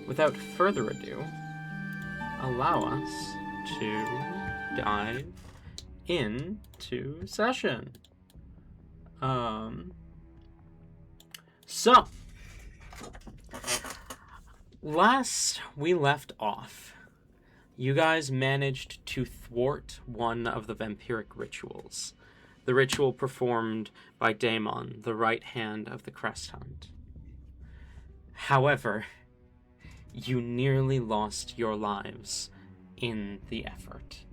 without further ado, allow us to dive into session. So, last we left off, you guys managed to thwart one of the vampiric rituals. The ritual performed by Daemon, the right hand of the Crest Hunt. However, you nearly lost your lives in the effort.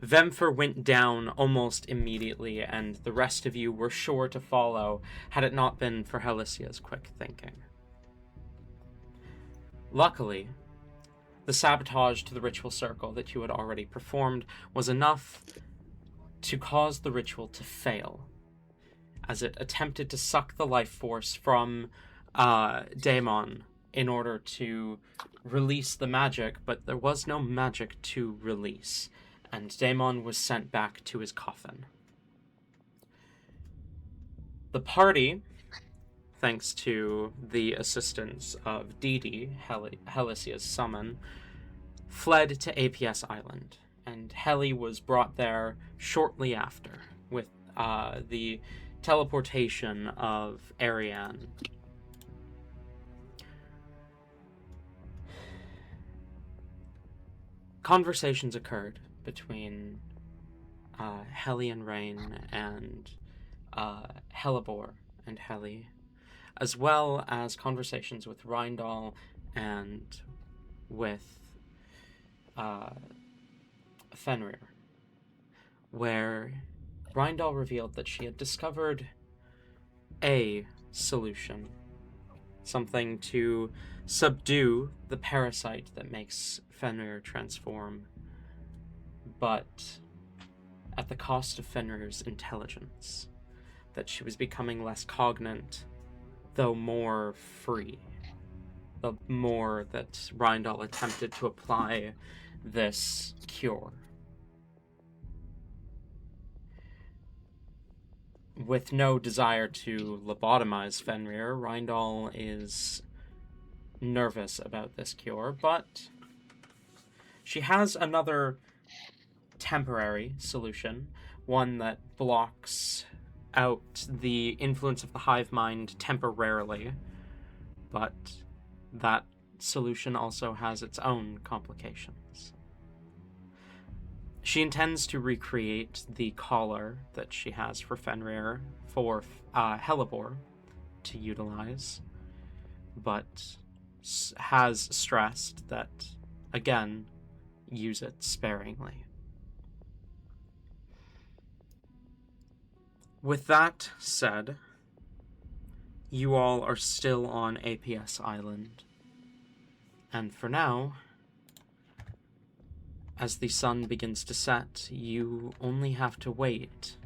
Vemfer went down almost immediately, and the rest of you were sure to follow had it not been for Helicia's quick thinking. Luckily, the sabotage to the ritual circle that you had already performed was enough to cause the ritual to fail, as it attempted to suck the life force from Daemon in order to release the magic, but there was no magic to release, and Daemon was sent back to his coffin. The party, thanks to the assistance of Didi, Helicia's summon, fled to APS Island, and Heli was brought there shortly after, with the teleportation of Ariane. Conversations occurred between Heli and Rain and Hellebore and Heli, as well as conversations with Rindal and with Fenrir, where Rindal revealed that she had discovered a solution, something to subdue the parasite that makes Fenrir transform, but at the cost of Fenrir's intelligence, that she was becoming less cognate, though more free. The more that Rindal attempted to apply this cure. With no desire to lobotomize Fenrir, Rindal is nervous about this cure, but she has another temporary solution, one that blocks out the influence of the hive mind temporarily, but that solution also has its own complications. She intends to recreate the collar that she has for Fenrir for Hellebore to utilize, but has stressed that, again, use it sparingly. With that said, you all are still on APS Island, and for now, as the sun begins to set, you only have to wait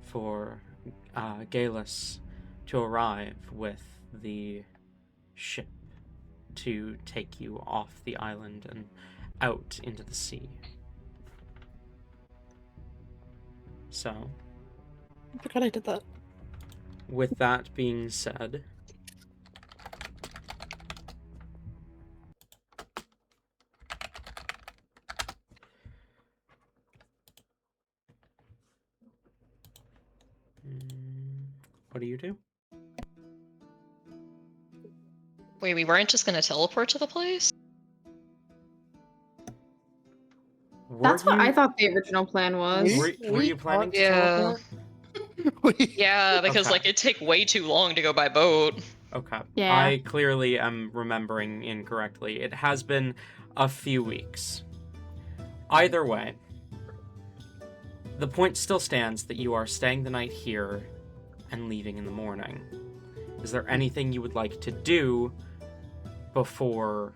for Galus to arrive with the ship to take you off the island and out into the sea. So, I forgot I did that. With that being said, what do you do? Wait, we weren't just gonna teleport to the place? That's what I thought the original plan was. Were you planning to Yeah. teleport? Yeah, because Okay. it'd take way too long to go by boat. Okay. Yeah. I clearly am remembering incorrectly. It has been a few weeks. Either way, the point still stands that you are staying the night here and leaving in the morning. Is there anything you would like to do before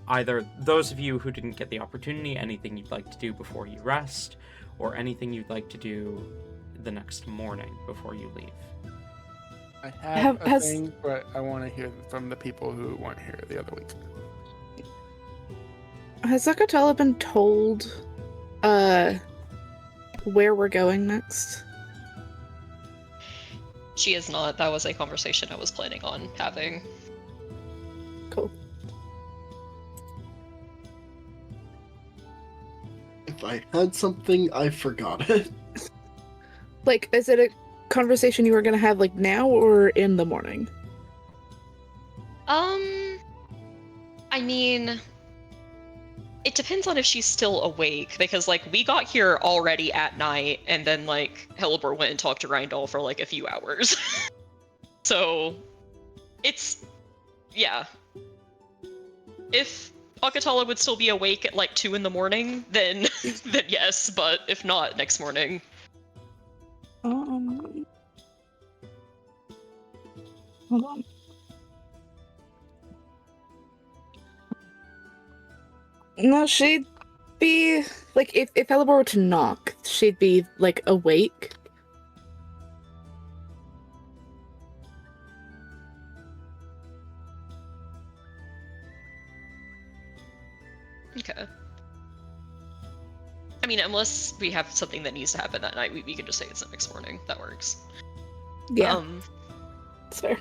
either those of you who didn't get the opportunity, anything you'd like to do before you rest, or anything you'd like to do the next morning before you leave? I have a thing, but I want to hear from the people who weren't here the other week. Has Zakatala been told where we're going next? She is not. That was a conversation I was planning on having. Wonderful. If I had something, I forgot it. Like, is it a conversation you were gonna have, like, now or in the morning? I mean, it depends on if she's still awake, because, like, we got here already at night, and then, like, Hellebore went and talked to Rindal for, like, a few hours. So, it's... yeah. If Akatala would still be awake at, like, 2 in the morning, then then yes, but if not, next morning. Hold on. No, she'd be like if Elibor were to knock, she'd be like awake. Okay. I mean, unless we have something that needs to happen that night, we can just say it's the next morning. That works. Yeah. That's fair.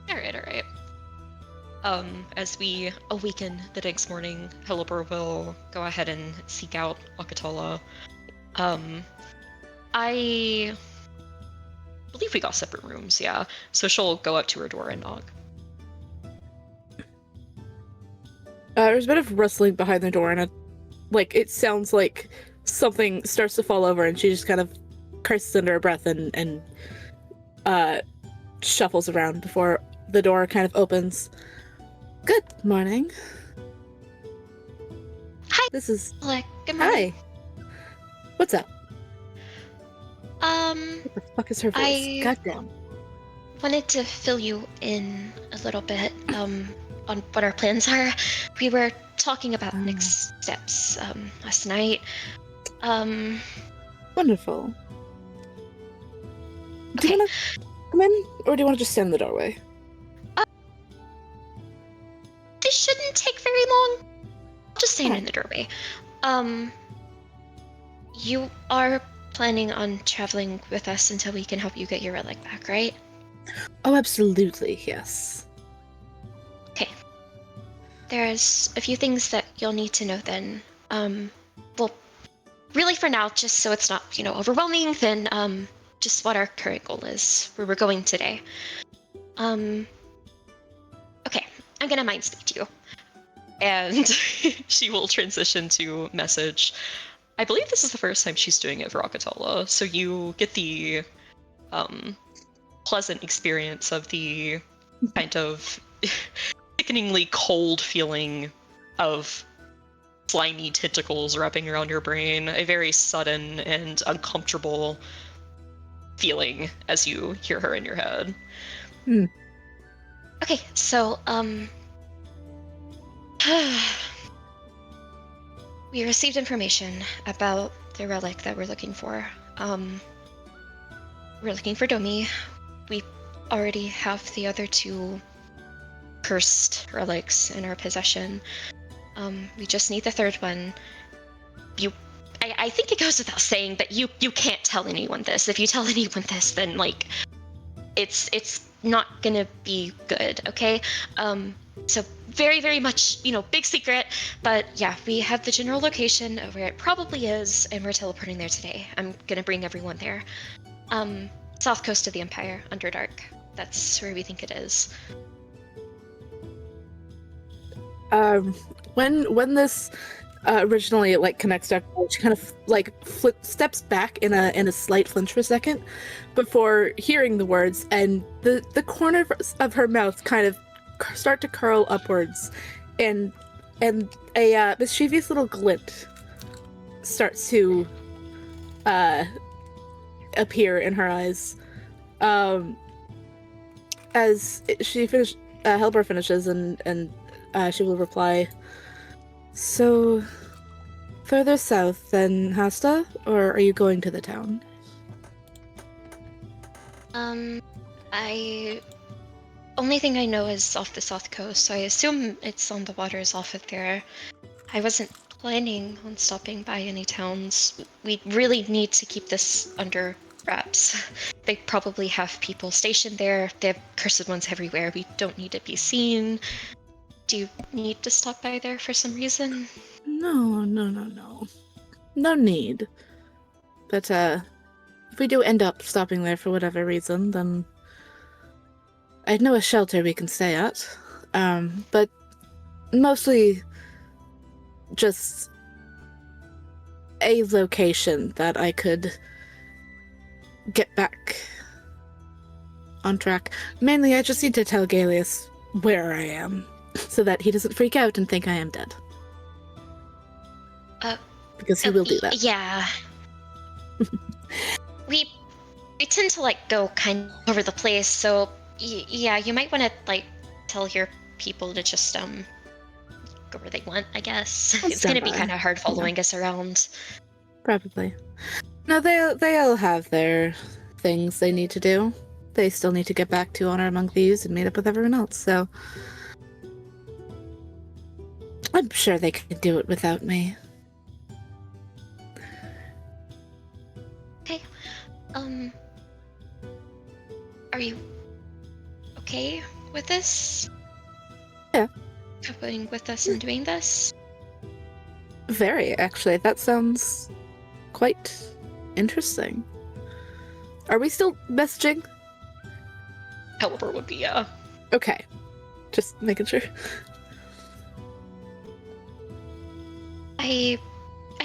Alright. As we awaken the next morning, Hellebore will go ahead and seek out Akatala. I believe we got separate rooms, yeah. So she'll go up to her door and knock. There's a bit of rustling behind the door, and it sounds like something starts to fall over, and she just kind of curses under her breath and shuffles around before the door kind of opens. Good morning. Hi. This is... Good morning. Hi. What's up? What the fuck is her voice? Goddamn. Wanted to fill you in a little bit, on what our plans are. We were talking about next steps, last night. Wonderful. Do you want to come in, or do you want to just stand in the doorway? This shouldn't take very long. I'll just stand in the doorway. You are planning on traveling with us until we can help you get your relic back, right? Oh, absolutely, yes. Okay. There's a few things that you'll need to know then. Well, really for now, just so it's not, overwhelming, then, just what our current goal is, where we're going today. Okay, I'm gonna mind speak to you. And she will transition to message. I believe this is the first time she's doing it for Akatala, so you get the pleasant experience of the kind of sickeningly cold feeling of slimy tentacles wrapping around your brain, a very sudden and uncomfortable feeling as you hear her in your head. Okay, so, we received information about the relic that we're looking for. We're looking for Domi. We already have the other 2 cursed relics in our possession. We just need the 3rd one. I think it goes without saying that you can't tell anyone this. If you tell anyone this, then, it's not gonna be good, okay? So very, very much, big secret, but yeah, we have the general location of where it probably is, and we're teleporting there today. I'm gonna bring everyone there. South coast of the Empire, Underdark. That's where we think it is. When this originally connects to her, she kind of steps back in a slight flinch for a second before hearing the words, and the corner of her mouth kind of start to curl upwards, and a mischievous little glint starts to appear in her eyes. As she Hellebore finishes, and she will reply, "So, further south than Hasta, or are you going to the town?" Only thing I know is off the south coast, so I assume it's on the waters off of there. I wasn't planning on stopping by any towns. We really need to keep this under Perhaps. They probably have people stationed there. They have cursed ones everywhere. We don't need to be seen. Do you need to stop by there for some reason? No. No need. But, if we do end up stopping there for whatever reason, then I know a shelter we can stay at. But mostly just a location that I could get back on track. Mainly, I just need to tell Galeus where I am, so that he doesn't freak out and think I am dead. Because he will do that. Yeah. we tend to go kind of over the place, so yeah, you might want to tell your people to just go where they want, I guess. It's gonna be kind of hard following us around. Probably. No, they all have their things they need to do. They still need to get back to Honor Among Thieves and meet up with everyone else, so I'm sure they can do it without me. Okay. Are you okay with this? Yeah. Coming with us and doing this? Very, actually. That sounds quite interesting. Are we still messaging? Caliber would be, yeah. Okay. Just making sure. I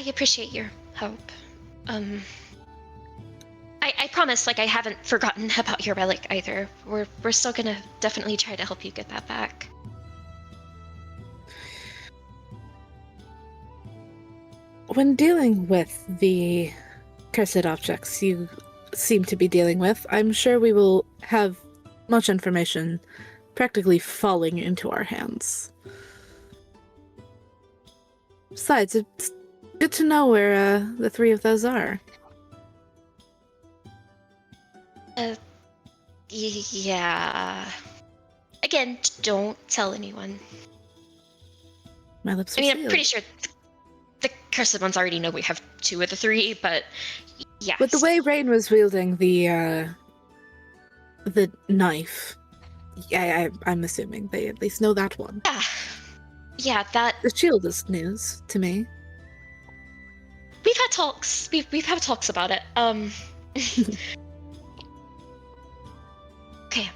appreciate your help. I promise, I haven't forgotten about your relic either. We're still gonna definitely try to help you get that back. When dealing with the cursed objects you seem to be dealing with, I'm sure we will have much information practically falling into our hands. Besides, it's good to know where the three of those are. Yeah. Again, don't tell anyone. My lips are I mean, sealed. I'm pretty sure the cursed ones already know we have 2 of the 3, but yeah. With the way Rain was wielding the knife, I'm assuming they at least know that one. Yeah, that... The shield is news to me. We've had talks. We've had talks about it. Okay.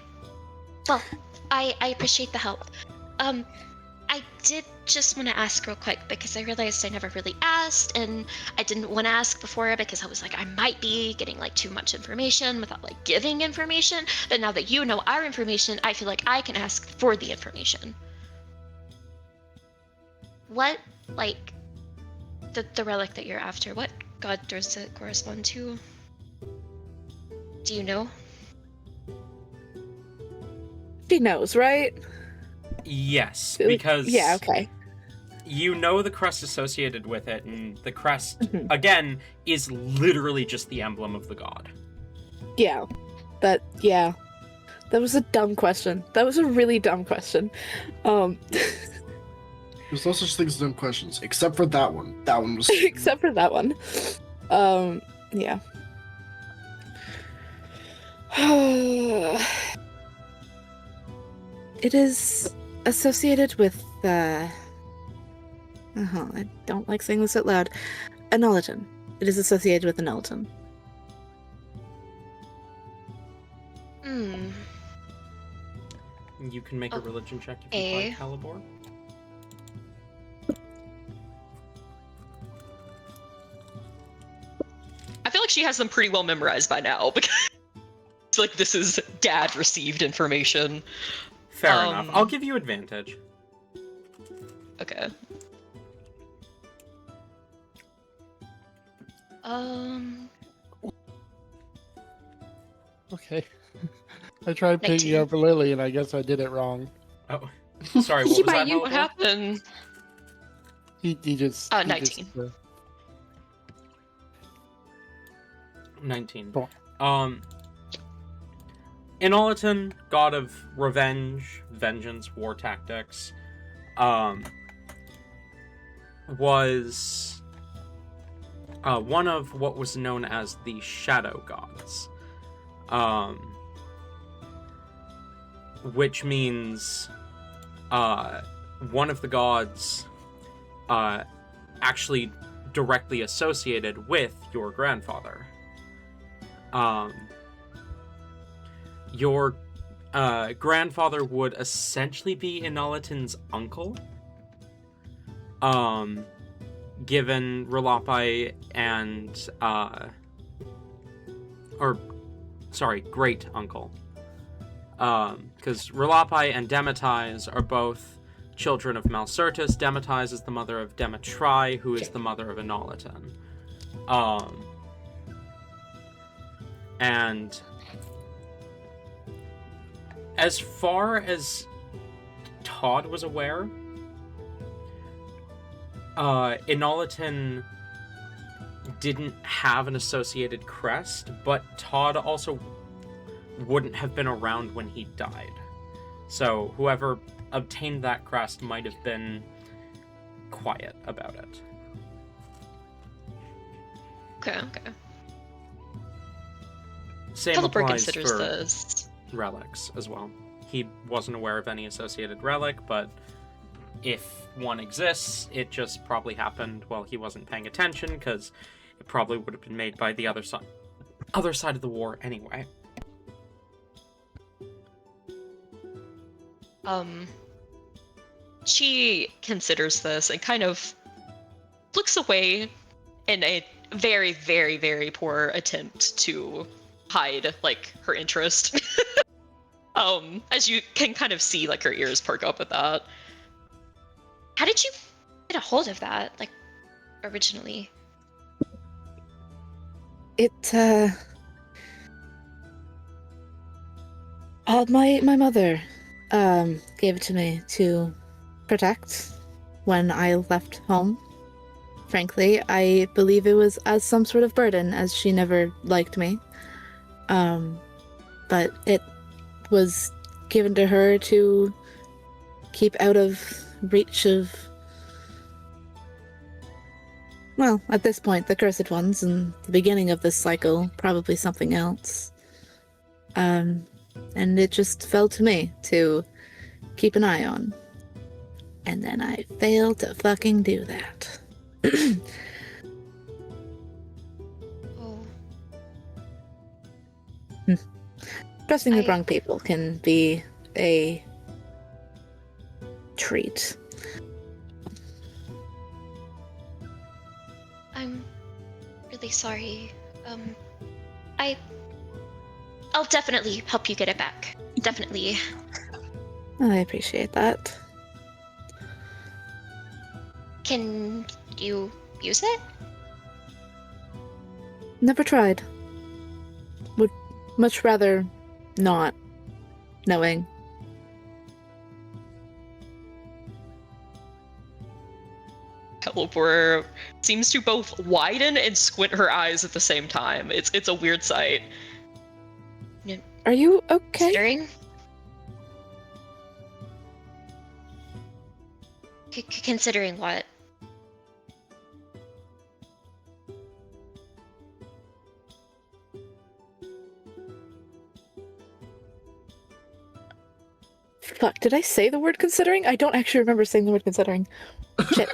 Well, I appreciate the help. I did just want to ask real quick because I realized I never really asked, and I didn't want to ask before because I was I might be getting too much information without giving information. But now that you know our information, I feel like I can ask for the information. What, the relic that you're after, what god does it correspond to? Do you know? She knows, right? Yes, because yeah, okay. You know the crest associated with it, and the crest, again, is literally just the emblem of the god. Yeah. That was a dumb question. That was a really dumb question. There's no such thing as dumb questions, except for that one. That one was... Except for that one. Yeah. It is associated with I don't like saying this out loud. A Nullatan. It is associated with a Nullatan. You can make a religion check if you find Calibor. I feel like she has them pretty well memorized by now, because it's this is dad received information. Fair enough. I'll give you advantage. Okay. Okay. I tried picking up Lily, and I guess I did it wrong. Oh, sorry. What was that? What happened? He just... 19. 19. Cool. Inolitan, god of revenge, vengeance, war tactics, was one of what was known as the Shadow Gods. Which means one of the gods actually directly associated with your grandfather. Your grandfather would essentially be Inolitan's uncle, given Relapai and great uncle. Because Relapai and Demetais are both children of Malcertus. Demetais is the mother of Demetri, who is the mother of Inolitan. And as far as Todd was aware, Inolitan didn't have an associated crest, but Todd also wouldn't have been around when he died. So whoever obtained that crest might have been quiet about it. Okay. Same Caliber applies considers for this. relics as well. He wasn't aware of any associated relic, but if one exists, it just probably happened while he wasn't paying attention, because it probably would have been made by the other side of the war anyway. She considers this and kind of looks away in a very, very, very poor attempt to hide, like, her interest. As you can kind of see, like, her ears perk up at that. How did you get a hold of that, like, originally? My mother gave it to me to protect when I left home. Frankly, I believe it was as some sort of burden, as she never liked me. But it was given to her to keep out of reach of, well, at this point, the Cursed Ones, and the beginning of this cycle, probably something else. And it just fell to me to keep an eye on. And then I failed to fucking do that. Oh. Trusting the wrong people can be a treat. I'm really sorry. I'll definitely help you get it back. Definitely. I appreciate that. Can you use it? Never tried. Would much rather not knowing. Calipor seems to both widen and squint her eyes at the same time. It's a weird sight. Are you okay? Considering? Considering what? Fuck, did I say the word considering? I don't actually remember saying the word considering. Shit.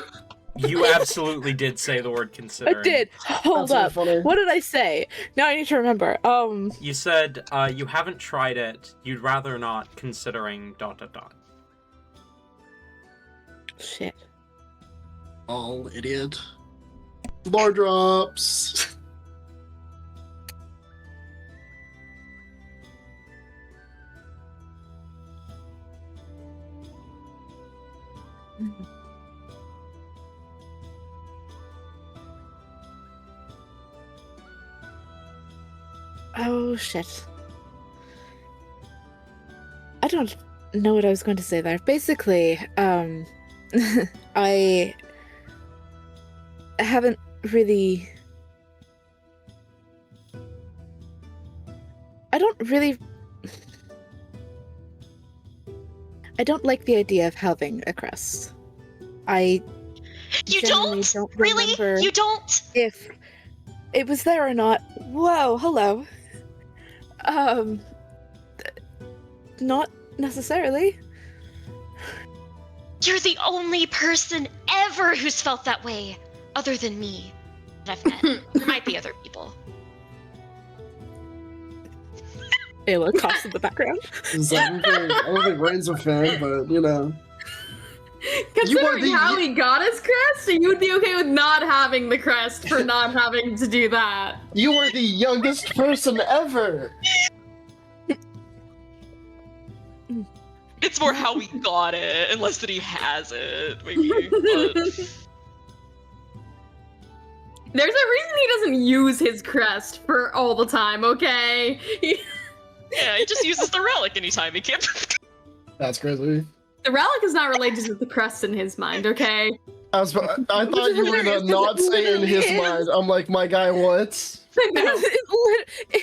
You absolutely did say the word considering. I did. Hold That's up. so funny. What did I say? Now I need to remember. You said you haven't tried it. You'd rather not, considering ... Shit. Oh, idiot. Bar drops. Oh, shit. I don't know what I was going to say there. Basically, I haven't really... I don't like the idea of having a crest. I You genuinely don't? Really? remember You don't? if it was there or not. Whoa, hello. Not necessarily. You're the only person ever who's felt that way, other than me, that I've met. There might be other people. Ayla coughs in the background. I don't think Rain's a fan, but you know. Considering how he got his crest, you would be okay with not having the crest for not having to do that. You are the youngest person ever! It's more how he got it, and less that he has it, maybe. But... There's a reason he doesn't use his crest for all the time, okay? Yeah, he just uses the relic anytime he can. That's crazy. The relic is not related to the crest in his mind, okay? I thought you were gonna not say in his mind. I'm like, my guy, what?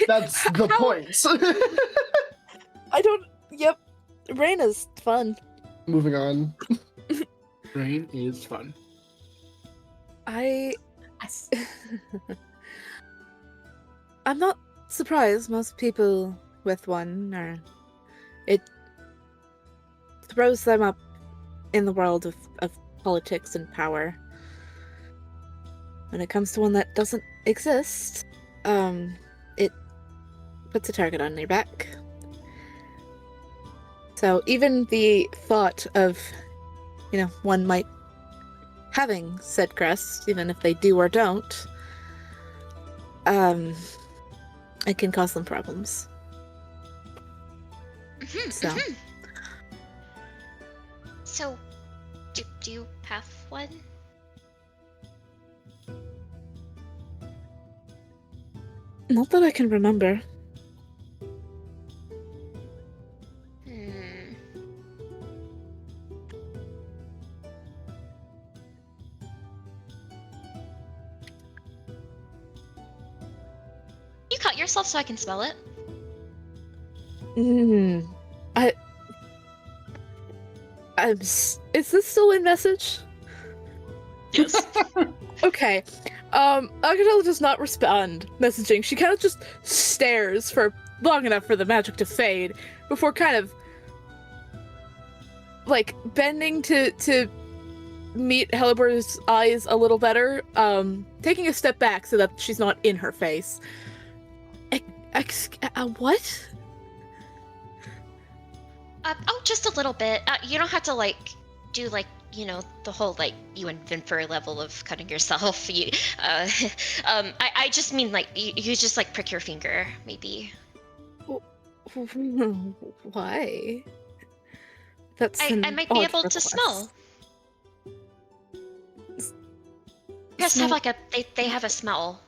That's the point. I don't. Yep. Rain is fun. Moving on. Rain is fun. I'm not surprised. Most people with one are. It throws them up in the world of politics and power. When it comes to one that doesn't exist, it puts a target on your back. So even the thought of, one might having said crest, even if they do or don't, it can cause them problems. So. So, do you have one? Not that I can remember. You cut yourself so I can smell it. Is this still in message? Yes. Okay. Agatella does not respond messaging. She kind of just stares for long enough for the magic to fade before kind of bending to meet Helibor's eyes a little better, taking a step back so that she's not in her face. What? Just a little bit. You don't have to do the whole you and Vinfer level of cutting yourself. I just mean you just prick your finger maybe. Why? That's I might be able to smell. Crest have they have a smell.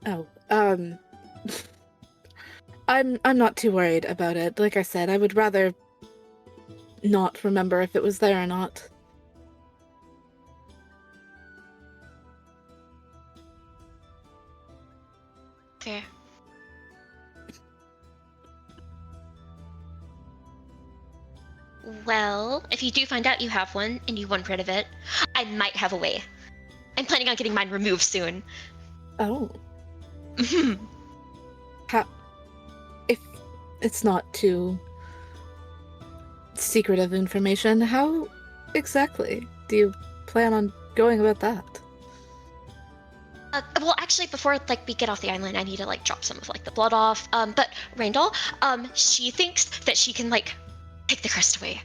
Oh, I'm not too worried about it. Like I said, I would rather not remember if it was there or not. Fair. Well, if you do find out you have one and you want rid of it, I might have a way. I'm planning on getting mine removed soon. Oh. How? If it's not too secretive information, how exactly do you plan on going about that? Well, actually, before we get off the island, I need to drop some of the blood off. But Randall, she thinks that she can take the crest away.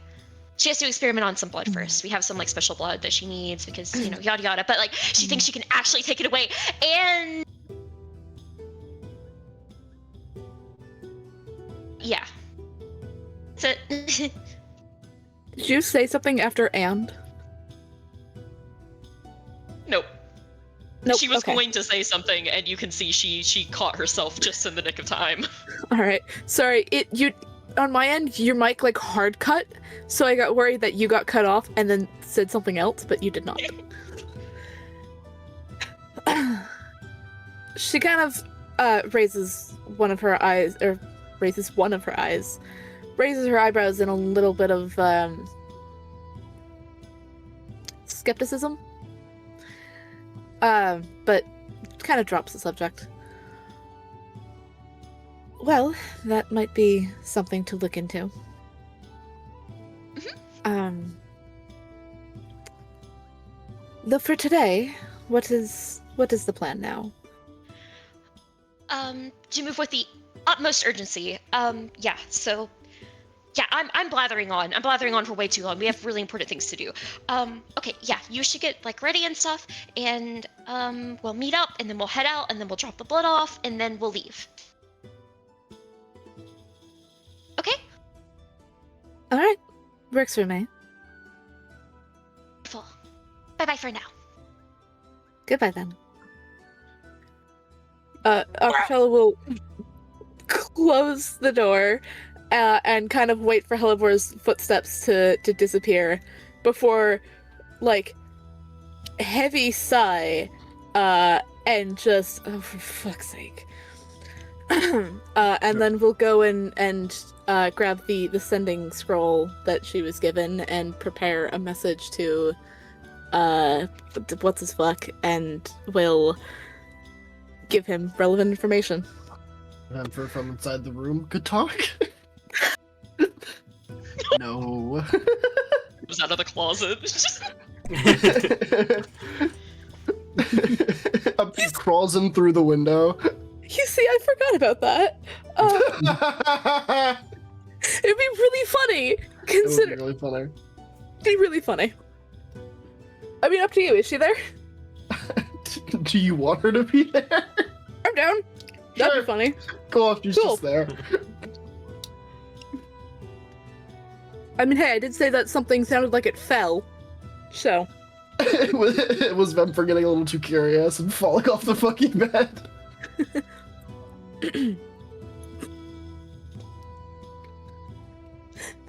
She has to experiment on some blood first. We have some special blood that she needs because yada yada. But she thinks she can actually take it away. And yeah, that's it. Did you say something after and? Nope. Nope. She was okay. going to say something, and you can see she caught herself just in the nick of time. All right. Sorry. On my end, your mic hard cut, so I got worried that you got cut off and then said something else, but you did not. She kind of raises one of her eyes, raises her eyebrows in a little bit of skepticism, but kind of drops the subject. Well, that might be something to look into. Though for today, what is the plan now? To move with the utmost urgency. Yeah, so yeah, I'm blathering on. I'm blathering on for way too long. We have really important things to do. Okay, yeah, you should get like ready and stuff, and we'll meet up, and then we'll head out, and then we'll drop the blood off, and then we'll leave. Okay? All right, works for me. Wonderful. Bye-bye for now. Goodbye then. Archella will close the door and kind of wait for Helibor's footsteps to disappear before, like, heavy sigh and just, oh, for fuck's sake. And then we'll go and grab the sending scroll that she was given and prepare a message to what's his fuck, and we'll give him relevant information. And from inside the room, good talk. No. Was out of the closet. Crawls in through the window. You see, I forgot about that. It'd be really funny. It would be really funny. Be really funny. I mean, up to you. Is she there? Do you want her to be there? I'm down. That'd be funny. Cool if she's just there. I mean, hey, I did say that something sounded like it fell. So. It was Vemfer getting a little too curious and falling off the fucking bed.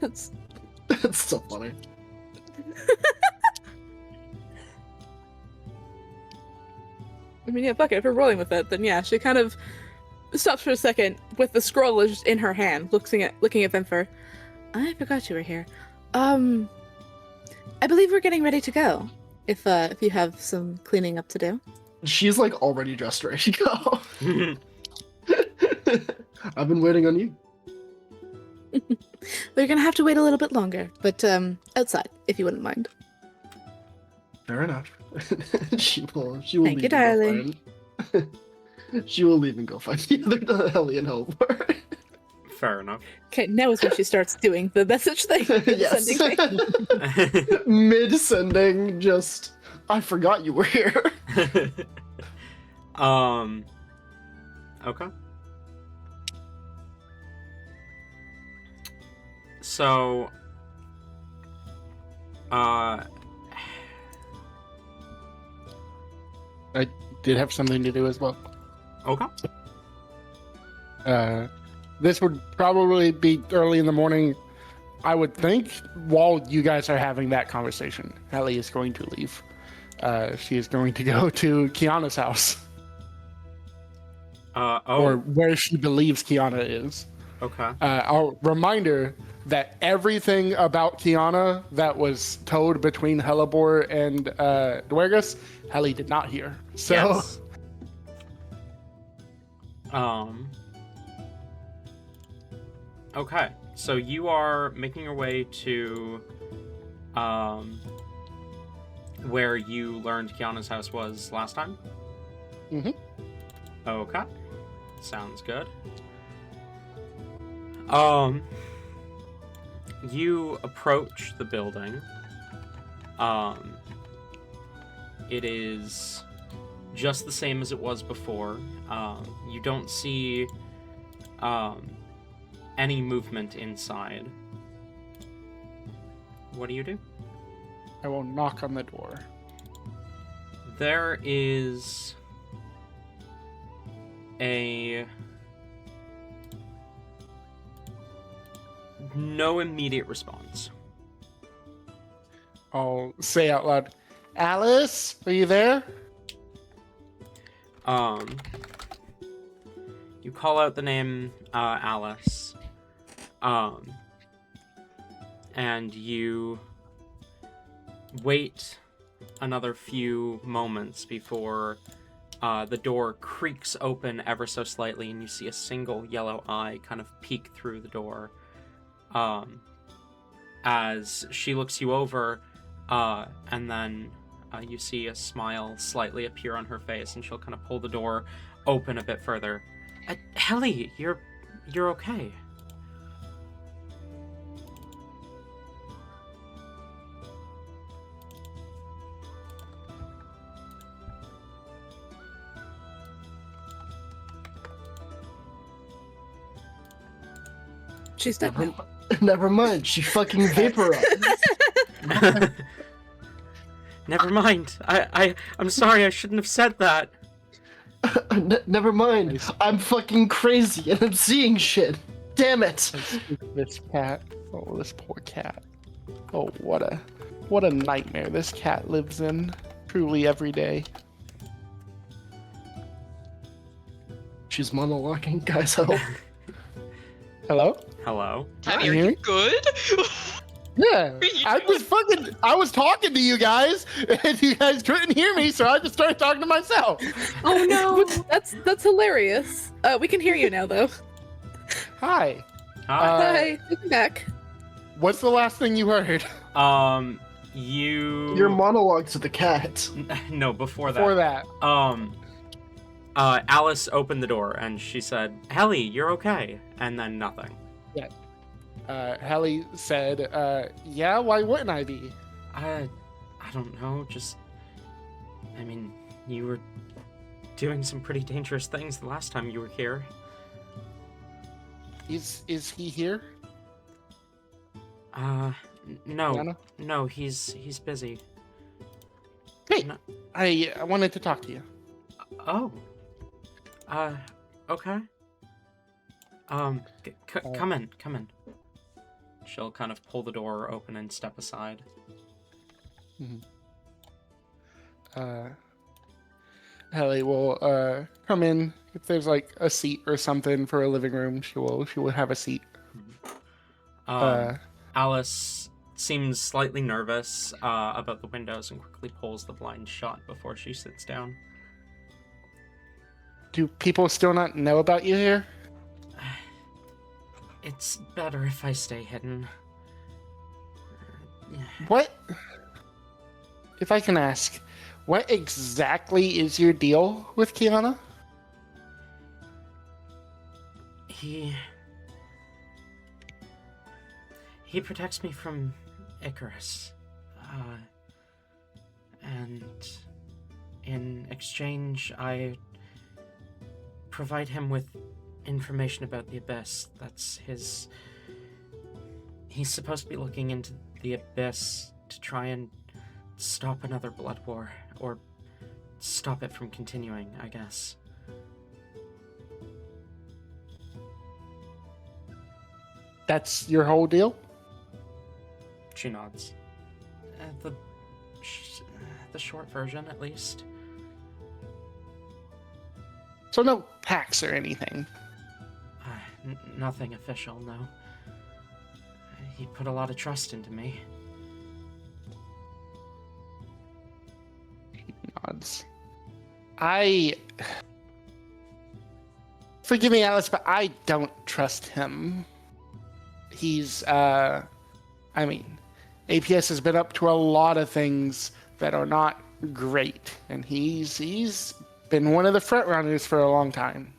That's so funny. I mean, yeah, fuck it. If we're rolling with it, then yeah, she kind of stops for a second with the scroll just in her hand, looking at Vemfer. I forgot you were here. I believe we're getting ready to go. If you have some cleaning up to do. She's like already dressed ready to go. I've been waiting on you. We're gonna have to wait a little bit longer, but outside, if you wouldn't mind. Fair enough. She will Thank leave you, darling. She will leave and go find the other Hellion helper. Fair enough. Okay, now is when she starts doing the message thing. Yes. Sending thing. Mid-sending, just, I forgot you were here. Okay. So, I did have something to do as well. okay. This would probably be early in the morning, I would think, while you guys are having that conversation. Ellie is going to leave. She is going to go to Kiana's house. Or where she believes Kiana is. Okay. I'll remind her that everything about Kiana that was told between Helibor and Dwergus, Helly did not hear. So, yes. Okay, so you are making your way to where you learned Kiana's house was last time? Mm-hmm. Okay. Sounds good. You approach the building. It is just the same as it was before. You don't see any movement inside. What do you do? I will knock on the door. There is no immediate response. I'll say out loud, Alice, are you there? You call out the name Alice, and you wait another few moments before The door creaks open ever so slightly, and you see a single yellow eye kind of peek through the door. As she looks you over, and then you see a smile slightly appear on her face, and she'll kind of pull the door open a bit further. Helly, you're okay. She's dead now. Never mind. She fucking vaporized. Never mind. I'm sorry. I shouldn't have said that. Never mind. I'm fucking crazy and I'm seeing shit. Damn it. This cat. Oh, this poor cat. Oh, what a nightmare this cat lives in. Truly every day. She's monologuing. Guys, help. Hello? Hello. Tabby, you are hear you me? good? Yeah. you I was talking to you guys, and you guys couldn't hear me, so I just started talking to myself. Oh no, that's hilarious. We can hear you now though. Hi. Hi, welcome back. What's the last thing you heard? Your monologue to the cat. No, before that. Before that. Alice opened the door and she said, "Helly, you're okay," and then nothing. Helly said, yeah, why wouldn't I be? I don't know. I mean, you were doing some pretty dangerous things the last time you were here. Is he here? No, Yana? no, he's busy. Hey, No. I wanted to talk to you. Oh. Okay. Come in. She'll kind of pull the door open and step aside. Helly will come in. If there's like a seat or something for a living room, she will have a seat. Alice seems slightly nervous about the windows and quickly pulls the blind shut before she sits down. Do people still not know about you here? It's better if I stay hidden. What? If I can ask, what exactly is your deal with Kiana? He protects me from Icarus. And in exchange, I provide him with information about the Abyss. That's his... He's supposed to be looking into the Abyss to try and stop another blood war, or stop it from continuing, I guess. That's your whole deal? She nods. The short version, at least. So no pacts or anything? Nothing official, no. He put a lot of trust into me. He nods. Forgive me, Alice, but I don't trust him. He's, APS has been up to a lot of things that are not great, and he's been one of the front runners for a long time.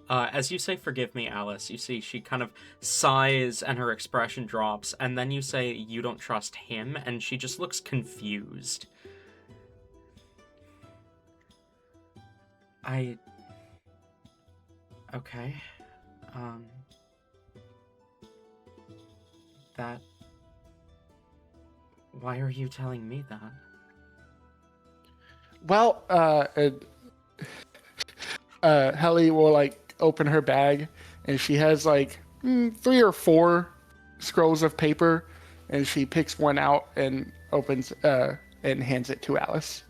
As you say, "Forgive me, Alice," you see she kind of sighs and her expression drops, and then you say you don't trust him, and she just looks confused. Okay. Why are you telling me that? Well, Helly will open her bag, and she has 3 or 4 scrolls of paper, and she picks one out and opens and hands it to Alice.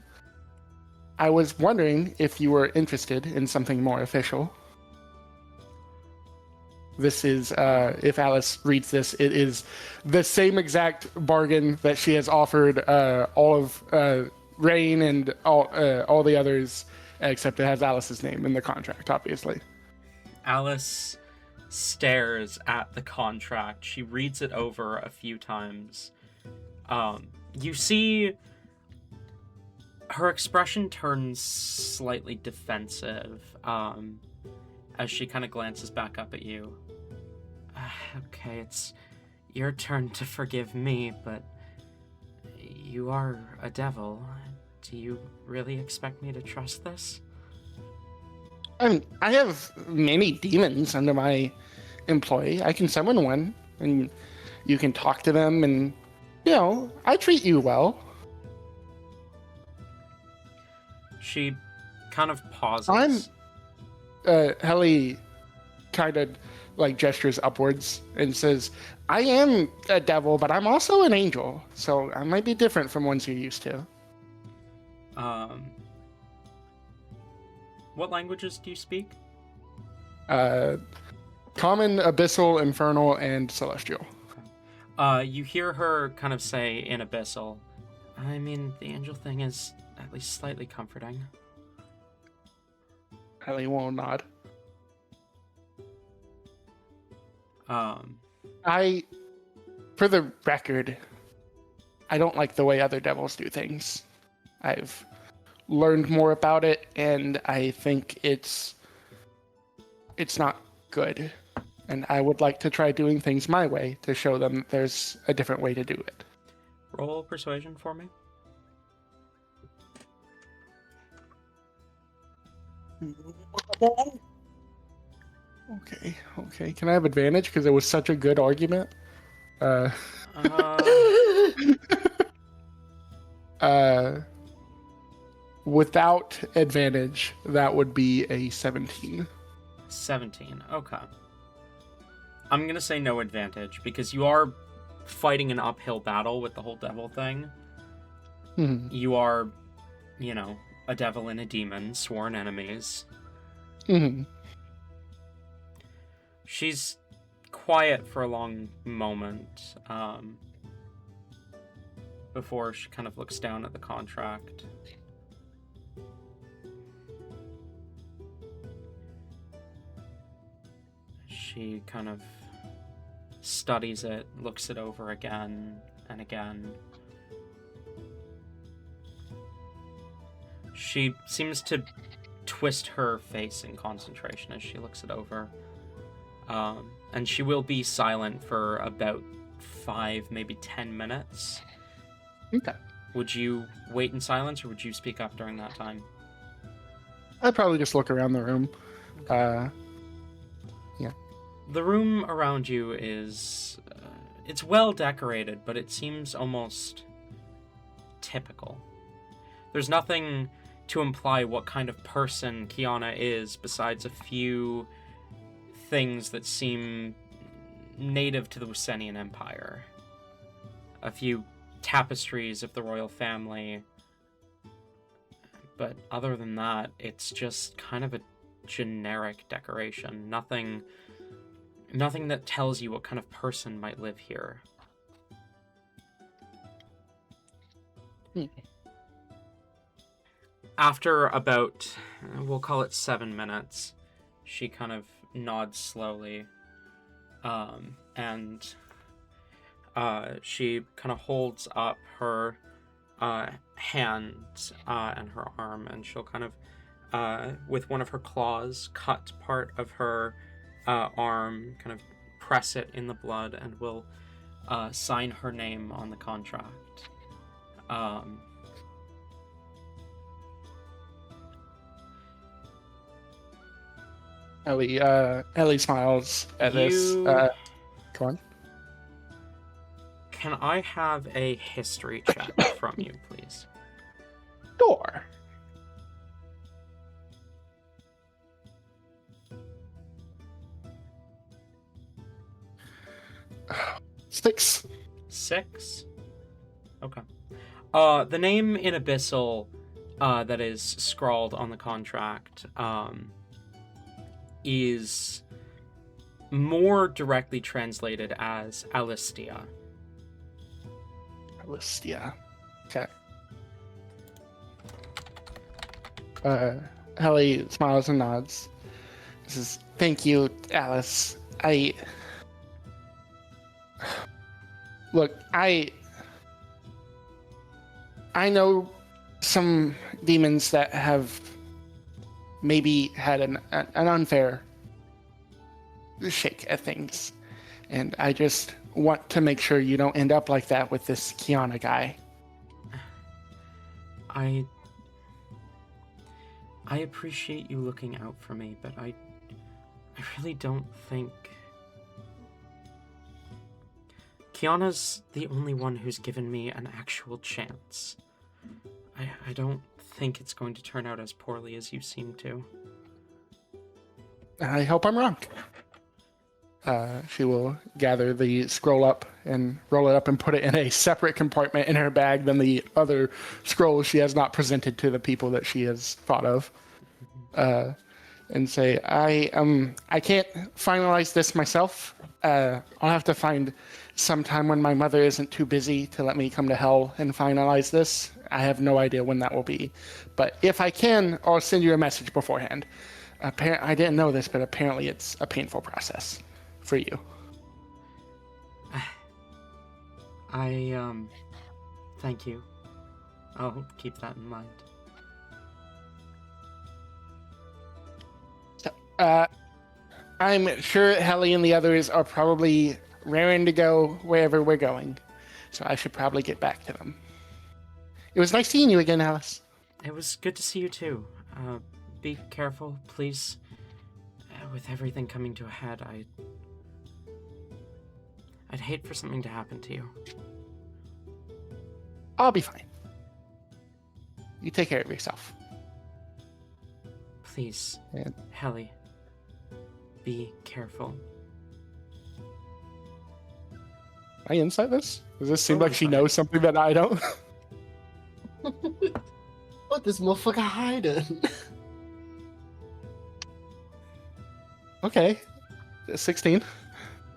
I was wondering if you were interested in something more official. This is, if Alice reads this, it is the same exact bargain that she has offered all of Rain and all the others except it has Alice's name in the contract, obviously. Alice stares at the contract. She reads it over a few times. You see her expression turns slightly defensive as she kind of glances back up at you. Okay, it's your turn to forgive me, but you are a devil. Do you really expect me to trust this? I have many demons under my employ. I can summon one, and you can talk to them, and, I treat you well. She kind of pauses. Helly kind of, gestures upwards and says, I am a devil, but I'm also an angel, so I might be different from ones you're used to. What languages do you speak? Common, Abyssal, Infernal, and Celestial. You hear her kind of say in Abyssal, I mean, the angel thing is at least slightly comforting. Helly will nod. For the record, I don't like the way other devils do things. I've learned more about it, and I think it's not good. And I would like to try doing things my way to show them there's a different way to do it. Roll persuasion for me. Okay. Can I have advantage because it was such a good argument? Without advantage, that would be a 17. 17, okay. I'm going to say no advantage because you are fighting an uphill battle with the whole devil thing. Mm-hmm. You are, a devil and a demon, sworn enemies. Mm-hmm. She's quiet for a long moment before she kind of looks down at the contract. She kind of studies it, looks it over again and again. She seems to twist her face in concentration as she looks it over. And she will be silent for about 5, maybe 10 minutes. Okay. Would you wait in silence, or would you speak up during that time? I'd probably just look around the room. Yeah. The room around you is... it's well decorated, but it seems almost typical. There's nothing to imply what kind of person Kiana is besides a few things that seem native to the Wissenian Empire. A few tapestries of the royal family. But other than that, it's just kind of a generic decoration. Nothing that tells you what kind of person might live here. After about, we'll call it 7 minutes, she kind of nods slowly, and she kind of holds up her hand and her arm, and she'll kind of, with one of her claws, cut part of her arm, kind of press it in the blood, and will sign her name on the contract. Ellie smiles at this. Go on. Can I have a history check from you, please? Sure. Six. 6? Okay. The name in Abyssal that is scrawled on the contract is more directly translated as Alistia. Alistia. Okay. Helly smiles and nods. Says, "Thank you, Alice. Look, I know some demons that have maybe had an unfair shake at things, and I just want to make sure you don't end up like that with this Kiana guy." I appreciate you looking out for me, but I really don't think... Kiana's the only one who's given me an actual chance. I don't think it's going to turn out as poorly as you seem to. I hope I'm wrong. She will gather the scroll up and roll it up and put it in a separate compartment in her bag than the other scrolls she has not presented to the people that she has thought of. And say, I can't finalize this myself. I'll have to find some time when my mother isn't too busy to let me come to hell and finalize this. I have no idea when that will be. But if I can, I'll send you a message beforehand. I didn't know this, but apparently it's a painful process for you. Thank you. I'll keep that in mind. I'm sure Helly and the others are probably raring to go wherever we're going, so I should probably get back to them. It was nice seeing you again, Alice. It was good to see you too. Be careful, please. With everything coming to a head, I'd hate for something to happen to you. I'll be fine. You take care of yourself. Please, And Helly, be careful. I insight this? Does this seem like she knows something that I don't? What this motherfucker hiding? Okay. 16.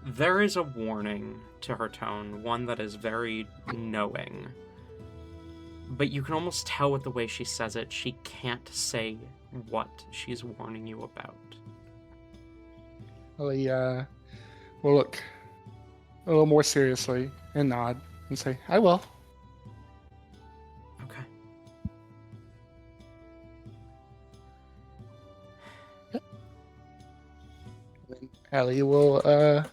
There is a warning to her tone, one that is very knowing. But you can almost tell with the way she says it, she can't say what she's warning you about. Helly, will look a little more seriously and nod and say, I will. Okay. Then Helly will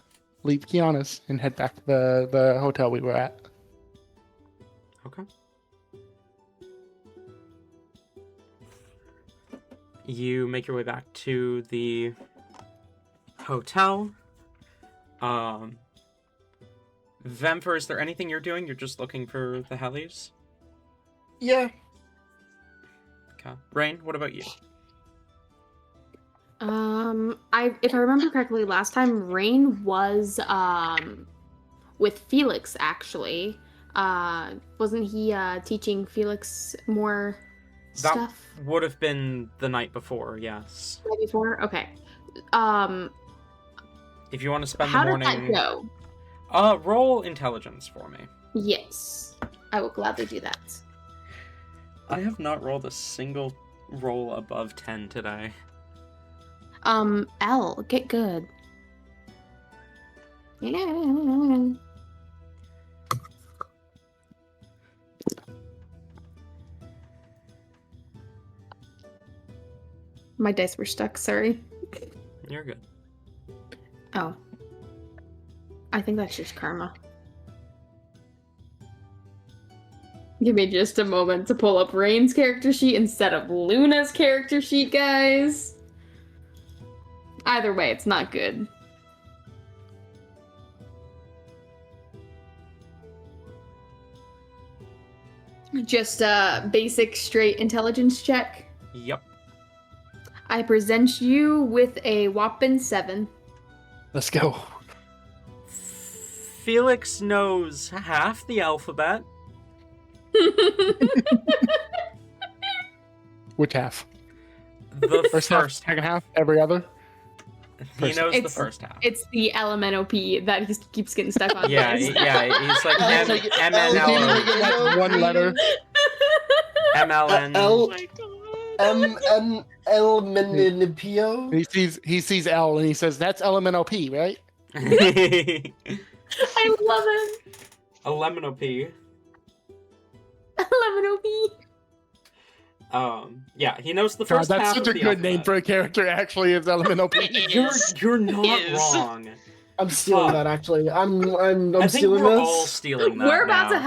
leave Kiana's and head back to the hotel we were at. Okay. You make your way back to the hotel. Vemfer, is there anything you're doing? You're just looking for the Hellies? Yeah. Okay. Rain, what about you? If I remember correctly, last time Rain was with Felix actually. Wasn't he teaching Felix more stuff? That would have been the night before, yes. Night before? Okay. If you want to spend How the morning... did that go? Roll intelligence for me. Yes. I will gladly do that. I have not rolled a single roll above 10 today. L, get good. Yeah. My dice were stuck, sorry. You're good. Oh. I think that's just karma. Give me just a moment to pull up Rain's character sheet instead of Luna's character sheet, guys. Either way, it's not good. Just a basic straight intelligence check. Yep. I present you with a whopping 7. Let's go. Felix knows half the alphabet. Which half? The First half, second half, every other? He knows the first half. It's the LMNOP that he keeps getting stuck on. Yeah, guys. he's like It's like MNL. That's one letter. MLN. L. Oh my God. L-Menipio? He sees L and he says, "That's LMNOP, right?" I love it. A lemon-o-pea. Lemon Yeah, he knows the God, first that's half such of a the good name alphabet. for a character. Actually, is LMNOP. It You're is. you're not Is. wrong. I'm stealing that, actually. I'm I think stealing we're this. all stealing that We're about now.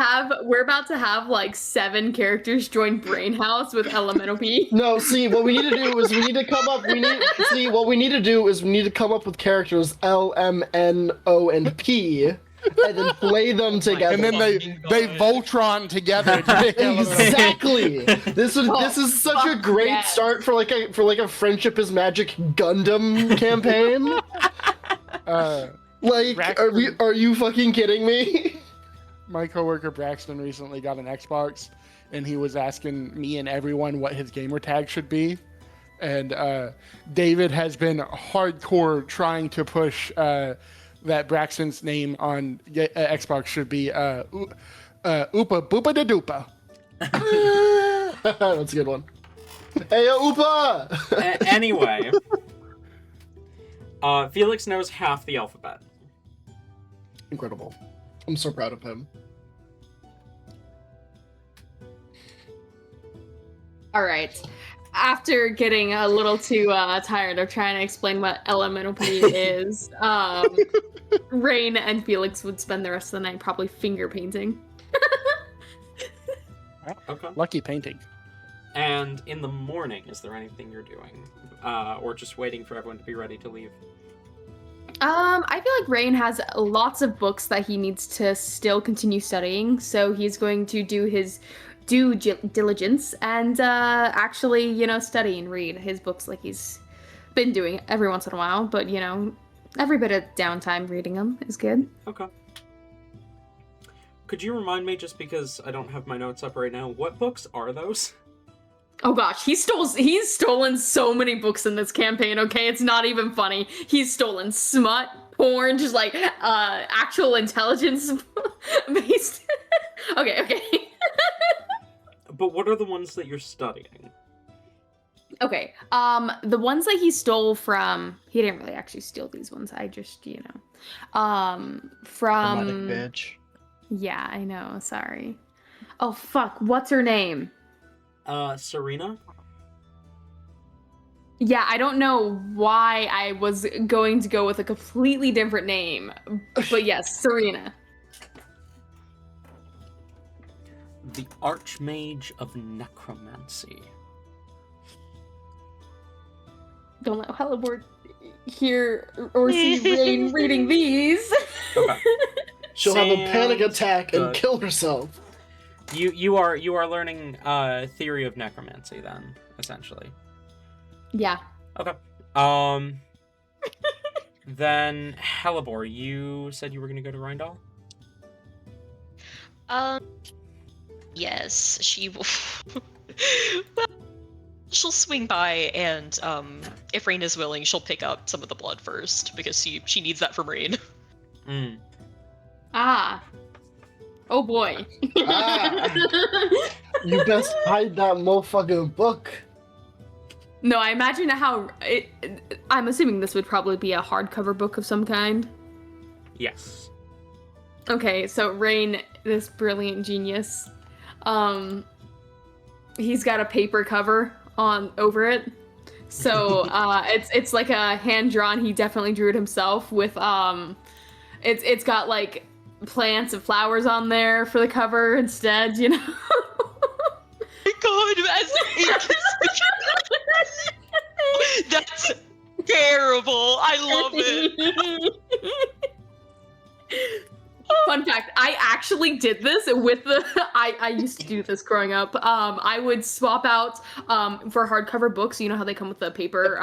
to have like 7 characters join Brain House with Elemental P. No, see, what we need to do is we need to come up. We need to come up with characters L, M, N, O, and P, and then play them together. And then they Voltron together. To make Exactly. This is such a fuck great yes. start for like a Friendship is Magic Gundam campaign. Like, Braxton- are you fucking kidding me? My coworker Braxton recently got an Xbox, and he was asking me and everyone what his gamer tag should be. And David has been hardcore trying to push that Braxton's name on Xbox should be Oopa Boopa da Doopa. That's a good one. Hey, Oopa! Anyway, Felix knows half the alphabet. Incredible. I'm so proud of him. All right. After getting a little too tired of trying to explain what Elemental P is, Rain and Felix would spend the rest of the night probably finger painting. Okay. Lucky painting. And in the morning, is there anything you're doing? Or just waiting for everyone to be ready to leave? I feel like Rain has lots of books that he needs to still continue studying, so he's going to do his due diligence and actually, study and read his books like he's been doing every once in a while. But, every bit of downtime reading them is good. Okay. Could you remind me, just because I don't have my notes up right now, what books are those? Oh gosh, he's stolen so many books in this campaign, okay? It's not even funny. He's stolen smut, porn, just like actual intelligence based. Okay. But what are the ones that you're studying? Okay. The ones that he stole from, he didn't really actually steal these ones. I just, from Dramatic bitch. Yeah, I know. Sorry. Oh fuck, what's her name? Serena? Yeah, I don't know why I was going to go with a completely different name. But yes, Serena. The Archmage of Necromancy. Don't let Helleboard hear or see Rain reading these. Okay. She'll have a panic Sounds attack and good. kill herself. You are learning theory of necromancy then, essentially. Yeah. Okay. Then Hellebore, you said you were gonna go to Rindal? Yes, she will. Well, she'll swing by, and if Rain is willing, she'll pick up some of the blood first because she needs that from Rain. Mm. Ah. Oh boy. Ah. You best hide that motherfucking book. No, I imagine I'm assuming this would probably be a hardcover book of some kind. Yes. Okay, so Rain, this brilliant genius, he's got a paper cover on over it. So it's like a hand drawn. He definitely drew it himself with it's got like plants and flowers on there for the cover instead. God, that's terrible. I love it. Fun fact, I actually did this with I used to do this growing up. I would swap out for hardcover books, you know how they come with the paper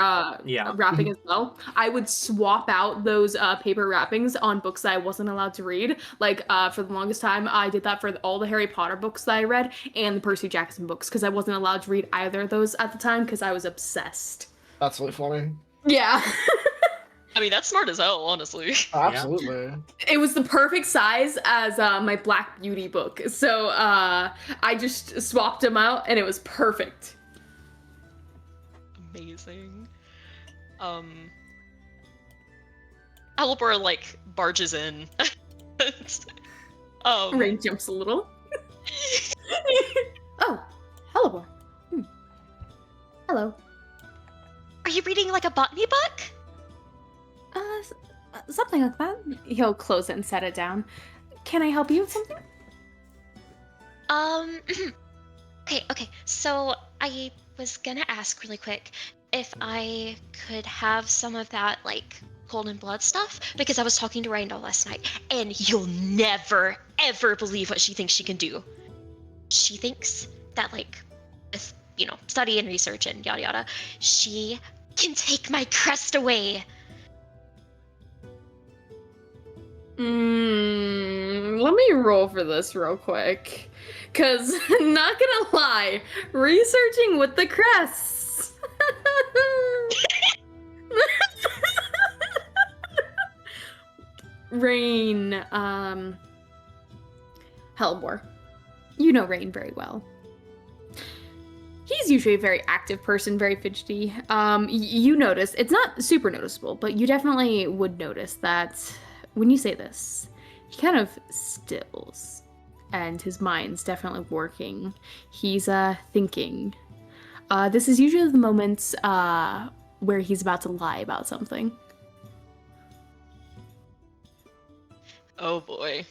wrapping as well. I would swap out those paper wrappings on books that I wasn't allowed to read. Like for the longest time, I did that for all the Harry Potter books that I read and the Percy Jackson books because I wasn't allowed to read either of those at the time because I was obsessed. That's really funny. Yeah. I mean, that's smart as hell, honestly. Absolutely. It was the perfect size as my Black Beauty book. So I just swapped them out and it was perfect. Amazing. Alibor, like, barges in. Rain jumps a little. Oh, hello. Hello. Are you reading like a botany book? Something like that. He'll close it and set it down. Can I help you with something? Okay. So I was gonna ask really quick if I could have some of that, like, cold and blood stuff, because I was talking to Randall last night, and you'll never, ever believe what she thinks she can do. She thinks that, like, with, study and research and yada yada, she can take my crest away. Let me roll for this real quick. Cause, not gonna lie, researching with the crests. Rain, Hellbor. You know Rain very well. He's usually a very active person, very fidgety. You notice, it's not super noticeable, but you definitely would notice that when you say this, he kind of stills, and his mind's definitely working. He's thinking. This is usually the moments where he's about to lie about something. Oh boy.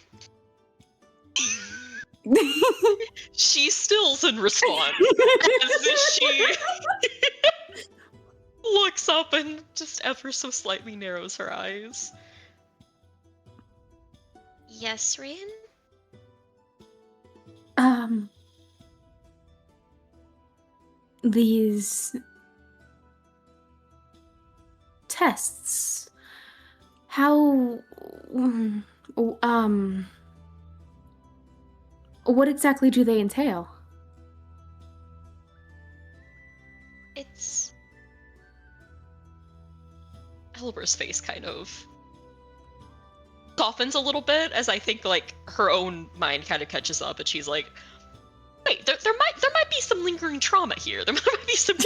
She stills in response as she looks up and just ever so slightly narrows her eyes. Yes, Rain? These tests, how, what exactly do they entail? It's... Eliber's face kind of softens a little bit as I think, like, her own mind kind of catches up, and she's like, wait, there might be some lingering trauma here. There might be some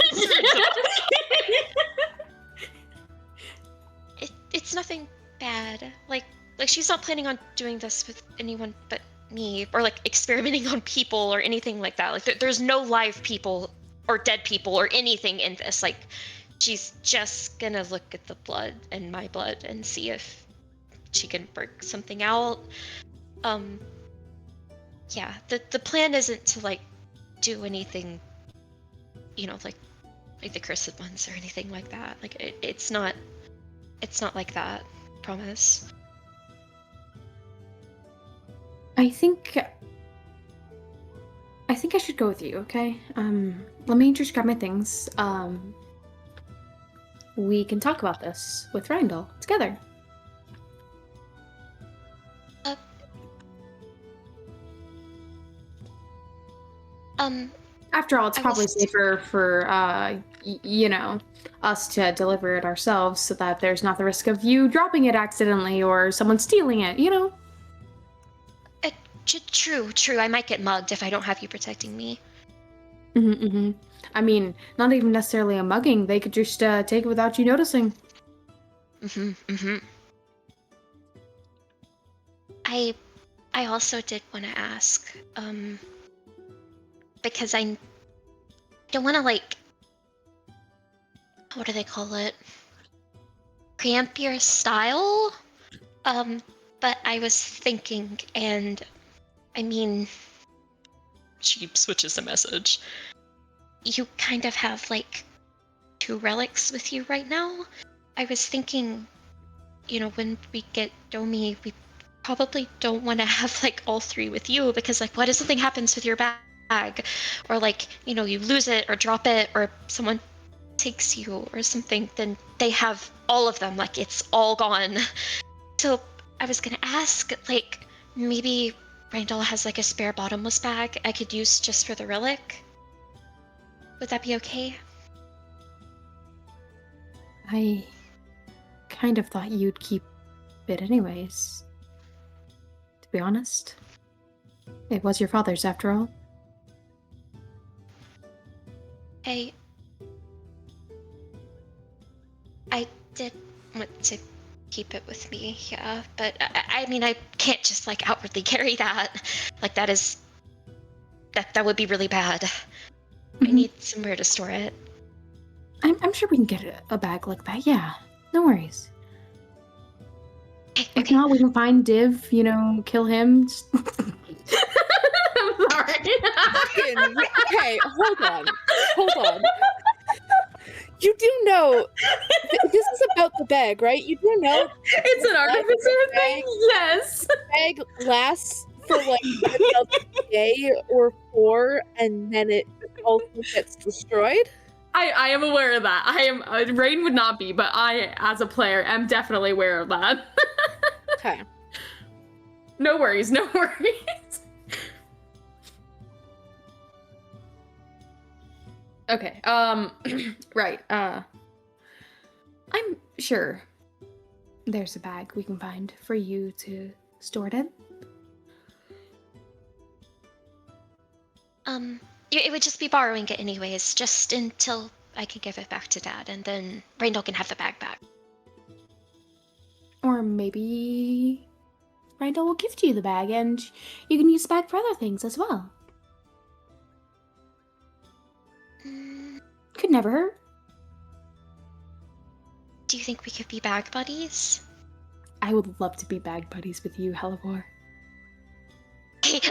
It's nothing bad. Like she's not planning on doing this with anyone but me, or like experimenting on people or anything like that. Like there's no live people or dead people or anything in this. Like she's just gonna look at the blood and my blood and see if she can work something out. Yeah, the plan isn't to like do anything, like the cursed ones or anything like that. Like it's not like that, promise. I think I should go with you, okay? Let me just grab my things. We can talk about this with Randall together. After all, it's probably safer for, us to deliver it ourselves so that there's not the risk of you dropping it accidentally or someone stealing it, True. I might get mugged if I don't have you protecting me. I mean, not even necessarily a mugging. They could just take it without you noticing. I also did want to ask, because I don't want to, like, what do they call it? Cramp your style? But I was thinking, and I mean... She switches the message. You kind of have, like, 2 relics with you right now. I was thinking, when we get Domi, we probably don't want to have, like, all 3 with you, because, like, what if something happens with your bag? Or, like, you lose it or drop it, or someone takes you or something, then they have all of them, like, it's all gone. So I was gonna ask, like, maybe Randall has, like, a spare bottomless bag I could use just for the relic? Would that be okay? I kind of thought you'd keep it anyways. To be honest. It was your father's after all. I did want to keep it with me, yeah. But I mean, I can't just like outwardly carry that. Like that would be really bad. I Mhm. need somewhere to store it. I'm sure we can get a bag like that. Yeah, no worries. Okay, If okay. not, we can find Div. Kill him. I'm sorry. Okay, hold on. You do know this is about the bag, right? You do know It's an artificer thing. Yes. the bag lasts for like another day or 4, and then it also gets destroyed. I am aware of that. I am. Rain would not be, but I, as a player, am definitely aware of that. Okay. No worries. No worries. Okay. Right. I'm sure there's a bag we can find for you to store it in. It would just be borrowing it anyways, just until I can give it back to Dad, and then Randall can have the bag back. Or maybe Randall will gift you the bag, and you can use the bag for other things as well. Mm, Could never hurt. do you think we could be bag buddies? I would love to be bag buddies with you, Hellebore.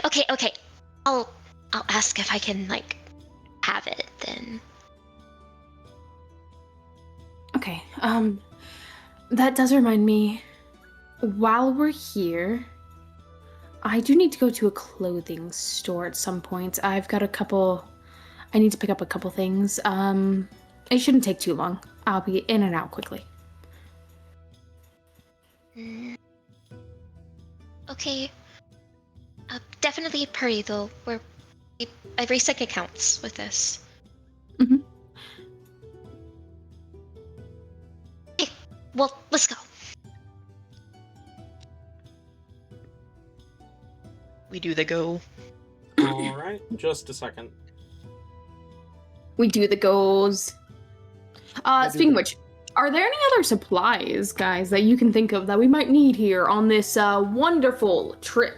Okay. I'll ask if I can like have it then. Okay, that does remind me, while we're here, I do need to go to a clothing store at some point. I need to pick up a couple things. It shouldn't take too long. I'll be in and out quickly. Mm. Okay. Definitely hurry though. I resync accounts with this. Mhm. Okay, well, let's go. We do the go. All right, just a second. We do the goals. do Speaking of the- which, are there any other supplies, guys, that you can think of that we might need here on this wonderful trip?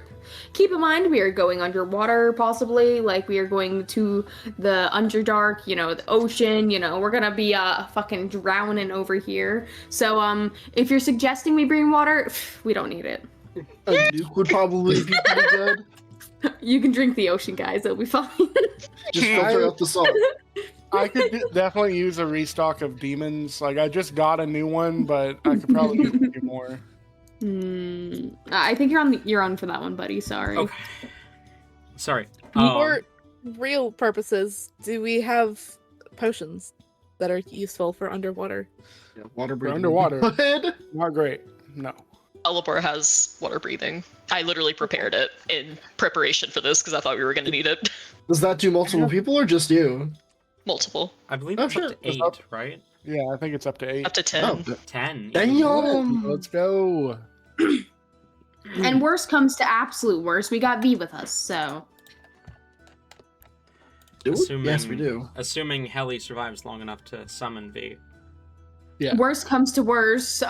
Keep in mind, we are going underwater, possibly. Like, we are going to the Underdark, the ocean. We're gonna be fucking drowning over here. So, if you're suggesting we bring water, we don't need it. A nuke would probably be pretty good. You can drink the ocean, guys. It'll be fine. Just filter out the salt. I could definitely use a restock of demons. Like, I just got a new one, but I could probably use a few more. I think you're on for that one, buddy. Sorry. Okay. Sorry. For real purposes, do we have potions that are useful for underwater? Yeah, water breathing. underwater. Good. Not great. No. Alibor has water breathing. I literally prepared it in preparation for this because I thought we were going to need it. Does that do multiple people or just you? Multiple. I believe Oh, it's sure. up to That's 8, up. right? Yeah, I think it's up to 8. Up to 10. Oh, 10. damn. Let's go. And worst comes to absolute worst, we got V with us, so. Do we? Assuming, Yes, we do. Assuming Helly survives long enough to summon V. Yeah. Worst comes to worst,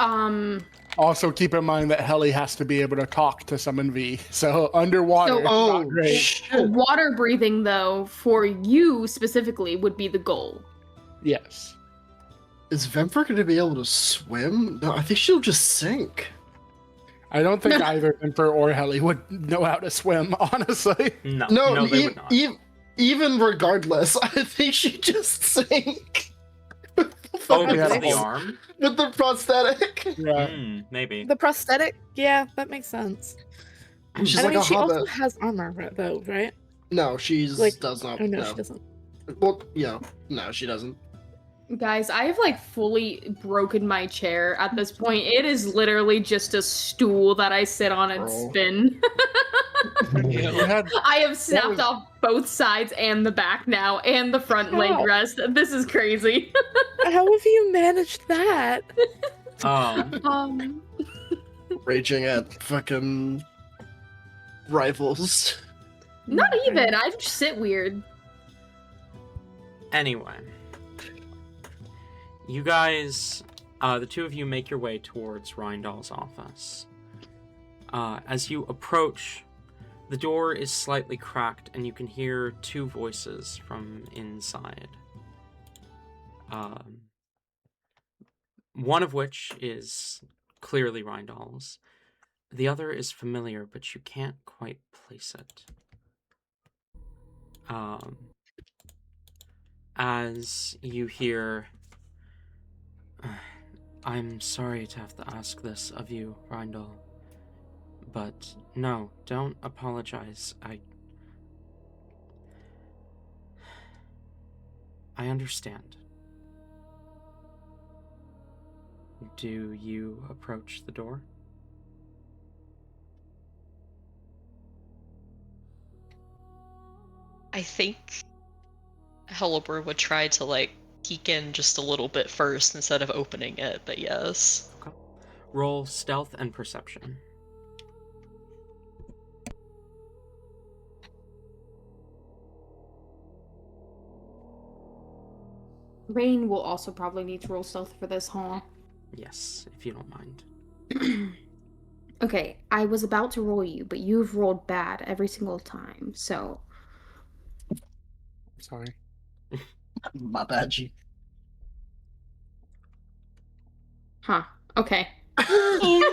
Also, keep in mind that Helly has to be able to talk to summon V. So underwater, So- is Oh, not great. shit. water breathing, though, for you specifically, would be the goal. Yes. Is Vemper going to be able to swim? No, I think she'll just sink. I don't think either Emperor or Helly would know how to swim, honestly. No, they would not. Even regardless, I think she just sank. Oh, Yeah. because of the arm? With the prosthetic. Yeah. Maybe. The prosthetic? Yeah, that makes sense. She's I like mean, a she hobbit. also has armor, though, right? No, she's Like- does not. Oh, no, she doesn't. Well, yeah, no, she doesn't. Guys, I have fully broken my chair at this point. It is literally just a stool that I sit on and Girl. spin. We had I have snapped was- off both sides and the back now, and the front leg How? rest. This is crazy. How have you managed that? Um, Raging at fucking rivals. not even. I just sit weird. Anyway. You guys the two of you make your way towards Rindal's office. As you approach, the door is slightly cracked, and you can hear two voices from inside. One of which is clearly Rindal's. The other is familiar, but you can't quite place it. As you hear, I'm sorry to have to ask this of you, Rindal. But no, don't apologize. I understand. Do you approach the door? I think Hellebore would try to, like, peek in just a little bit first instead of opening it, but yes. Okay. Roll stealth and perception. Rain will also probably need to roll stealth for this, huh? Yes, if you don't mind. Okay, I was about to roll you, but you've rolled bad every single time, so... Sorry. My bad, G. Huh. Okay. Oh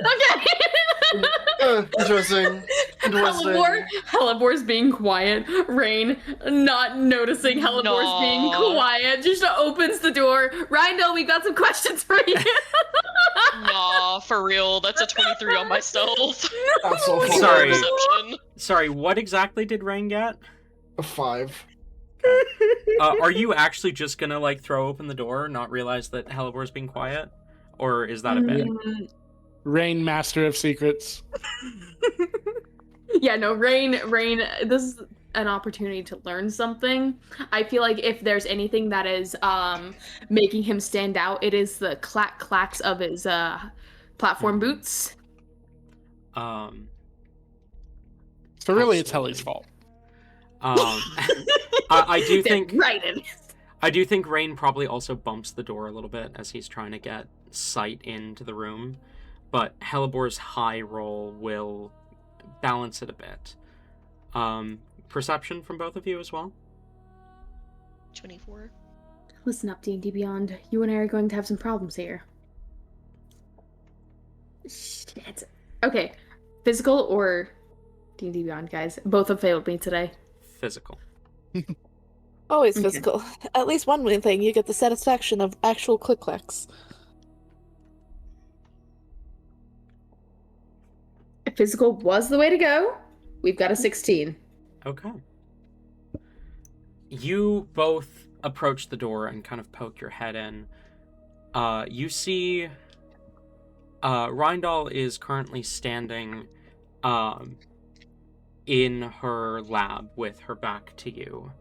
Okay. Interesting. Hellebore's being quiet. Rain not noticing Hellebore's being quiet. Just opens the door. Rindal, we got some questions for you. Nah, for real. That's a 23 on my stealth. That's so funny. Sorry. Perception. Sorry, what exactly did Rain get? A 5. Are you actually just gonna, like, throw open the door, not realize that Hellebore's being quiet? Or is that a bit? Rain, master of secrets. Yeah, no, Rain, this is an opportunity to learn something. I feel like if there's anything that is making him stand out, it is the clacks of his platform boots. So really, it's Helly's fault. I do think Right in. I do think Rain probably also bumps the door a little bit as he's trying to get sight into the room, but Hellebore's high roll will balance it a bit. Perception from both of you as well? 24. Listen up, D&D Beyond. You and I are going to have some problems here. Shit. Okay, physical or D&D Beyond, guys? Both have failed me today. Physical. Always Okay. physical. At least one main thing, you get the satisfaction of actual click-clacks. Physical was the way to go. We've got a 16. Okay. You both approach the door and kind of poke your head in. You see Rindal is currently standing in her lab with her back to you,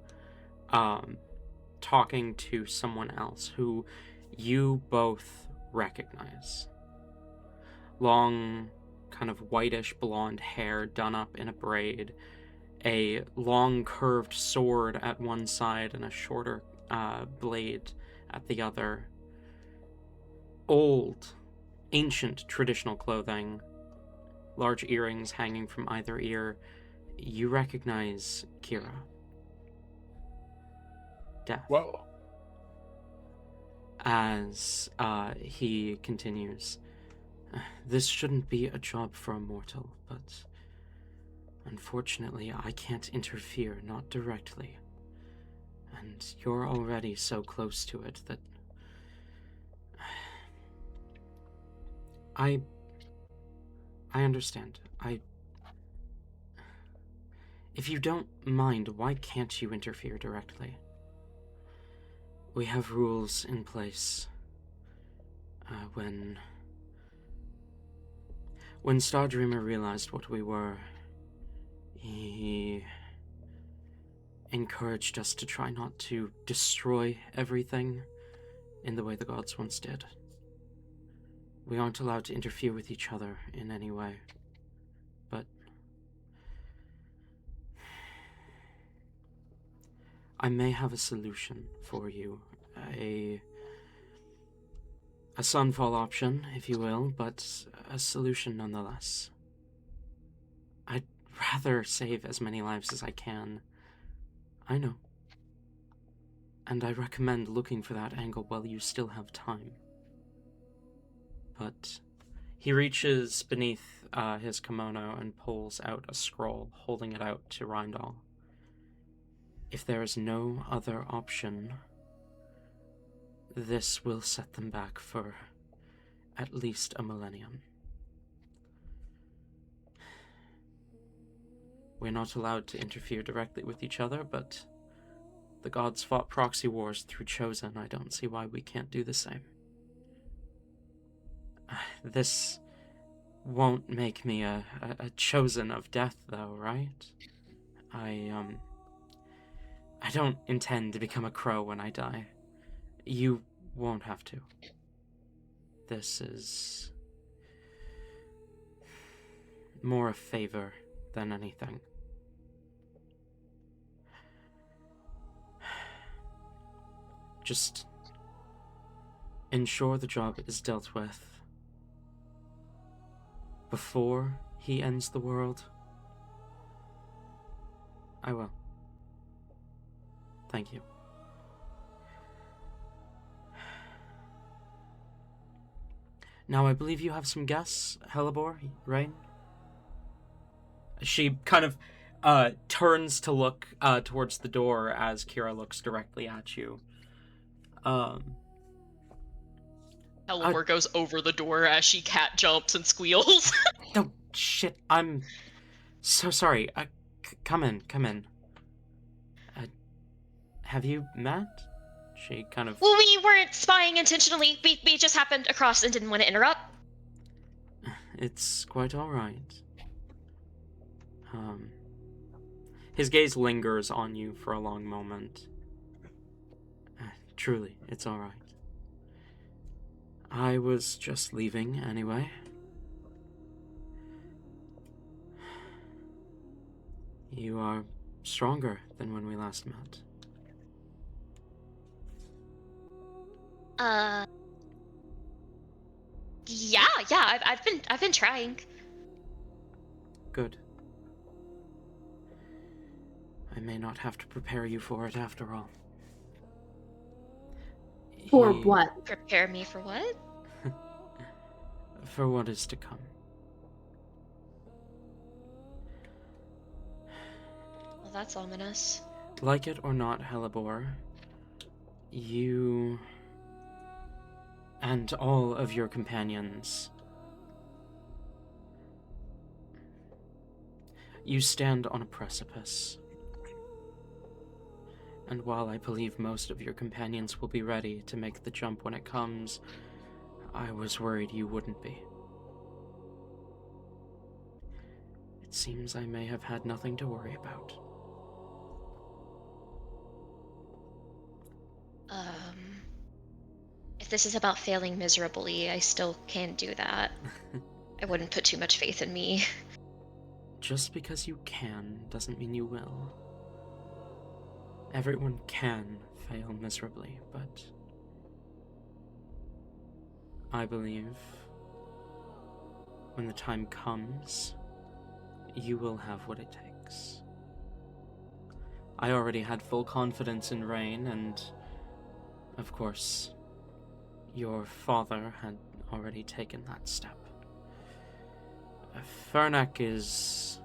talking to someone else who you both recognize. Long, kind of whitish blonde hair done up in a braid, a long curved sword at one side and a shorter blade at the other. Old, ancient traditional clothing, large earrings hanging from either ear. You recognize Kira. Death. Whoa. As he continues, this shouldn't be a job for a mortal, but unfortunately I can't interfere, not directly. And you're already so close to it that I understand. If you don't mind, why can't you interfere directly? We have rules in place. When Stardreamer realized what we were, he encouraged us to try not to destroy everything in the way the gods once did. We aren't allowed to interfere with each other in any way, but I may have a solution for you. A sunfall option, if you will, but a solution nonetheless. I'd rather save as many lives as I can. I know. And I recommend looking for that angle while you still have time. But he reaches beneath his kimono and pulls out a scroll, holding it out to Rindal. If there is no other option, this will set them back for at least a millennium. We're not allowed to interfere directly with each other, but the gods fought proxy wars through Chosen. I don't see why we can't do the same. This won't make me a chosen of death, though, right? I don't intend to become a crow when I die. You won't have to. This is more a favor than anything. Just ensure the job is dealt with before he ends the world. I will. Thank you. Now, I believe you have some guests, Helibor, right? She kind of turns to look towards the door as Kira looks directly at you. Elmore goes over the door as she cat jumps and squeals. Oh, shit, I'm so sorry. Come in. Have you met? She kind of... Well, we weren't spying intentionally. We just happened across and didn't want to interrupt. It's quite all right. His gaze lingers on you for a long moment. Truly, it's all right. I was just leaving anyway. You are stronger than when we last met. Yeah. I've been trying. Good. I may not have to prepare you for it after all. For what? Prepare me for what? For what is to come. Well, that's ominous. Like it or not, Helibor, you and all of your companions, you stand on a precipice. And while I believe most of your companions will be ready to make the jump when it comes, I was worried you wouldn't be. It seems I may have had nothing to worry about. If this is about failing miserably, I still can't do that. I wouldn't put too much faith in me. Just because you can doesn't mean you will. Everyone can fail miserably, but I believe when the time comes, you will have what it takes. I already had full confidence in Rain, and of course, your father had already taken that step. Fernac is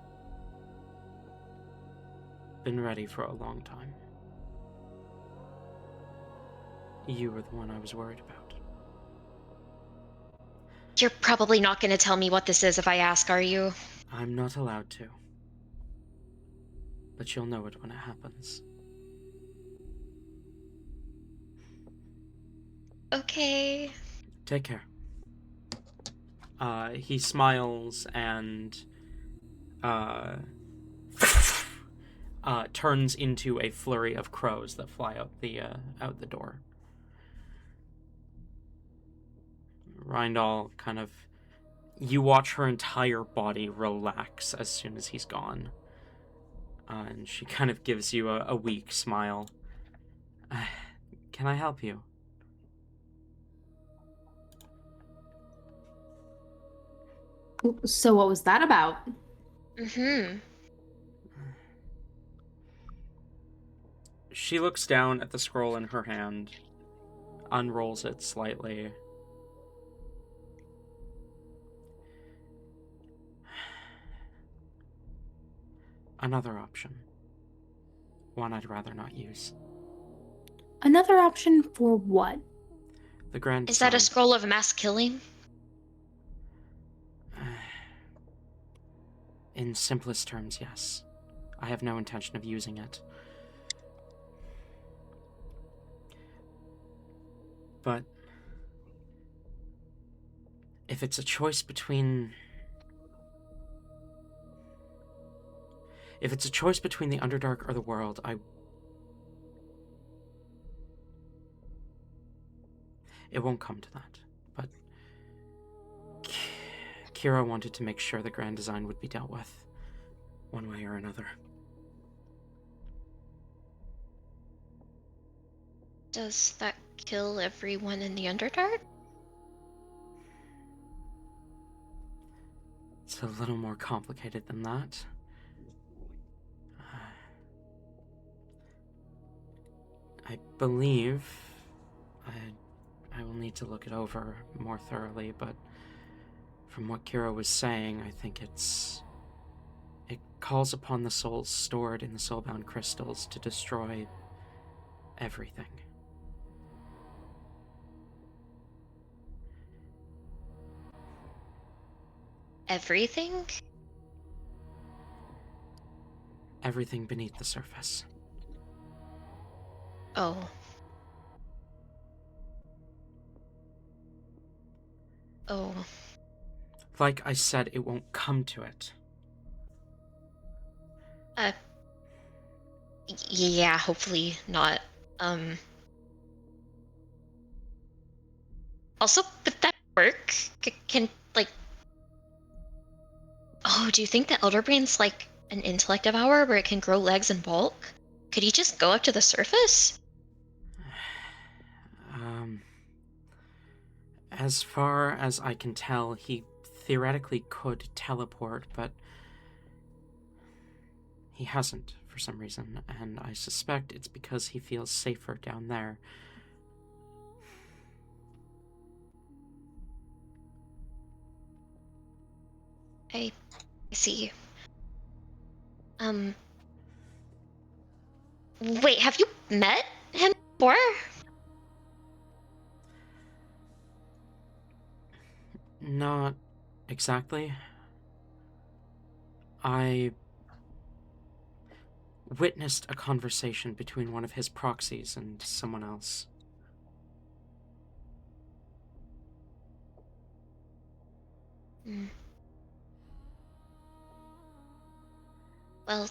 been ready for a long time. You were the one I was worried about. You're probably not going to tell me what this is if I ask, are you? I'm not allowed to. But you'll know it when it happens. Okay. Take care. He smiles and turns into a flurry of crows that fly out the door. Rindal kind of... You watch her entire body relax as soon as he's gone. And she kind of gives you a weak smile. Can I help you? So what was that about? Mm-hmm. She looks down at the scroll in her hand, unrolls it slightly. Another option. One I'd rather not use. Another option for what? The Grand Is that a Design. scroll of mass killing? In simplest terms, yes. I have no intention of using it. But if it's a choice between... If it's a choice between the Underdark or the world, It won't come to that, but Kira wanted to make sure the Grand Design would be dealt with, one way or another. Does that kill everyone in the Underdark? It's a little more complicated than that. I believe... I will need to look it over more thoroughly, but from what Kira was saying, I think it calls upon the souls stored in the soulbound crystals to destroy everything. Everything? Everything beneath the surface. Oh. Oh. Like I said, it won't come to it. Yeah, hopefully not. Also, would that work? Can, like... Oh, do you think the Elder Brain's like an intellect devour where it can grow legs in bulk? Could he just go up to the surface? As far as I can tell, he theoretically could teleport, but he hasn't for some reason, and I suspect it's because he feels safer down there. I see. Wait, have you met him before? Not exactly. I witnessed a conversation between one of his proxies and someone else. Hmm. Well,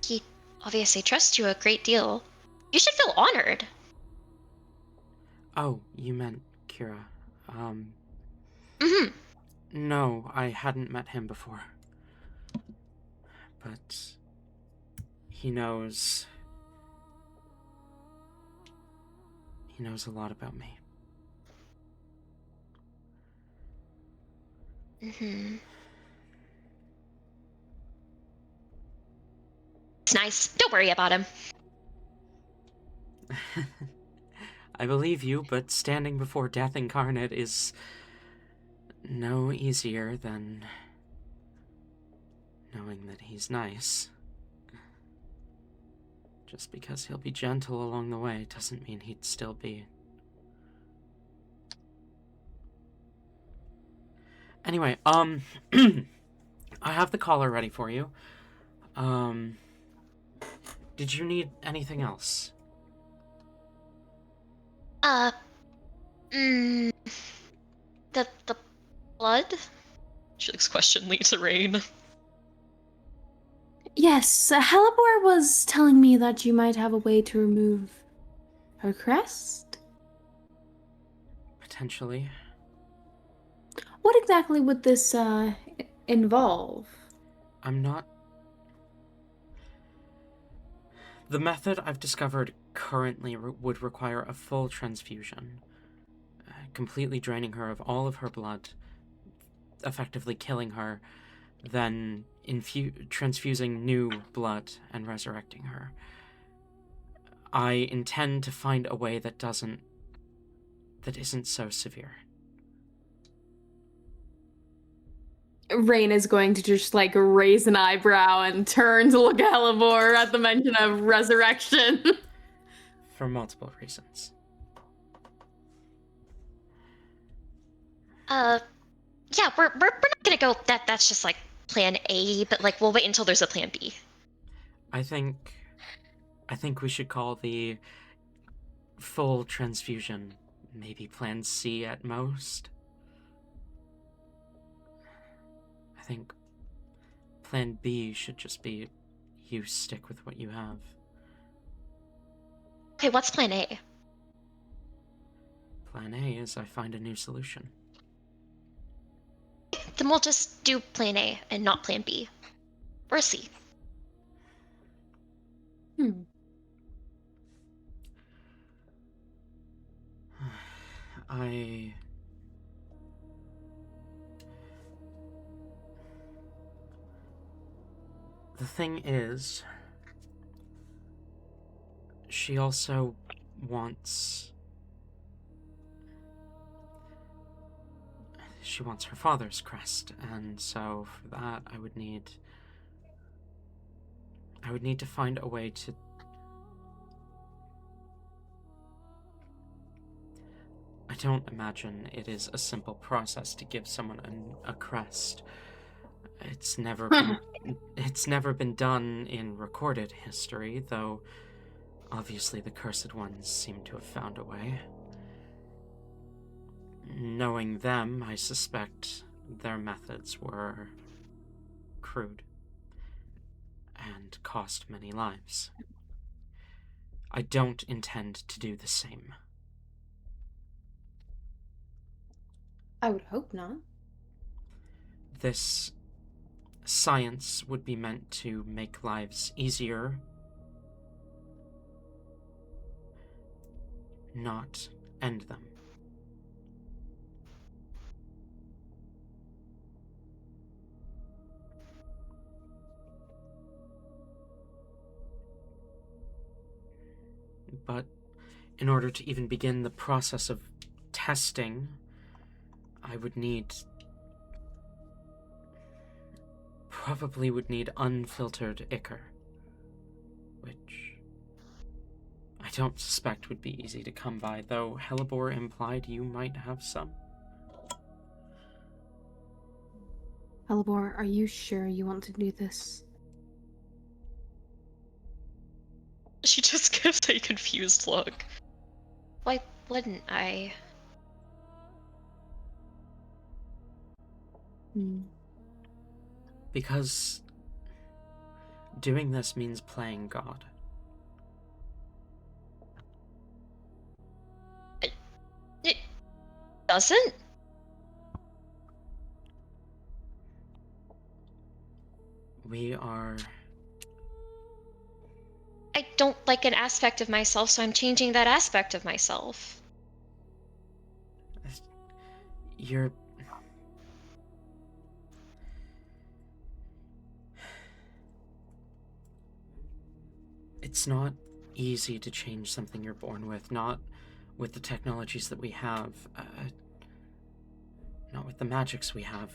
he obviously trusts you a great deal. You should feel honored. Oh, you meant Kira. Mm-hmm. No, I hadn't met him before. But he knows a lot about me. Mm-hmm. It's nice. Don't worry about him. I believe you, but standing before death incarnate is no easier than knowing that he's nice. Just because he'll be gentle along the way doesn't mean he'd still be. Anyway, I have the collar ready for you. Did you need anything else? The blood? She looks questioningly to Rain. Yes, Halibor was telling me that you might have a way to remove her crest. Potentially. What exactly would this involve? I'm not... The method I've discovered currently would require a full transfusion, completely draining her of all of her blood, effectively killing her, then transfusing new blood and resurrecting her. I intend to find a way that isn't so severe. Rain is going to just like raise an eyebrow and turn to look at Helivor at the mention of resurrection. For multiple reasons. Yeah, we're not gonna go. That's just like plan A, but like we'll wait until there's a plan B. I think we should call the full transfusion maybe plan C at most. I think plan B should just be you stick with what you have. Okay, what's plan A? Plan A is I find a new solution. Then we'll just do plan A and not plan B. Or C. The thing is, she also wants her father's crest, and so for that I would need to find a way to I don't imagine it is a simple process to give someone a crest. It's never been done in recorded history, though obviously the Cursed Ones seem to have found a way. Knowing them, I suspect their methods were crude and cost many lives. I don't intend to do the same. I would hope not. This science would be meant to make lives easier, not end them. But in order to even begin the process of testing, I would probably need unfiltered ichor, which I don't suspect would be easy to come by, though Helivor implied you might have some. Helivor, are you sure you want to do this? She just gives a confused look. Why wouldn't I? Because doing this means playing God. It doesn't? We are... I don't like an aspect of myself, so I'm changing that aspect of myself. You're... It's not easy to change something you're born with, not with the technologies that we have, not with the magics we have.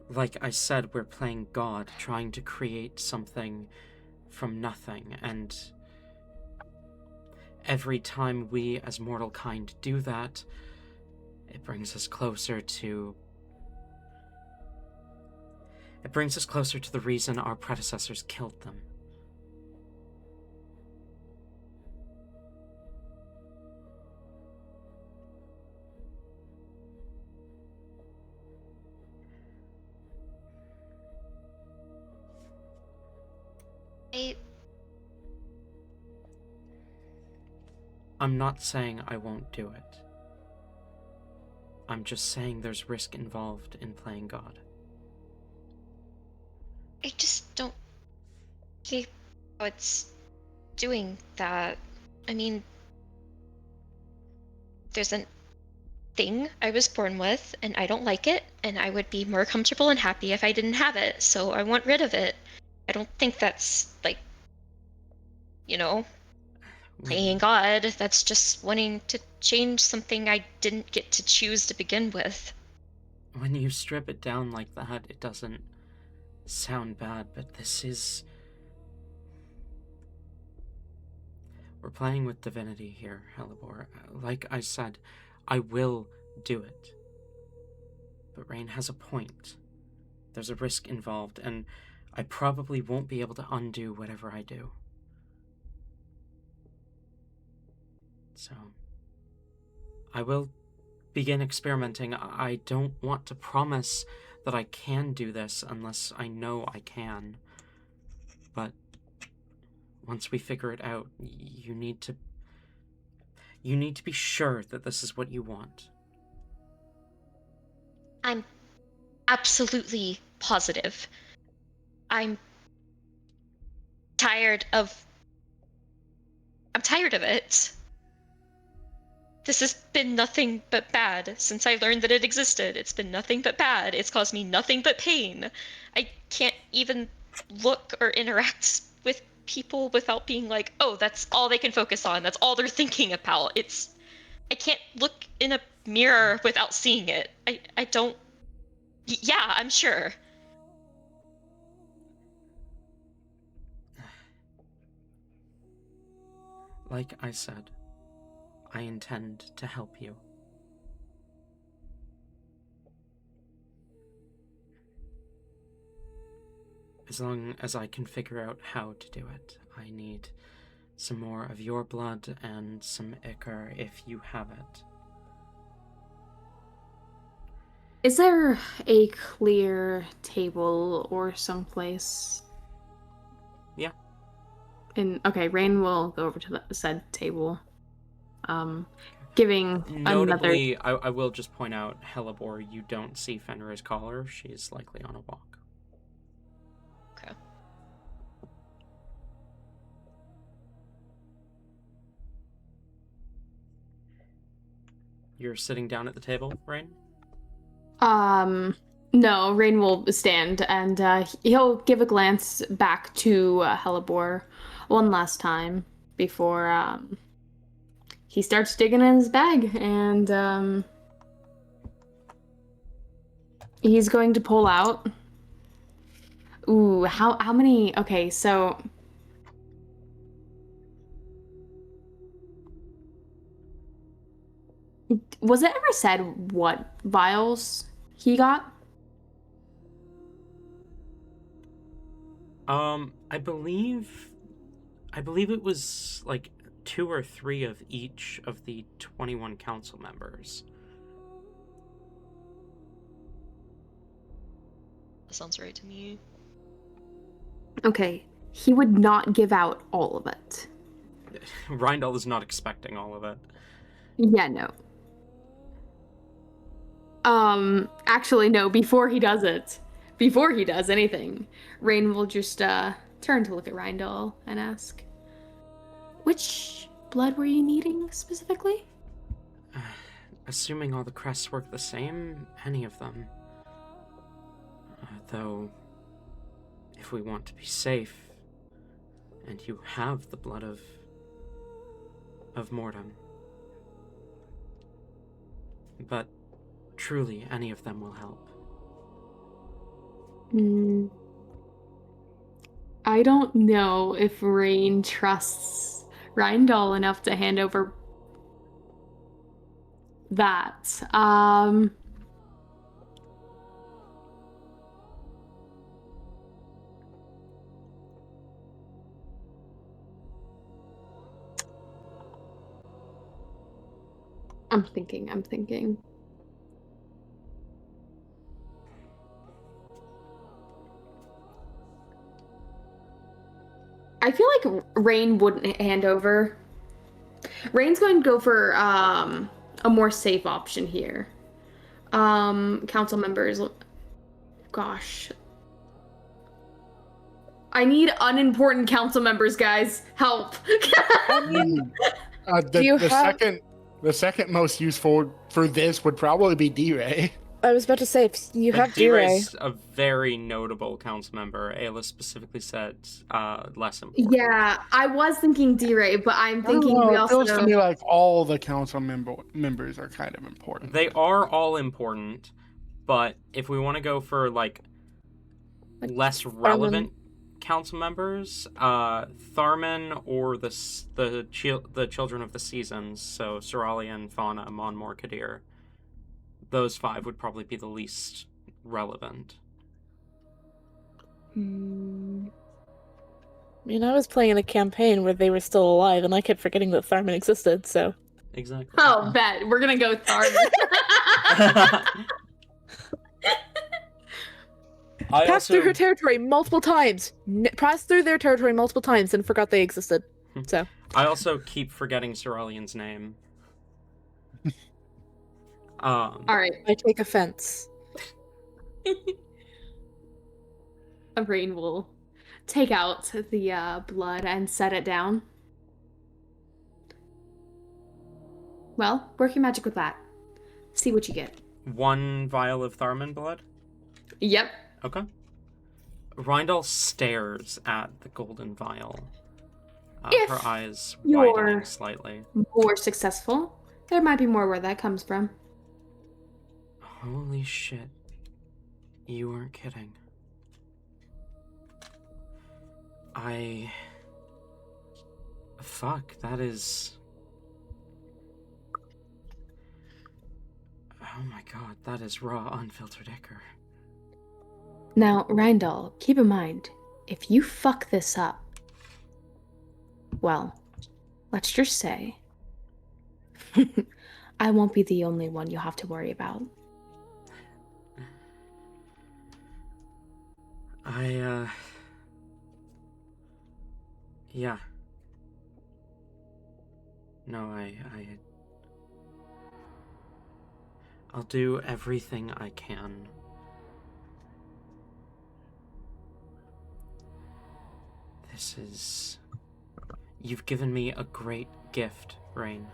Like I said, we're playing God, trying to create something from nothing, and every time we as mortal kind do that, it brings us closer to the reason our predecessors killed them. I'm not saying I won't do it. I'm just saying there's risk involved in playing God. I just don't see how it's doing that. I mean, there's an thing I was born with, and I don't like it, and I would be more comfortable and happy if I didn't have it, so I want rid of it. I don't think that's, like, playing God. That's just wanting to change something I didn't get to choose to begin with. When you strip it down like that, it doesn't sound bad, but this is... We're playing with divinity here, Helibor. Like I said, I will do it. But Rain has a point. There's a risk involved, and I probably won't be able to undo whatever I do. So, I will begin experimenting. I don't want to promise that I can do this unless I know I can. But once we figure it out, you need to be sure that this is what you want. I'm absolutely positive. I'm tired of it. This has been nothing but bad since I learned that it existed. It's been nothing but bad. It's caused me nothing but pain. I can't even look or interact with people without being like, oh, that's all they can focus on. That's all they're thinking about. I can't look in a mirror without seeing it. I don't... Yeah, I'm sure. Like I said, I intend to help you. As long as I can figure out how to do it. I need some more of your blood and some ichor if you have it. Is there a clear table or someplace? Yeah. Okay, Rain will go over to the said table. Giving Notably, another... I will just point out, Helibor, you don't see Fenrir's collar. She's likely on a walk. Okay. You're sitting down at the table, Rain? No, Rain will stand and he'll give a glance back to Helibor one last time before he starts digging in his bag, and he's going to pull out... Ooh, how many... Okay, so... Was it ever said what vials he got? I believe it was like 2 or 3 of each of the 21 council members. That sounds right to me. Okay, he would not give out all of it. Rindal is not expecting all of it. Yeah, no. Actually, no, before he does anything, Rain will just, turn to look at Rindal and ask, which blood were you needing, specifically? Assuming all the crests work the same, any of them. Though, if we want to be safe, and you have the blood of Mordem. But truly, any of them will help. I don't know if Rain trusts Rindal enough to hand over that. I'm thinking. I feel like Rain wouldn't hand over. Rain's going to go for a more safe option here. Council members. Gosh. I need unimportant council members, guys. Help. I mean, The do you the have... second The second most useful for this would probably be D-Ray. I was about to say, if you But have D-Ray. D-Ray's a very notable council member. Ayla specifically said less important. Yeah, I was thinking D-Ray, but I'm I don't thinking know, we it feels also. to me like all the council members are kind of important. They are all important, but if we want to go for like less relevant council members, Tharman or the Children of the Seasons, so Ceralian, Fauna, Monmor, Kadir. Those 5 would probably be the least relevant. I mean, I was playing in a campaign where they were still alive, and I kept forgetting that Tharman existed, so... Exactly. Oh, bet. We're gonna go with Tharman. Passed through her territory multiple times. Passed through their territory multiple times and forgot they existed. So... I also keep forgetting Ceralian's name. All right. I take offense. Rain will take out the blood and set it down. Well, work your magic with that. See what you get. 1 vial of Tharman blood? Yep. Okay. Rindal stares at the golden vial. If her eyes you're- widening slightly. More successful. There might be more where that comes from. Holy shit. You weren't kidding. Fuck, that is... Oh my god, that is raw, unfiltered ichor. Now, Rindal, keep in mind, if you fuck this up, well, let's just say, I won't be the only one you'll have to worry about. Yeah. No, I'll do everything I can. You've given me a great gift, Rain.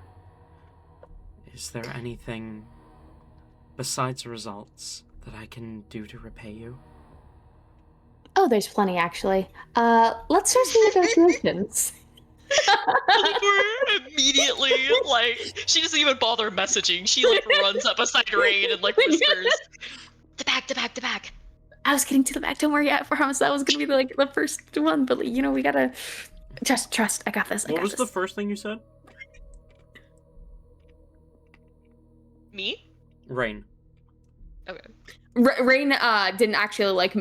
Is there anything besides results that I can do to repay you? Oh, there's plenty, actually. Let's start some negotiations. Oliver immediately, like, she doesn't even bother messaging. She, like, runs up beside Rain and, like, whispers, the bag. I was getting to the back. Don't worry, I promise that was gonna be, like, the first one. But, you know, we gotta... Just trust. I got this. What was the first thing you said? Me? Rain. Okay. Rain didn't actually, like...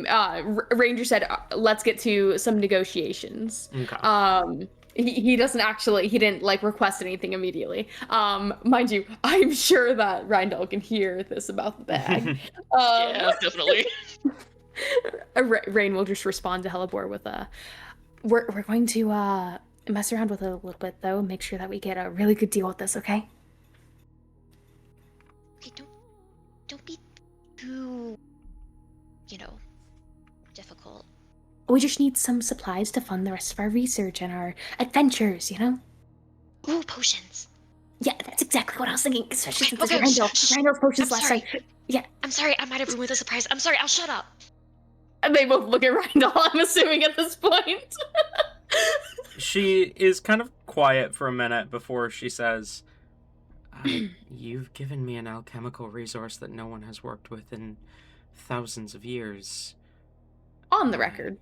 Ranger said, let's get to some negotiations. Okay. He doesn't actually, he didn't like request anything immediately. Mind you, I'm sure that Rindal can hear this about the bag. Yeah, definitely. Rain will just respond to Hellebore with we're going to mess around with it a little bit though, make sure that we get a really good deal with this, okay? Okay, don't be too, difficult. We just need some supplies to fund the rest of our research and our adventures, you know? Ooh, potions. Yeah, that's exactly what I was thinking, especially since Okay, Rindal's potions last sorry. night. Yeah. I'm sorry, I might have ruined the surprise. I'm sorry, I'll shut up. And they both look at Rindal, I'm assuming, at this point. She is kind of quiet for a minute before she says, you've given me an alchemical resource that no one has worked with in thousands of years. On the record.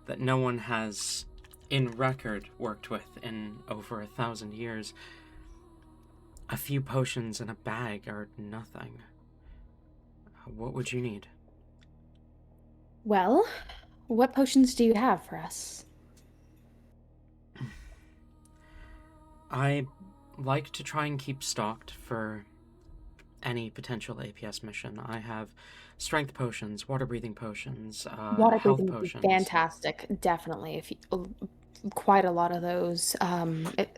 That no one has, in record, worked with in over 1,000 years. A few potions in a bag are nothing. What would you need? Well, what potions do you have for us? I like to try and keep stocked for any potential APS mission. I have strength potions, water-breathing potions, Water health breathing would be potions. fantastic, definitely. If you, quite a lot of those. Wait,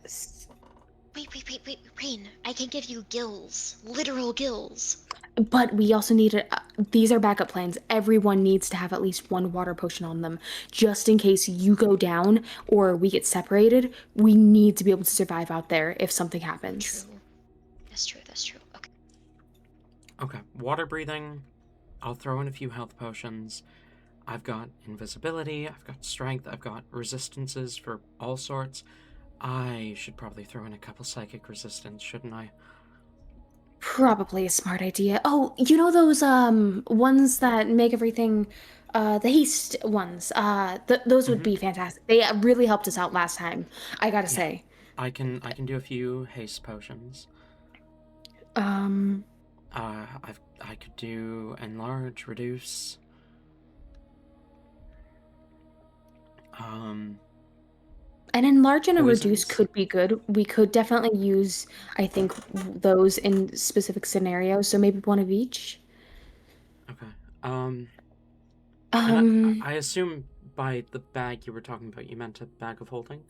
Rain. I can give you gills. Literal gills. But we also need these are backup plans. Everyone needs to have at least one water potion on them, just in case you go down or we get separated. We need to be able to survive out there if something happens. True. That's true. Okay. Okay, water breathing. I'll throw in a few health potions. I've got invisibility, I've got strength, I've got resistances for all sorts. I should probably throw in a couple psychic resistance, shouldn't I? Probably a smart idea. Oh, you know those ones that make everything the haste ones. Those would be fantastic. They really helped us out last time, I gotta say. I can do a few haste potions. I could do enlarge, reduce. An enlarge and a reduce Poisons? could be good. We could definitely use, I think, those in specific scenarios. So maybe one of each. Okay. Um, And I assume by the bag you were talking about, you meant a bag of holding?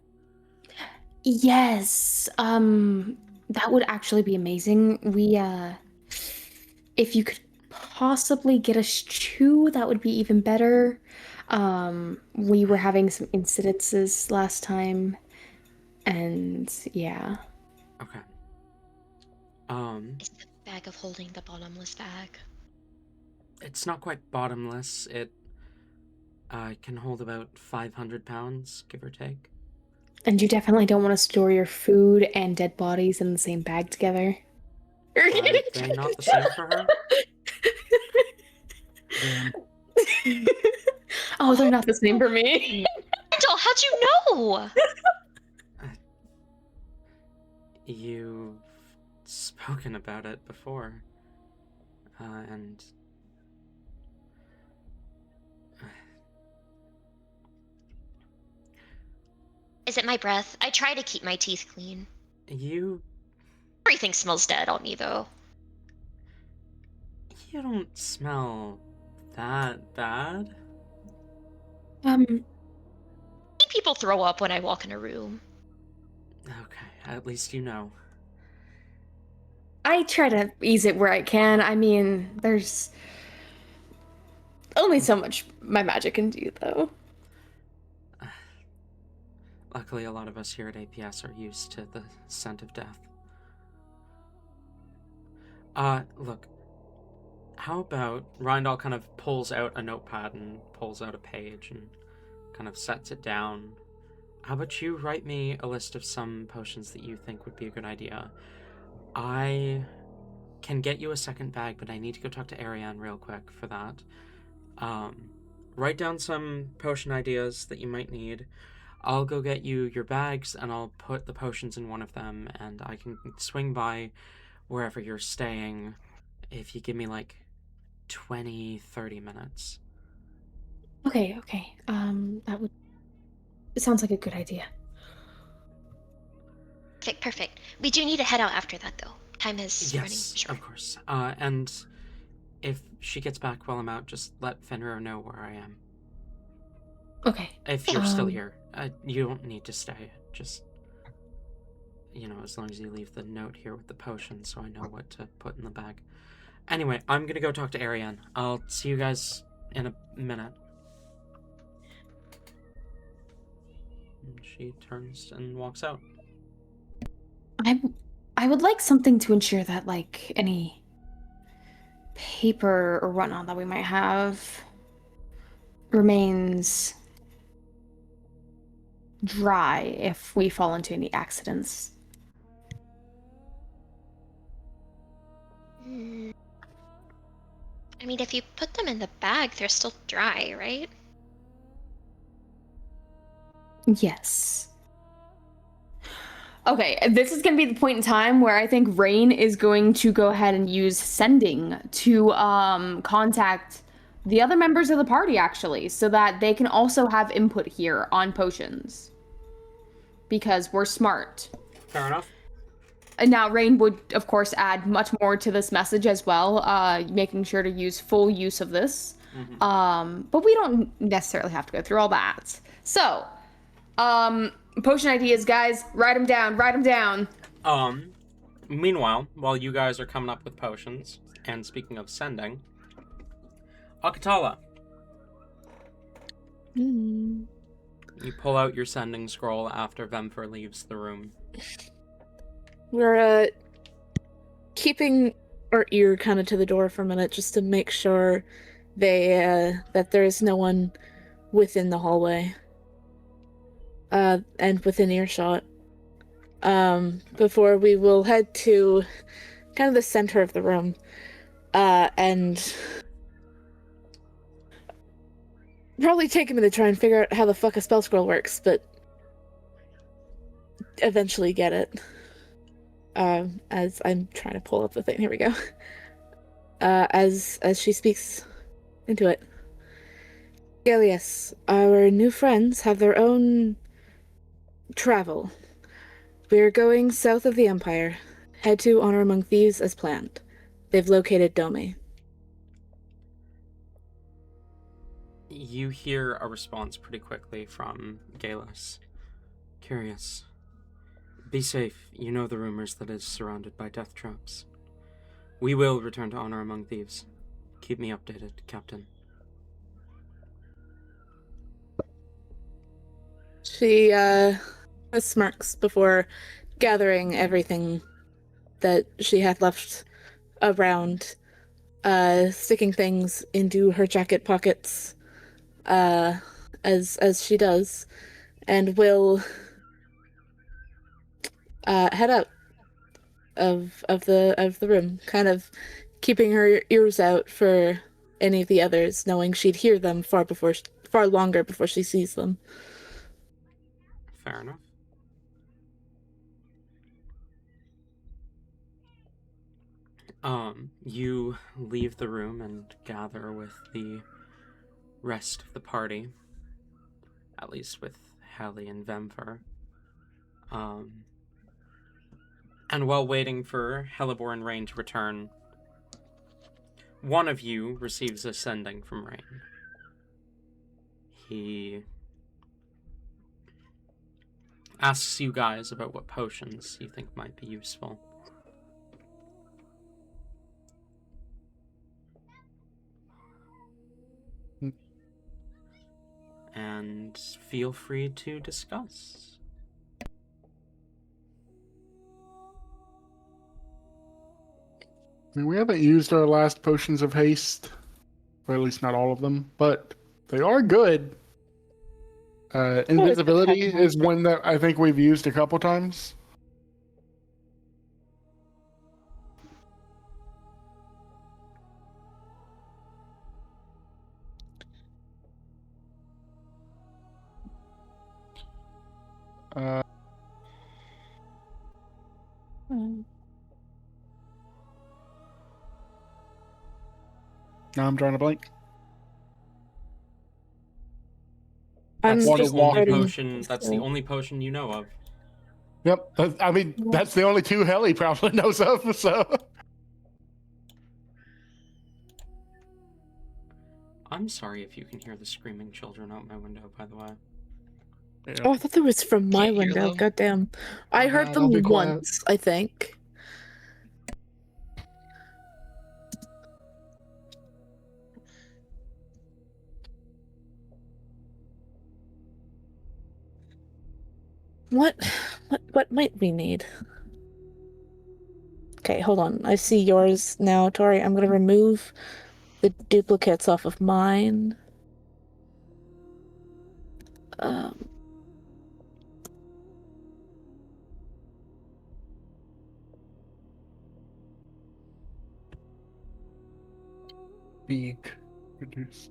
yes. That would actually be amazing. If you could possibly get us two, that would be even better. We were having some incidences last time, and yeah. Okay. Is the bag of holding the bottomless bag? It's not quite bottomless. It can hold about 500 pounds, give or take. And you definitely don't want to store your food and dead bodies in the same bag together. Are they not the same for her? Oh, they're not the same for me. Randall, how'd you know? You've spoken about it before. And... Is it my breath? I try to keep my teeth clean. You Everything smells dead on me, though. don't smell that bad. People throw up when I walk in a room. Okay, at least you know. I try to ease it where I can. I mean, there's only so much my magic can do, though. Luckily, a lot of us here at APS are used to the scent of death. Look. How about Rindal kind of pulls out a notepad and pulls out a page and kind of sets it down. How about you write me a list of some potions that you think would be a good idea? I can get you a second bag, but I need to go talk to Ariane real quick for that. Write down some potion ideas that you might need. I'll go get you your bags, and I'll put the potions in one of them, and I can swing by wherever you're staying if you give me, 20-30 minutes. Okay. It sounds like a good idea. Perfect. We do need to head out after that, though. Time is running Yes, short. of course. And if she gets back while I'm out, just let Fenrir know where I am. Okay. If you're still here. You don't need to stay. Just, as long as you leave the note here with the potion so I know what to put in the bag. Anyway, I'm gonna go talk to Ariane. I'll see you guys in a minute. And she turns and walks out. I would like something to ensure that, any paper or whatnot that we might have remains dry if we fall into any accidents. I mean, if you put them in the bag, they're still dry, right? Yes. Okay, this is going to be the point in time where I think Rain is going to go ahead and use sending to contact the other members of the party, actually, so that they can also have input here on potions. Because we're smart. Fair enough. And now Rain would, of course, add much more to this message as well, making sure to use full use of this. Mm-hmm. But we don't necessarily have to go through all that. So, potion ideas, guys. Write them down. Meanwhile, while you guys are coming up with potions, And speaking of sending, Akatala, you pull out your sending scroll after Vemfer leaves the room. We're keeping our ear kind of to the door for a minute just to make sure that there is no one within the hallway and within earshot. Before we will head to kind of the center of the room and probably take a minute to try and figure out how the fuck a spell scroll works, but eventually get it. As I'm trying to pull up the thing. Here we go. As she speaks into it. Azius, our new friends have their own travel. We're going south of the Empire. Head to Honor Among Thieves as planned. They've located Dome. You hear a response pretty quickly from Galus. Curious. Be safe. You know the rumors that it's surrounded by death traps. We will return to Honor Among Thieves. Keep me updated, Captain. She smirks before gathering everything that she had left around, sticking things into her jacket pockets, as she does, and will head out of the room, kind of keeping her ears out for any of the others, knowing she'd hear them far longer before she sees them. Fair enough. You leave the room and gather with the rest of the party, at least with Hallie and Vemfer. And while waiting for Hellebore and Rain to return, one of you receives a sending from Rain. He asks you guys about what potions you think might be useful. And feel free to discuss. I mean, we haven't used our last potions of haste, or at least not all of them, but they are good. Invisibility is one that I think we've used a couple times. Now I'm drawing a blank. That's I'm the just only writing- potion. That's the only potion you know of. Yep. I mean, that's the only two Helly probably knows of, so. I'm sorry if you can hear the screaming children out my window, by the way. Yeah. Oh, I thought that was from my Can't hear window. them. Goddamn. I heard I'll be them quiet. once, I think. What might we need? Okay, hold on. I see yours now, Tori. I'm gonna remove the duplicates off of mine. Big. Reduce.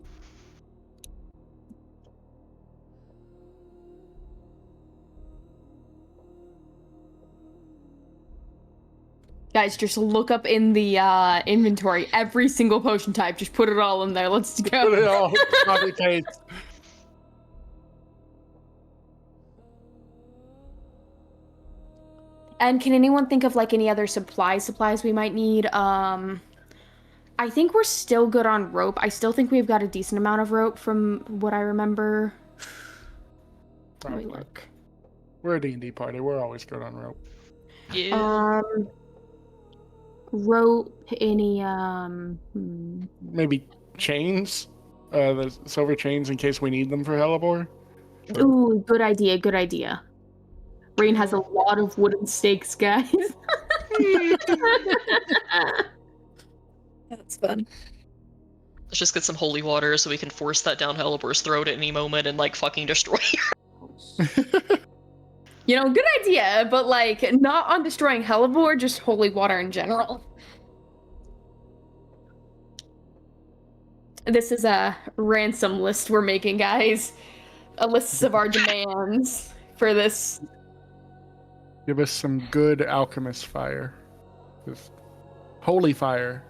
Guys, just look up in the inventory every single potion type. Just put it all in there. Let's go. Put it all copy paste. And can anyone think of like any other supplies we might need? I think we're still good on rope. I still think we've got a decent amount of rope from what I remember. Let me Probably. look. We're a D&D party. We're always good on rope. Yeah. rope, any Maybe chains? The silver chains in case we need them for Hellebore? Ooh, good idea, good idea. Rain has a lot of wooden stakes, guys. That's fun. Let's just get some holy water so we can force that down Helibor's throat at any moment and, like, fucking destroy her. Good idea, but, like, not on destroying Helibor, just holy water in general. This is a ransom list we're making, guys. A list of our demands for this. Give us some good alchemist fire. Just holy fire.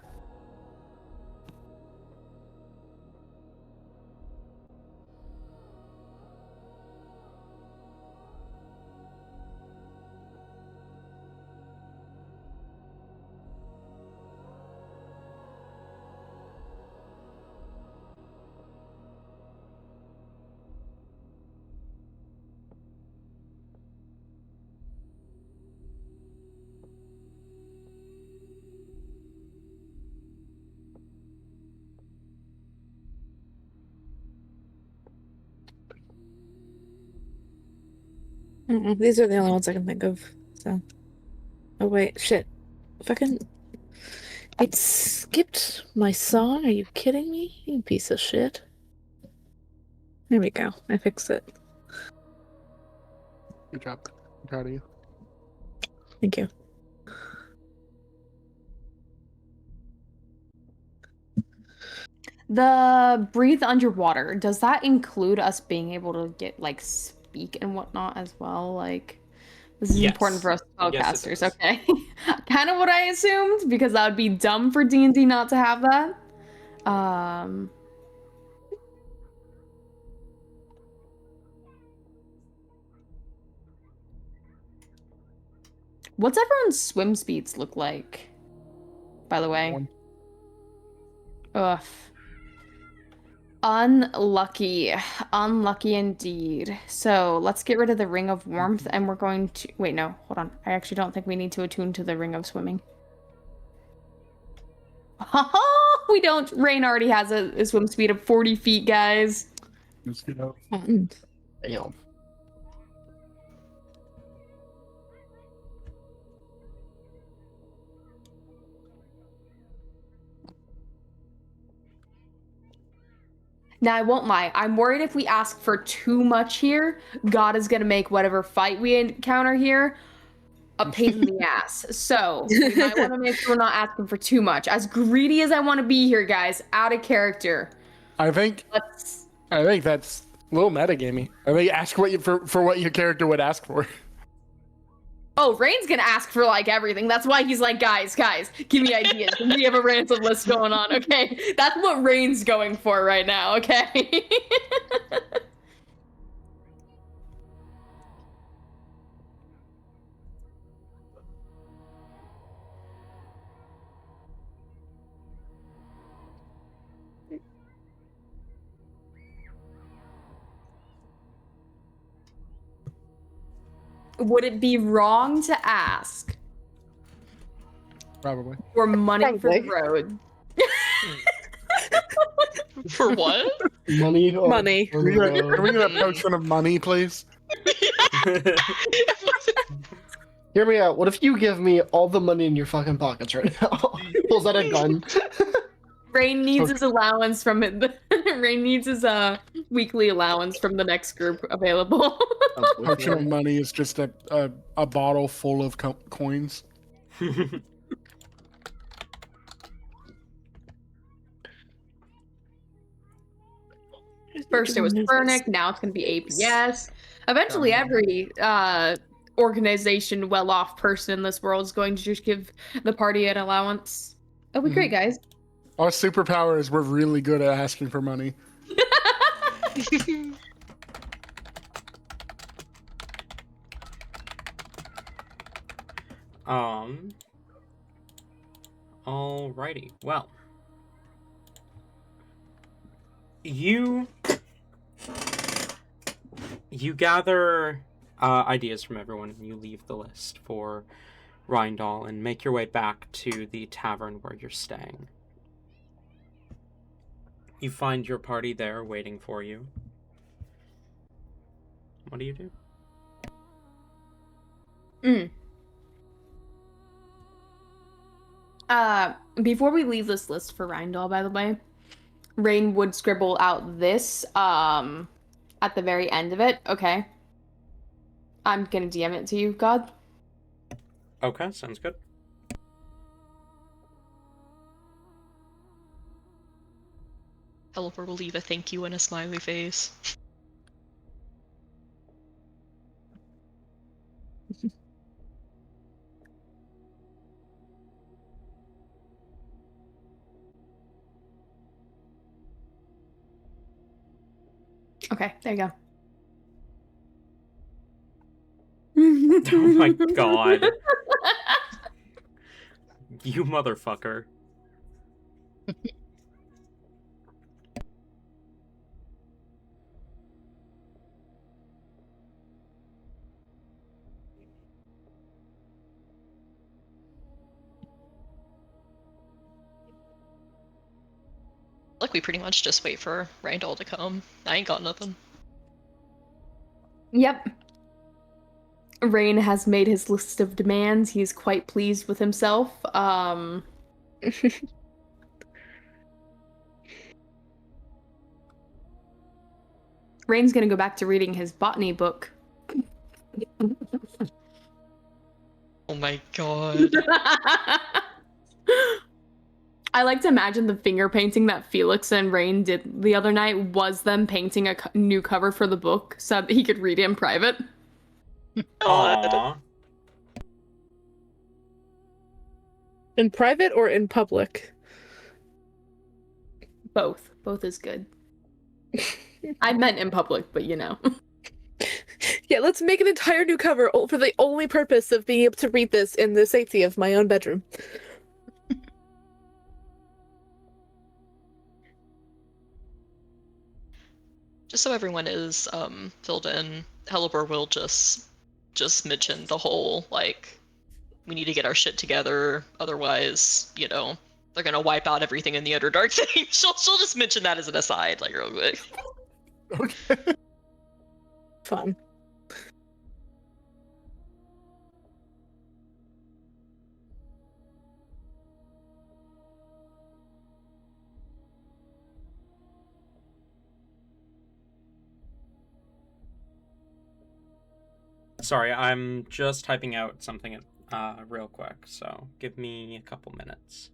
These are the only ones I can think of. So. Oh wait, shit. Fucking. It skipped my song. Are you kidding me? You piece of shit. There we go. I fixed it. Good job. I'm proud of you. Thank you. The breathe underwater, does that include us being able to get, like, speak and whatnot as well? Like, this is Yes. important for us Yes, it spellcasters, is. okay? Kind of what I assumed, because that would be dumb for D&D not to have that. What's everyone's swim speeds look like, by the way? One. Ugh. Unlucky. Unlucky indeed. So let's get rid of the Ring of Warmth, and we're going to... Wait, no. Hold on. I actually don't think we need to attune to the Ring of Swimming. We don't. Rain already has a swim speed of 40 feet, guys. Let's get out. Damn. Now, I won't lie. I'm worried if we ask for too much here, God is going to make whatever fight we encounter here a pain in the ass. So, we might want to make sure we're not asking for too much. As greedy as I want to be here, guys, out of character. I think that's a little metagamey. I think ask what you for what your character would ask for. Oh, Rain's gonna ask for, like, everything. That's why he's like, guys, give me ideas. We have a ransom list going on, okay? That's what Rain's going for right now, okay? Would it be wrong to ask Probably. for money for the Probably. road? For what? Money. Money. Can we get a potion of money, please? Hear me out. What if you give me all the money in your fucking pockets right now? Pulls out a gun. Rain needs his allowance from it. Rain needs his weekly allowance from the next group available. Potion of money is just a bottle full of coins. First it was Furnick, now it's going to be APS. Eventually every organization well-off person in this world is going to just give the party an allowance. It'll be great, guys. Our superpower is we're really good at asking for money. Alrighty. Well, you gather ideas from everyone, and you leave the list for Rindal and make your way back to the tavern where you're staying. You find your party there waiting for you. What do you do? Before we leave this list for Rindal, by the way, Rain would scribble out this at the very end of it. Okay. I'm gonna DM it to you, God. Okay, sounds good. Helper will leave a thank you and a smiley face. Okay, there you go. Oh my god. You motherfucker. Like, we pretty much just wait for Randall to come. I ain't got nothing. Yep. Rain has made his list of demands. He's quite pleased with himself. Rain's gonna go back to reading his botany book. Oh my god. I like to imagine the finger painting that Felix and Rain did the other night was them painting a new cover for the book so that he could read it in private. Aww. In private or in public? Both. Both is good. I meant in public, but you know. Yeah, let's make an entire new cover for the only purpose of being able to read this in the safety of my own bedroom. Just so everyone is filled in, Helper will just mention the whole, like, we need to get our shit together, otherwise, you know, they're gonna wipe out everything in the Underdark thing. She'll just mention that as an aside, like, real quick. Okay. Fun. Sorry, I'm just typing out something real quick, so give me a couple minutes.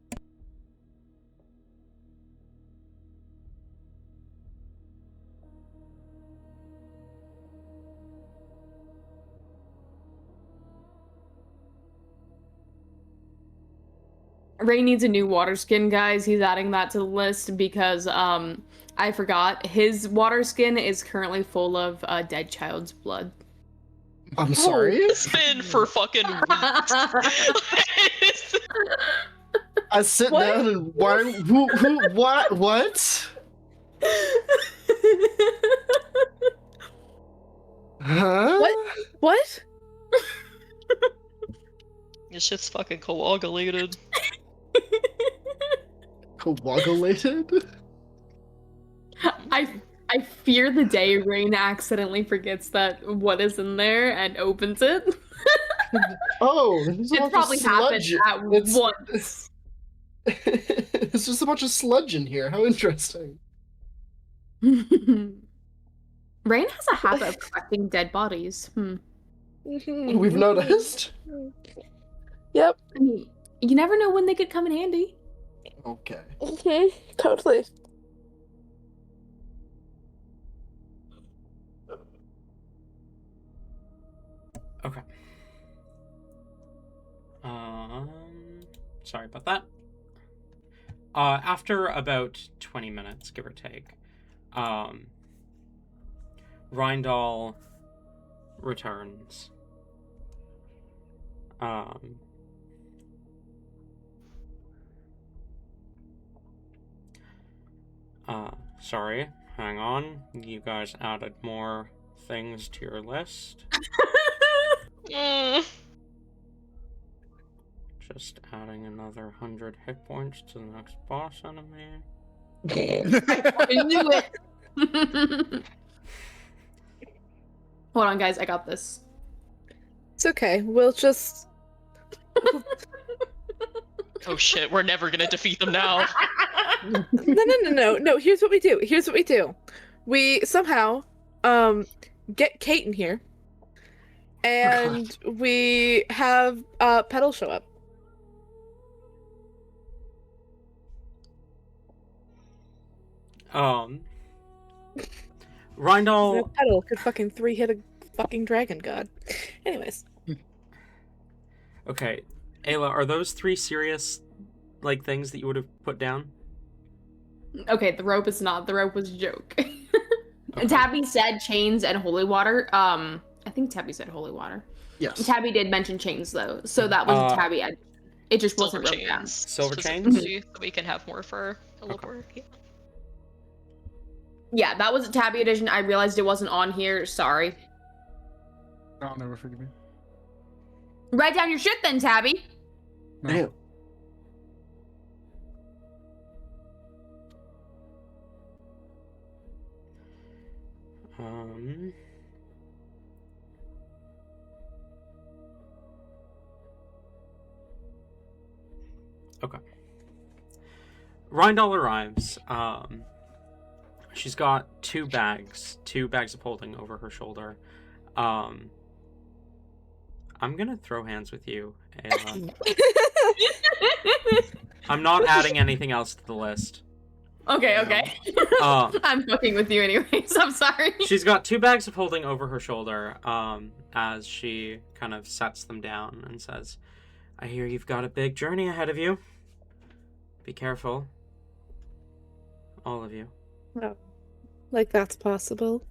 Ray needs a new water skin, guys. He's adding that to the list because I forgot. His water skin is currently full of dead child's blood. I'm sorry? It's been for fucking weeks. I sit What? down and why? Who? What? Huh? What? This shit's fucking coagulated. Coagulated? I fear the day Rain accidentally forgets that what is in there and opens it. Oh, this is a It's bunch probably of happened sludge. at It's- once. It's just a bunch of sludge in here. How interesting. Rain has a habit of collecting dead bodies. We've noticed. Yep. I mean, you never know when they could come in handy. Okay. Totally. Okay. Sorry about that. After about 20 minutes, give or take, Rindal returns. Sorry, hang on. You guys added more things to your list. Just adding another 100 hit points to the next boss enemy. I knew it. Hold on, guys. I got this. It's okay. We'll just. Oh shit, we're never gonna defeat them now. No. Here's what we do. We somehow get Kate in here, and we have Petal show up. Rindal. Petal could fucking 3-hit a fucking dragon god. Anyways. Okay, Ayla, are those 3 serious, like, things that you would have put down? Okay, the rope is not. The rope was a joke. Okay. Tabby said chains and holy water. I think Tabby said holy water. Yes. Tabby did mention chains though, so that was a Tabby. It just Silver wasn't wrote down. chains. Silver chains? Specifically, so we can have more for Elibor. Yeah. Yeah, that was a Tabby edition. I realized it wasn't on here. Sorry. I'll never forgive you. Write down your shit then, Tabby. No. Damn. Okay. Rindal arrives. She's got 2 bags of holding over her shoulder. I'm gonna throw hands with you, Ayla. I'm not adding anything else to the list. Okay. I'm fucking with you anyways. I'm sorry. She's got 2 bags of holding over her shoulder, as she kind of sets them down and says, I hear you've got a big journey ahead of you. Be careful. All of you. No. Like that's possible.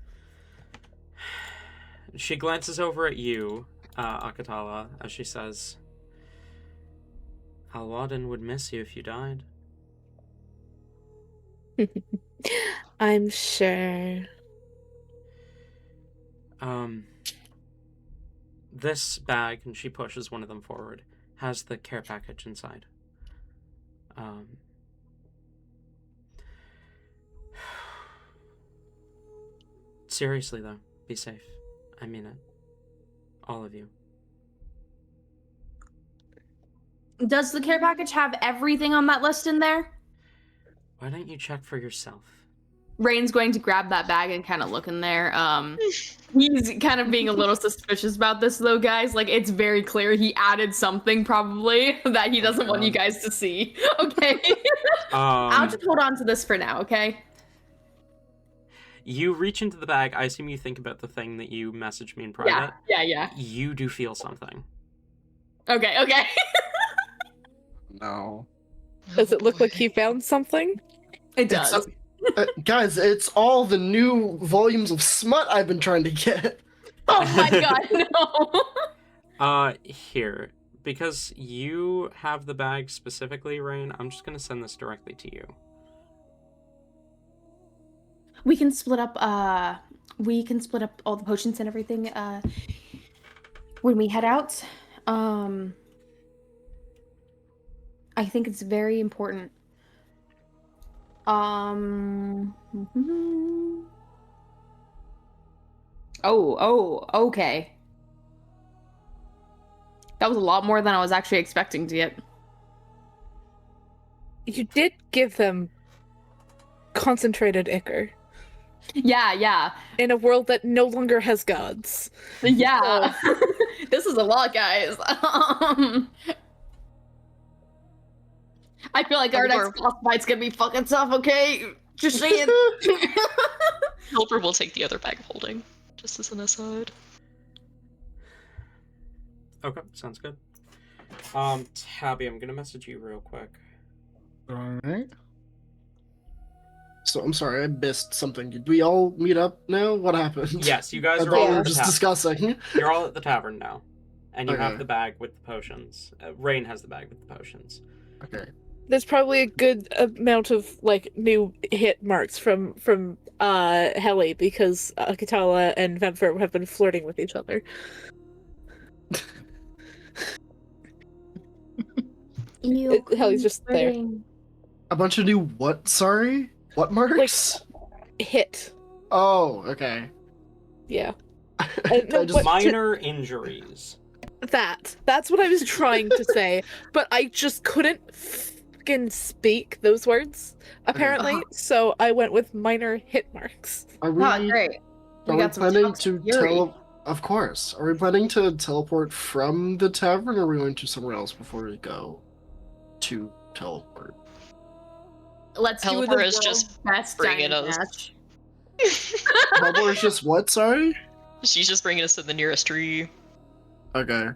She glances over at you, Akatala, as she says, Alwadin would miss you if you died. I'm sure. This bag, and she pushes one of them forward, has the care package inside. Seriously, though, be safe. I mean it. All of you. Does the care package have everything on that list in there? Why don't you check for yourself? Rain's going to grab that bag and kind of look in there. He's kind of being a little suspicious about this, though, guys. Like, it's very clear he added something, probably, that he doesn't want you guys to see. Okay? I'll just hold on to this for now, okay? You reach into the bag. I assume you think about the thing that you messaged me in private. Yeah. You do feel something. Okay. No. Does it look like he found something? It does. Guys, it's all the new volumes of smut I've been trying to get. Oh my god, no! Here. Because you have the bag specifically, Rain, I'm just gonna send this directly to you. We can split up all the potions and everything when we head out. I think it's very important. Okay. That was a lot more than I was actually expecting to get. You did give them concentrated ichor. Yeah. In a world that no longer has gods. Yeah. This is a lot, guys. I feel like our next boss fight's gonna be fucking tough, okay? Just saying. Helper will take the other bag of holding, just as an aside. Okay, sounds good. Tabby, I'm gonna message you real quick. Alright. So, I'm sorry, I missed something. Did we all meet up now? What happened? Yes, you guys I are thought all we were at the just tavern. discussing. You're all at the tavern now. And you have Okay. the bag with the potions. Rain has the bag with the potions. Okay. There's probably a good amount of like new hit marks from Heli because Katala and Vemfer have been flirting with each other. Helly's just there. hurting. A bunch of new what? Sorry? What marks? Hit. Oh, okay. Yeah. I No, just- but- Minor injuries. That's what I was trying to say, but I just couldn't fucking speak those words, apparently, so I went with minor hit marks. Are we, Oh, great. are we got some planning toxic to fury. Of course. Are we planning to teleport from the tavern, or are we going to somewhere else before we go to teleport? Let's do the Teleport is world's just best bringing giant us- match. Teleport is just what? Sorry. She's just bringing us to the nearest tree. Okay.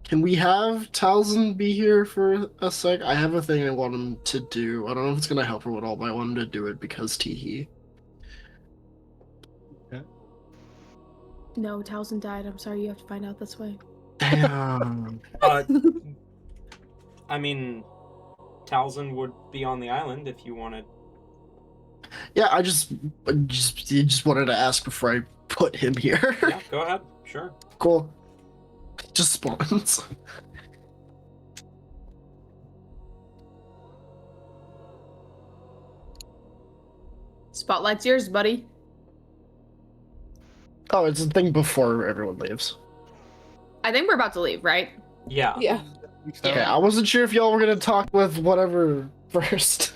Can we have Talzin be here for a sec? I have a thing I want him to do. I don't know if it's gonna help or what all, but I want him to do it because teehee. No, Towson died. I'm sorry, you have to find out this way. Damn. I mean, Talzin would be on the island if you wanted. Yeah, I just wanted to ask before I put him here. Yeah, go ahead. Sure. Cool. Just spawns. Spotlight's yours, buddy. Oh, it's a thing before everyone leaves. I think we're about to leave, right? Yeah. Yeah. Okay, I wasn't sure if y'all were gonna talk with whatever first.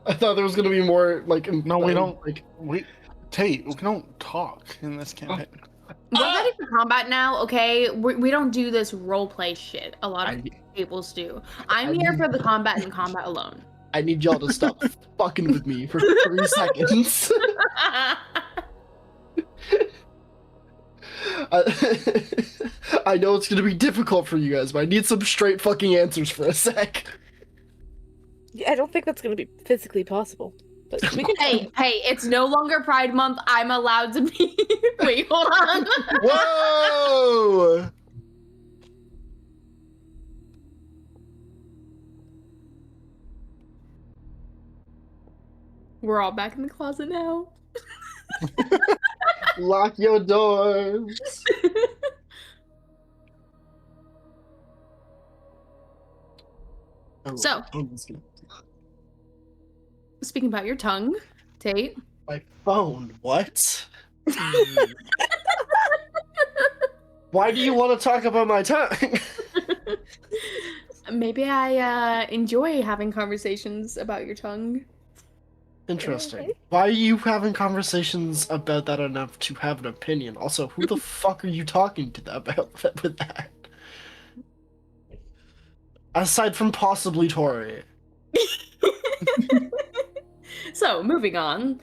I thought there was gonna be more like. No, we don't. Like, Tate, we don't talk in this campaign. We're ready for combat now, okay? We don't do this roleplay shit. A lot of tables do. I'm here for the combat and combat alone. I need y'all to stop fucking with me for 3 seconds. I know it's gonna be difficult for you guys, but I need some straight fucking answers for a sec. Yeah, I don't think that's going to be physically possible. But we can. Hey, it's no longer Pride Month. I'm allowed to be. Wait, hold on. Whoa! We're all back in the closet now. Lock your doors. So- Speaking about your tongue, Tate. My phone. What? Why do you want to talk about my tongue? Maybe I enjoy having conversations about your tongue. Interesting. Why are you having conversations about that enough to have an opinion? Also, who the fuck are you talking to about with that? Aside from possibly Tori. So, moving on.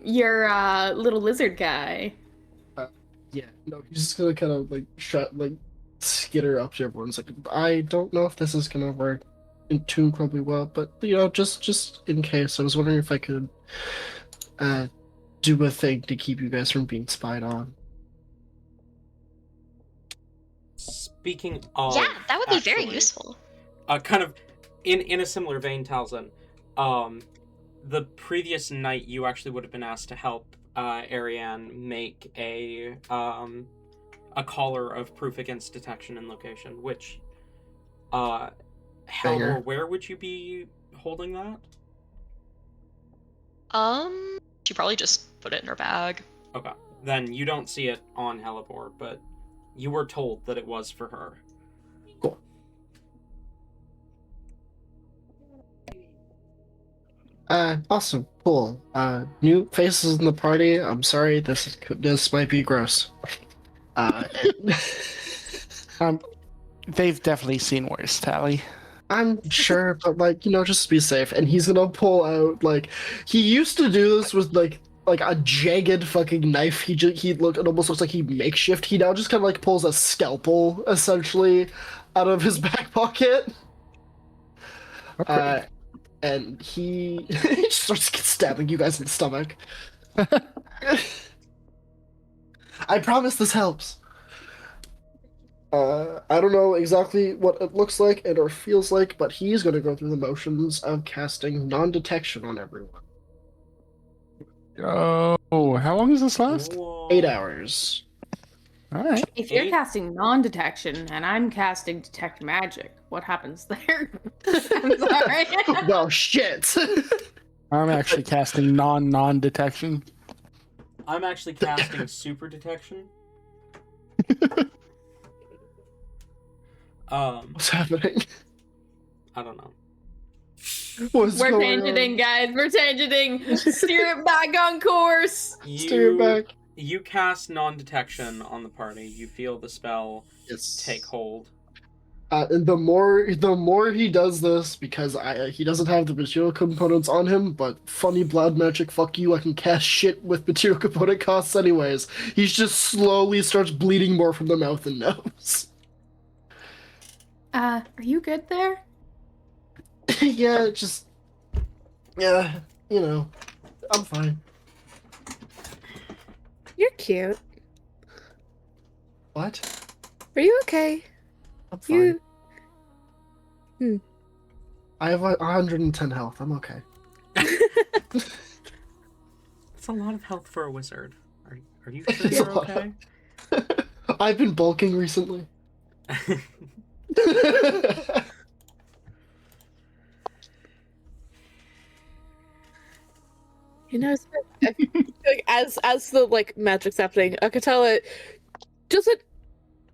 Your little lizard guy. Yeah, no, he's just gonna kind of skitter up to everyone's like, I don't know if this is gonna work too incredibly well, but you know, just in case, I was wondering if I could do a thing to keep you guys from being spied on. Speaking of, Yeah, that would be very actually, useful. kind of in a similar vein, Talzin, the previous night you actually would have been asked to help Ariane make a collar of proof against detection and location, which how Banger. or where would you be holding that? She probably just put it in her bag. Okay, then you don't see it on Helibor, but you were told that it was for her. Cool. Awesome, cool. New faces in the party. I'm sorry, this might be gross. They've definitely seen worse, Tally. I'm sure, but like, you know, just to be safe. And he's gonna pull out he used to do this with like a jagged fucking knife. It almost looks like he makeshift. He now just kind of pulls a scalpel essentially out of his back pocket. Okay. And he just starts stabbing you guys in the stomach. I promise this helps. I don't know exactly what it looks like and or feels like, but he's going to go through the motions of casting non-detection on everyone. Oh, how long does this last? Whoa. 8 hours. All right. If you're 8. casting non-detection and I'm casting detect magic, what happens there? I'm sorry. Well, shit. I'm actually casting non-detection. I'm actually casting super detection. What's happening? I don't know. What's We're going tangenting, on? guys. We're tangenting. Steer it back on course. Steer it back. You cast non-detection on the party. You feel the spell Yes. take hold. And the more he does this, because he doesn't have the material components on him, but funny blood magic, fuck you, I can cast shit with material component costs anyways. He just slowly starts bleeding more from the mouth and nose. Are you good there? Yeah, I'm fine. You're cute. What? Are you okay? I'm fine. You. I have 110 health. I'm okay. That's a lot of health for a wizard. Are you sure It's a you're lot. okay? I've been bulking recently. You know, like, as the like magic's happening, Akatala doesn't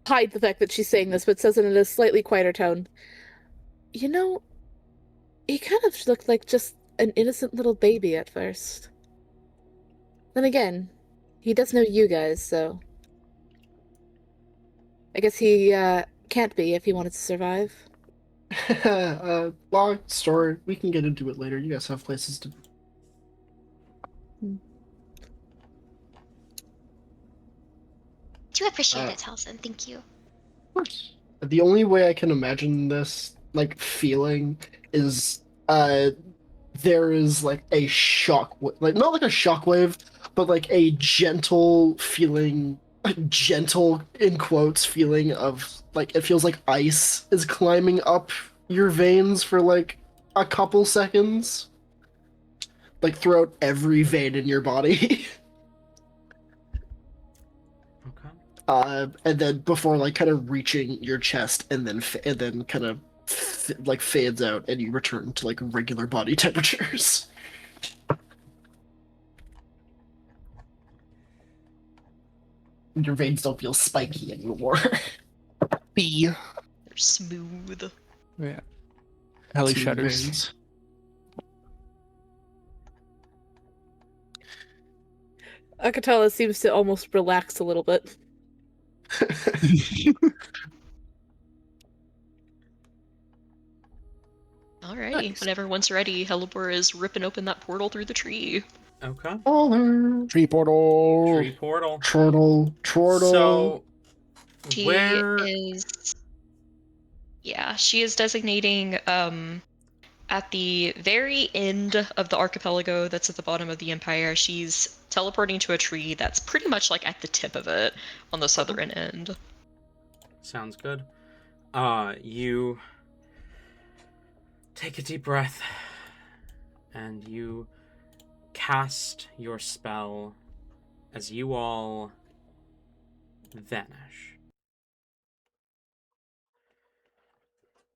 hide the fact that she's saying this, but says it in a slightly quieter tone. You know, he kind of looked like just an innocent little baby at first. Then again, he does know you guys, so I guess he can't be if he wanted to survive. Long story. We can get into it later. You guys have places to be. Do appreciate it, Talson. Thank you. Of course. The only way I can imagine this, like, feeling is, there is, like, a shock, like, not like a shockwave, but, like, a gentle feeling, gentle, in quotes, feeling of, like, it feels like ice is climbing up your veins for, like, a couple seconds. Like, throughout every vein in your body. Okay. And then before like kind of reaching your chest and then kind of like fades out and you return to like regular body temperatures. Your veins don't feel spiky anymore. B. They're smooth. Yeah. Ellie Smooth shudders. veins. Akatala seems to almost relax a little bit. Alrighty, Nice. when everyone's ready, Helibor is ripping open that portal through the tree. Okay. Baller. Tree portal. Tree portal. Chortle. So, She where? is. Yeah, she is designating at the very end of the archipelago that's at the bottom of the empire. She's teleporting to a tree that's pretty much like at the tip of it on the southern end. Sounds good. You take a deep breath, and you cast your spell as you all vanish.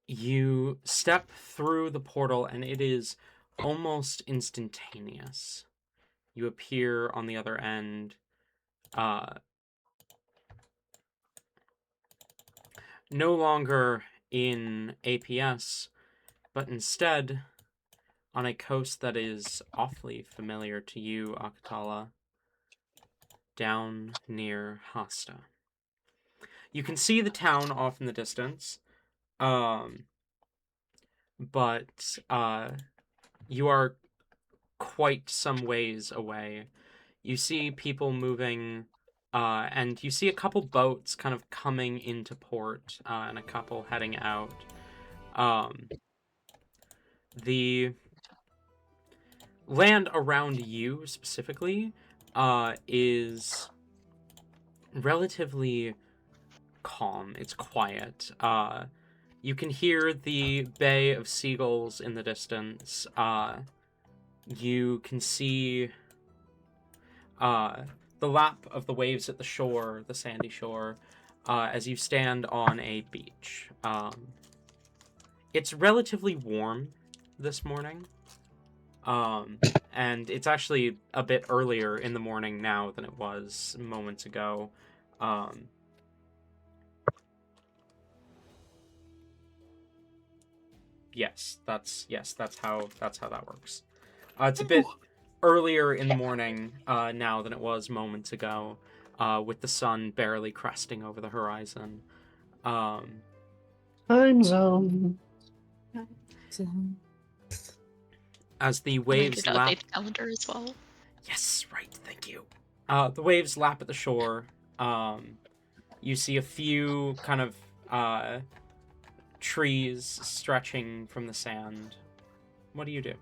You step through the portal, and it is almost instantaneous. You appear on the other end. No longer in APS, but instead on a coast that is awfully familiar to you, Akatala, down near Hasta. You can see the town off in the distance, but you are quite some ways away. You see people moving, and you see a couple boats kind of coming into port, and a couple heading out. The land around you specifically is relatively calm. It's quiet. You can hear the bay of seagulls in the distance. You can see the the lap of the waves at the shore, the sandy shore, as you stand on a beach. It's relatively warm this morning. And it's actually a bit earlier in the morning now than it was moments ago. Yes, that's how that works. It's a bit earlier in the morning now than it was moments ago, with the sun barely cresting over the horizon. Time zone. As the I need waves to lap. update the calendar as well. Yes, right. Thank you. The waves lap at the shore. You see a few kind of trees stretching from the sand. What do you do?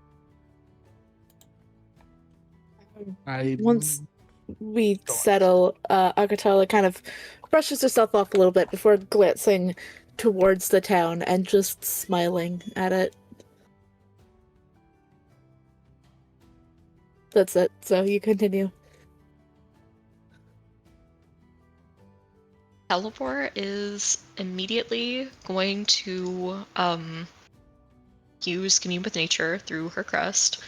Once we settle, Agatala kind of brushes herself off a little bit before glancing towards the town and just smiling at it. That's it. So you continue. Teleport is immediately going to use Commune with Nature through her crest,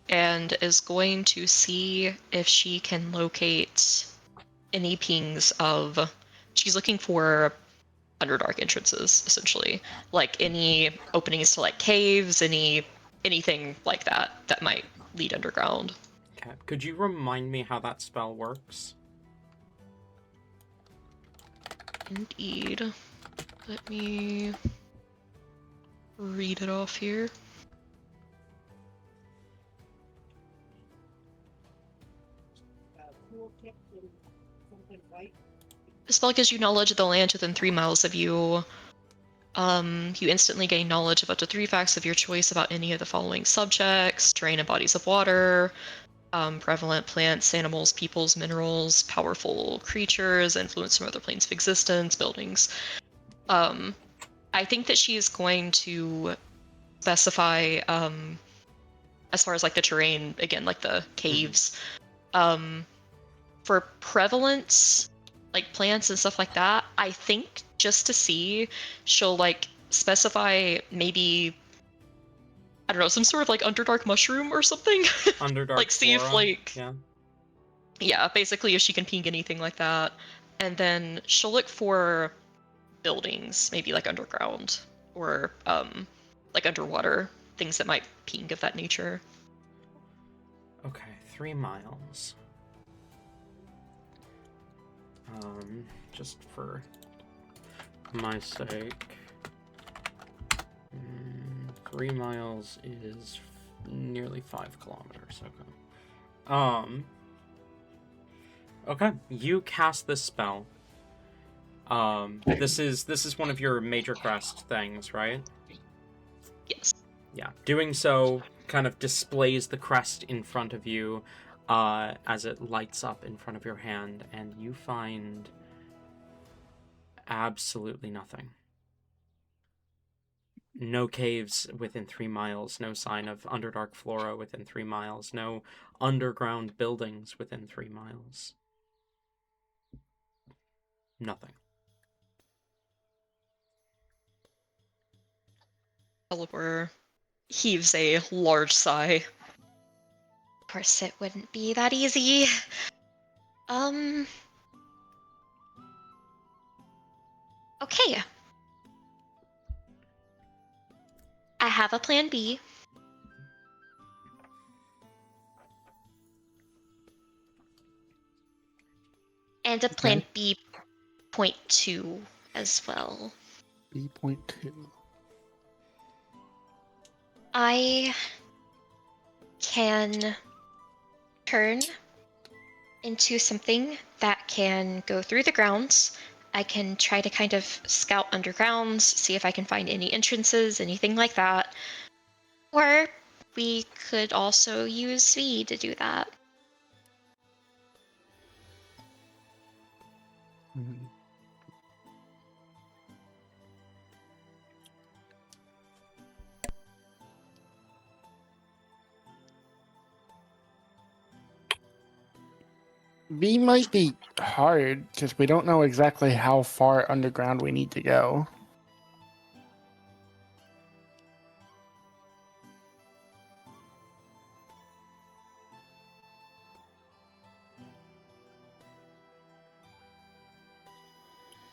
and is going to see if she can locate any pings of. She's looking for Underdark entrances, essentially, like any openings to like caves, anything like that that might lead underground. Okay. Could you remind me how that spell works? Indeed. Let me read it off here. The spell gives you knowledge of the land within 3 miles of you. You instantly gain knowledge of up to 3 facts of your choice about any of the following subjects: terrain and bodies of water, prevalent plants, animals, peoples, minerals, powerful creatures, influence from other planes of existence, buildings. I think that she is going to specify, as far as like the terrain, again, like the caves, for prevalence, like plants and stuff like that. I think just to see, she'll like specify maybe, I don't know, some sort of like Underdark mushroom or something. Underdark like see if flora? like Yeah. basically if she can ping anything like that. And then she'll look for buildings, maybe like underground or like underwater, things that might ping of that nature. Okay, 3 miles. Just for my sake. 3 miles is nearly 5 kilometers. Okay. Okay, you cast this spell. This is one of your major crest things, right? Yes. Yeah. Doing so kind of displays the crest in front of you, as it lights up in front of your hand, and you find absolutely nothing. No caves within 3 miles, no sign of Underdark flora within 3 miles, no underground buildings within 3 miles. Nothing. Teleport heaves a large sigh. Of course, it wouldn't be that easy. Okay. I have a plan B. And a plan B.2 as well. B.2. I can turn into something that can go through the grounds. I can try to kind of scout undergrounds, see if I can find any entrances, anything like that. Or we could also use V to do that. Mhm. V might be hard because we don't know exactly how far underground we need to go.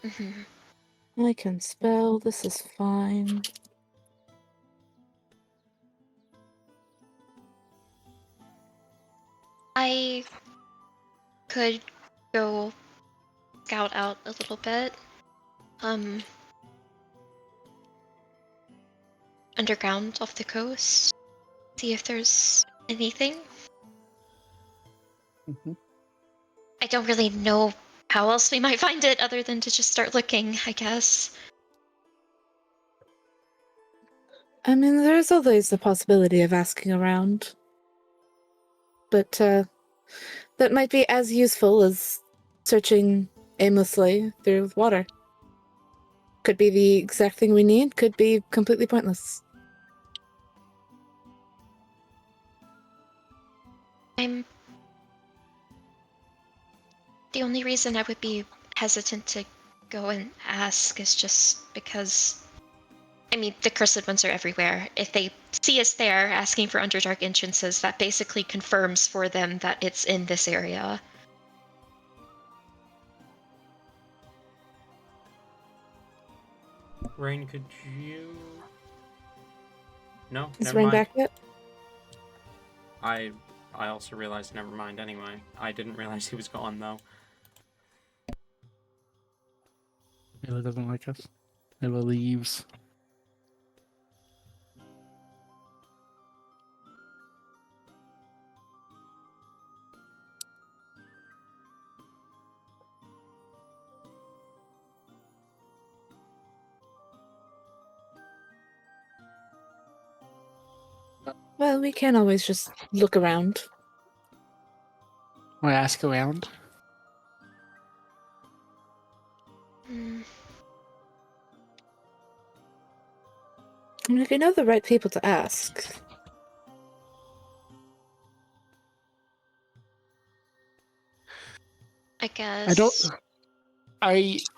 Mm-hmm. I can spell. This is fine. I could go scout out a little bit. Underground off the coast. See if there's anything. I don't really know how else we might find it other than to just start looking, I guess. I mean, there's always the possibility of asking around. But, that might be as useful as searching aimlessly through water. Could be the exact thing we need, could be completely pointless. The only reason I would be hesitant to go and ask is just because, I mean, the cursed ones are everywhere. If they see us there asking for Underdark entrances, that basically confirms for them that it's in this area. Rain, could you... No, Is never Rain mind. back yet? I also realized never mind anyway. I didn't realize he was gone, though. Mila doesn't like us. Mila leaves. Well, we can always just look around. I ask around. Mm. I mean, if you know the right people to ask. I guess. I don't.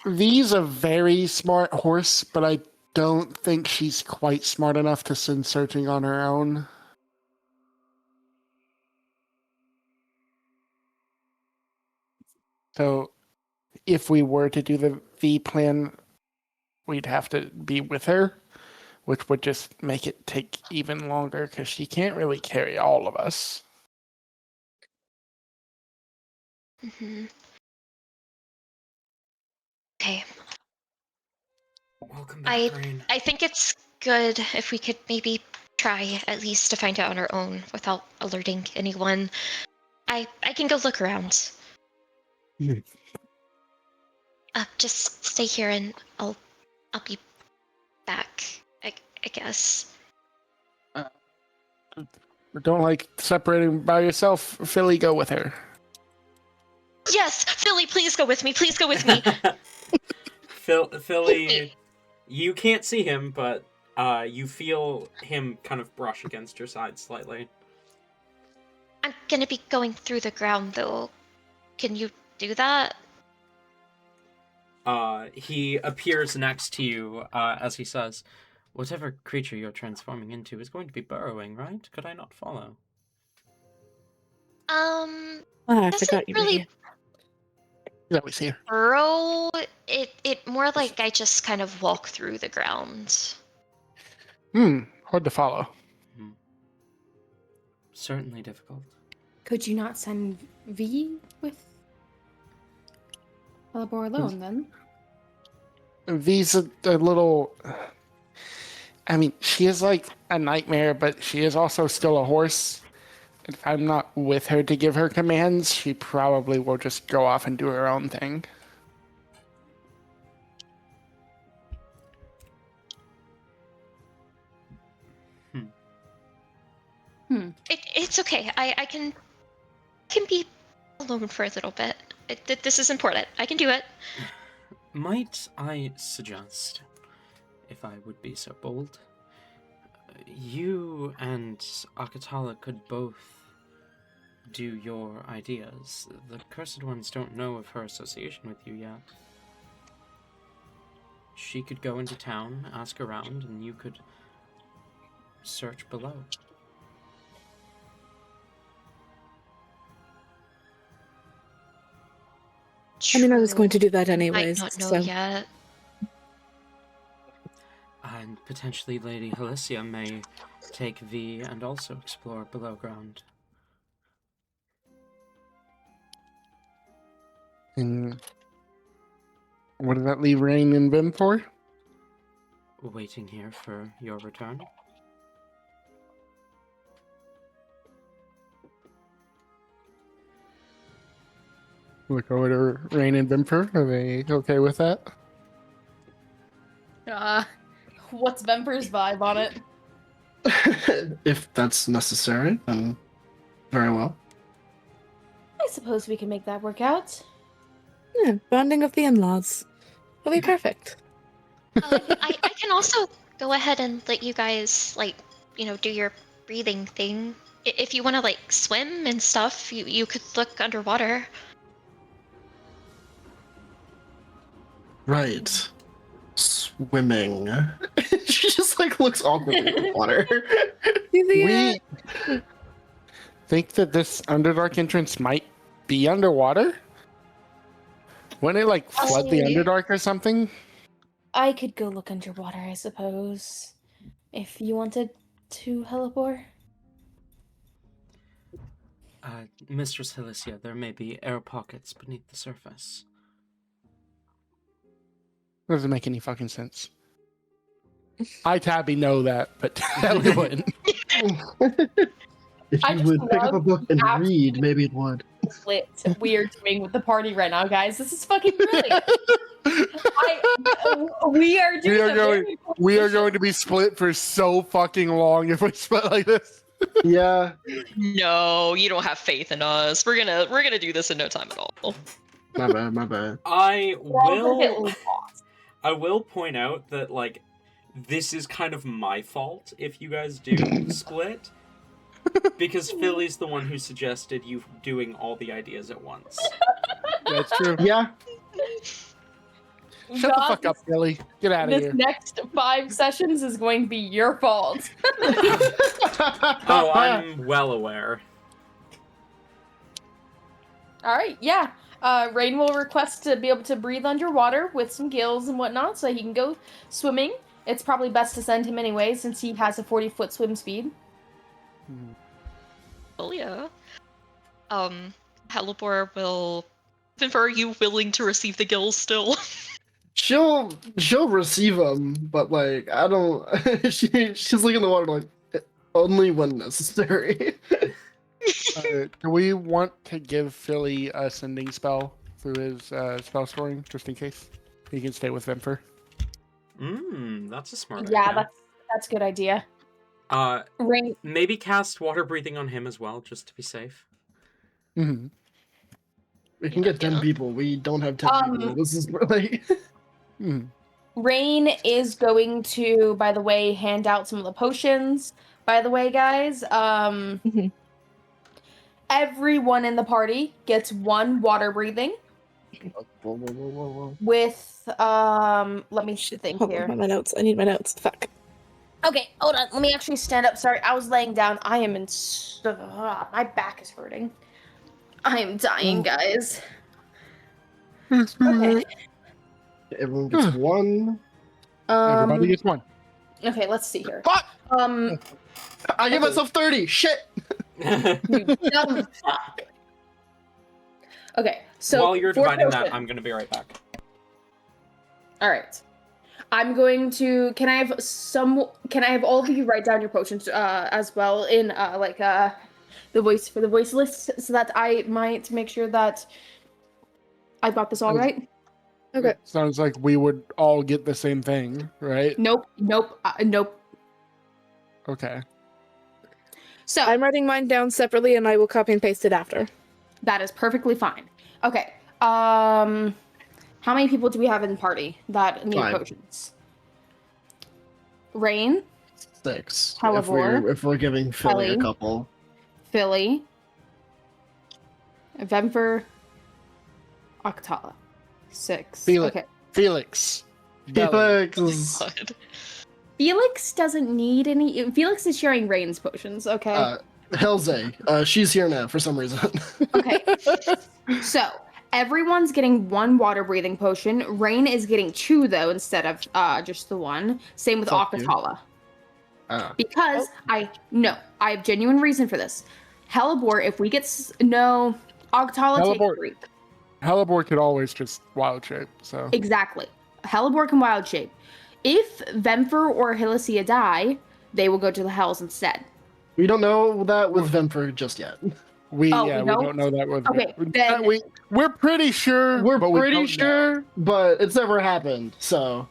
V's a very smart horse, but I don't think she's quite smart enough to send searching on her own. So, if we were to do the V plan, we'd have to be with her, which would just make it take even longer because she can't really carry all of us. Mm-hmm. Okay. Welcome back, Rain. I think it's good if we could maybe try at least to find out on our own without alerting anyone. I can go look around. Just stay here and I'll be back. I guess. Don't like separating by yourself. Philly, go with her. Yes, Philly, please go with me. Please go with me. Philly, you can't see him, but you feel him kind of brush against your side slightly. I'm gonna be going through the ground though. Can you do that? He appears next to you as he says, "Whatever creature you're transforming into is going to be burrowing, right? Could I not follow?" I Doesn't forgot you were really here. That was here. burrow. It more like I just kind of walk through the ground. Hard to follow. Certainly difficult. Could you not send V with Alabor alone then? V's a little. I mean, she is like a nightmare, but she is also still a horse. If I'm not with her to give her commands, she probably will just go off and do her own thing. It's okay. I can be alone for a little bit. This is important. I can do it. Might I suggest, if I would be so bold, you and Akatala could both do your ideas. The Cursed Ones don't know of her association with you yet. She could go into town, ask around, and you could search below. I mean, I was True. going to do that Might anyways. not know So yet. And potentially Lady Helicia may take V and also explore below ground. And what did that leave Rain and Vim for? Waiting here for your return. Look over to Rain and Vimper. Are they okay with that? What's Vemper's vibe on it? If that's necessary, then very well. I suppose we can make that work out. yeah, bonding of the in-laws. It'll be perfect. I can also go ahead and let you guys, like, do your breathing thing. If you want to, like, swim and stuff, you could look underwater. Right. Swimming. She just like looks awkwardly in the water. We think that this Underdark entrance might be underwater? Wouldn't it like flood the Possibly. Underdark or something? I could go look underwater, I suppose. If you wanted to, Helipor. Mistress Helicia, there may be air pockets beneath the surface. Doesn't make any fucking sense. I, Tabby, know that, but Tabby wouldn't. If I you just would pick up a love book and absolute- read, maybe it would. Lit we are doing with the party right now, guys. This is fucking brilliant. We are doing We are going to be split for so fucking long if we split like this. Yeah. No, you don't have faith in us. We're gonna do this in no time at all. My bad, my bad. I will point out that, like, this is kind of my fault if you guys do split. Because Philly's the one who suggested you doing all the ideas at once. That's true. Yeah. Shut the fuck up, Billy. Get out of This here. next 5 sessions is going to be your fault. Oh, I'm well aware. Alright, yeah. Rain will request to be able to breathe underwater with some gills and whatnot so he can go swimming. It's probably best to send him anyway since he has a 40-foot swim speed. Well, yeah. Helipor will. Vinfer, are you willing to receive the gills still? She'll receive them, but like I don't. She's looking in the water like only when necessary. Do we want to give Philly a sending spell through his spell scoring, just in case? He can stay with Vimper. That's a smart Yeah, idea. that's a good idea. Rain, Maybe cast water breathing on him as well, just to be safe. Mm-hmm. We can get 10 people. We don't have 10 people. This is like. Rain is going to, by the way, hand out some of the potions. By the way, guys, everyone in the party gets 1 water breathing Whoa. with let me think Hold here. on, my notes. I need my notes. Fuck. Okay, hold on. Let me actually stand up. Sorry, I was laying down. I am in my back is hurting. I am dying, guys. Okay. Everyone gets 1. Everybody gets 1. Okay, let's see here. Fuck! Um, I give myself 30. Shit. you dumb fuck. Okay, so While you're for dividing that, potion- I'm gonna be right back. All right. I'm going to. Can I have all of you write down your potions as well in the voice for the voice list so that I might make sure that I've got this all right. Okay. Sounds like we would all get the same thing, right? Nope. Okay. So I'm writing mine down separately, and I will copy and paste it after. that is perfectly fine. Okay. How many people do we have in the party that need 5. potions? Rain, 6. Halivor, If we're giving Philly a Ellie. couple. Philly, Vemfer, Octala. 6. Felix. Okay. Felix. Belly. Felix. God. Felix doesn't need any. Felix is sharing Rain's potions, okay? Helze. She's here now for some reason. Okay. So, everyone's getting 1 water breathing potion. Rain is getting 2, though, instead of just the 1. Same with Fuck you. Akatala. Oh. Because I have genuine reason for this. Hellebore, if we get no, Akatala take Hellebore. 3. Hellebore could always just wild shape, so. Exactly. Hellebore can wild shape. If Vemfer or Hilicia die, they will go to the Hells instead. We don't know that with Vemfer just yet. We Oh, we we don't? don't know that with Okay, then- we're pretty sure. We're but we pretty don't know. sure, but it's never happened, so.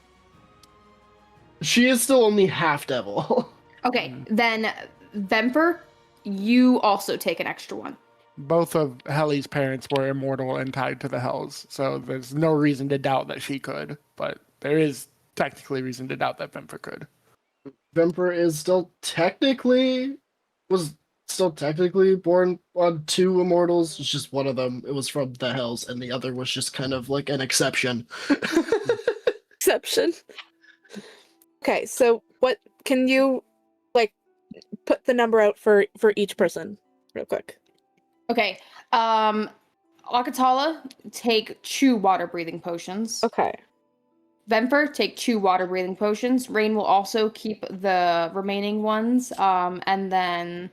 She is still only half devil. Okay, then Vemfer, you also take an extra 1. Both of Helly's parents were immortal and tied to the Hells, so there's no reason to doubt that she could, but there is technically reason to doubt that Vemfer could. Vemper is still technically born on 2 immortals. It's just one of them. It was from the Hells, and the other was just kind of like an exception. Exception. Okay, so what can you put the number out for each person real quick? Okay, Akatala, take 2 water breathing potions. Okay. Vemfer, take 2 water breathing potions. Rain will also keep the remaining ones. And then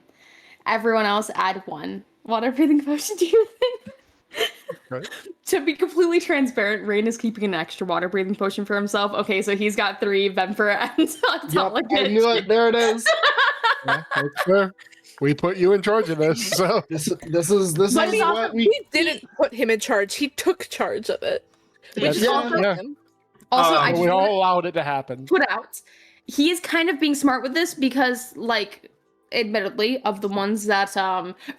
everyone else add 1 water breathing potion to your thing. Right. To be completely transparent, Rain is keeping an extra water breathing potion for himself. Okay, so he's got 3, Vemfer and Akatala. Yep, I knew it. There it is. Yeah, that's fair. We put you in charge of this, so. This is I mean, what we didn't put him in charge. He took charge of it. We That's- just yeah, offered yeah. him. Also, I we just all wanna allowed it to happen. put out, he is kind of being smart with this because, admittedly, of the ones that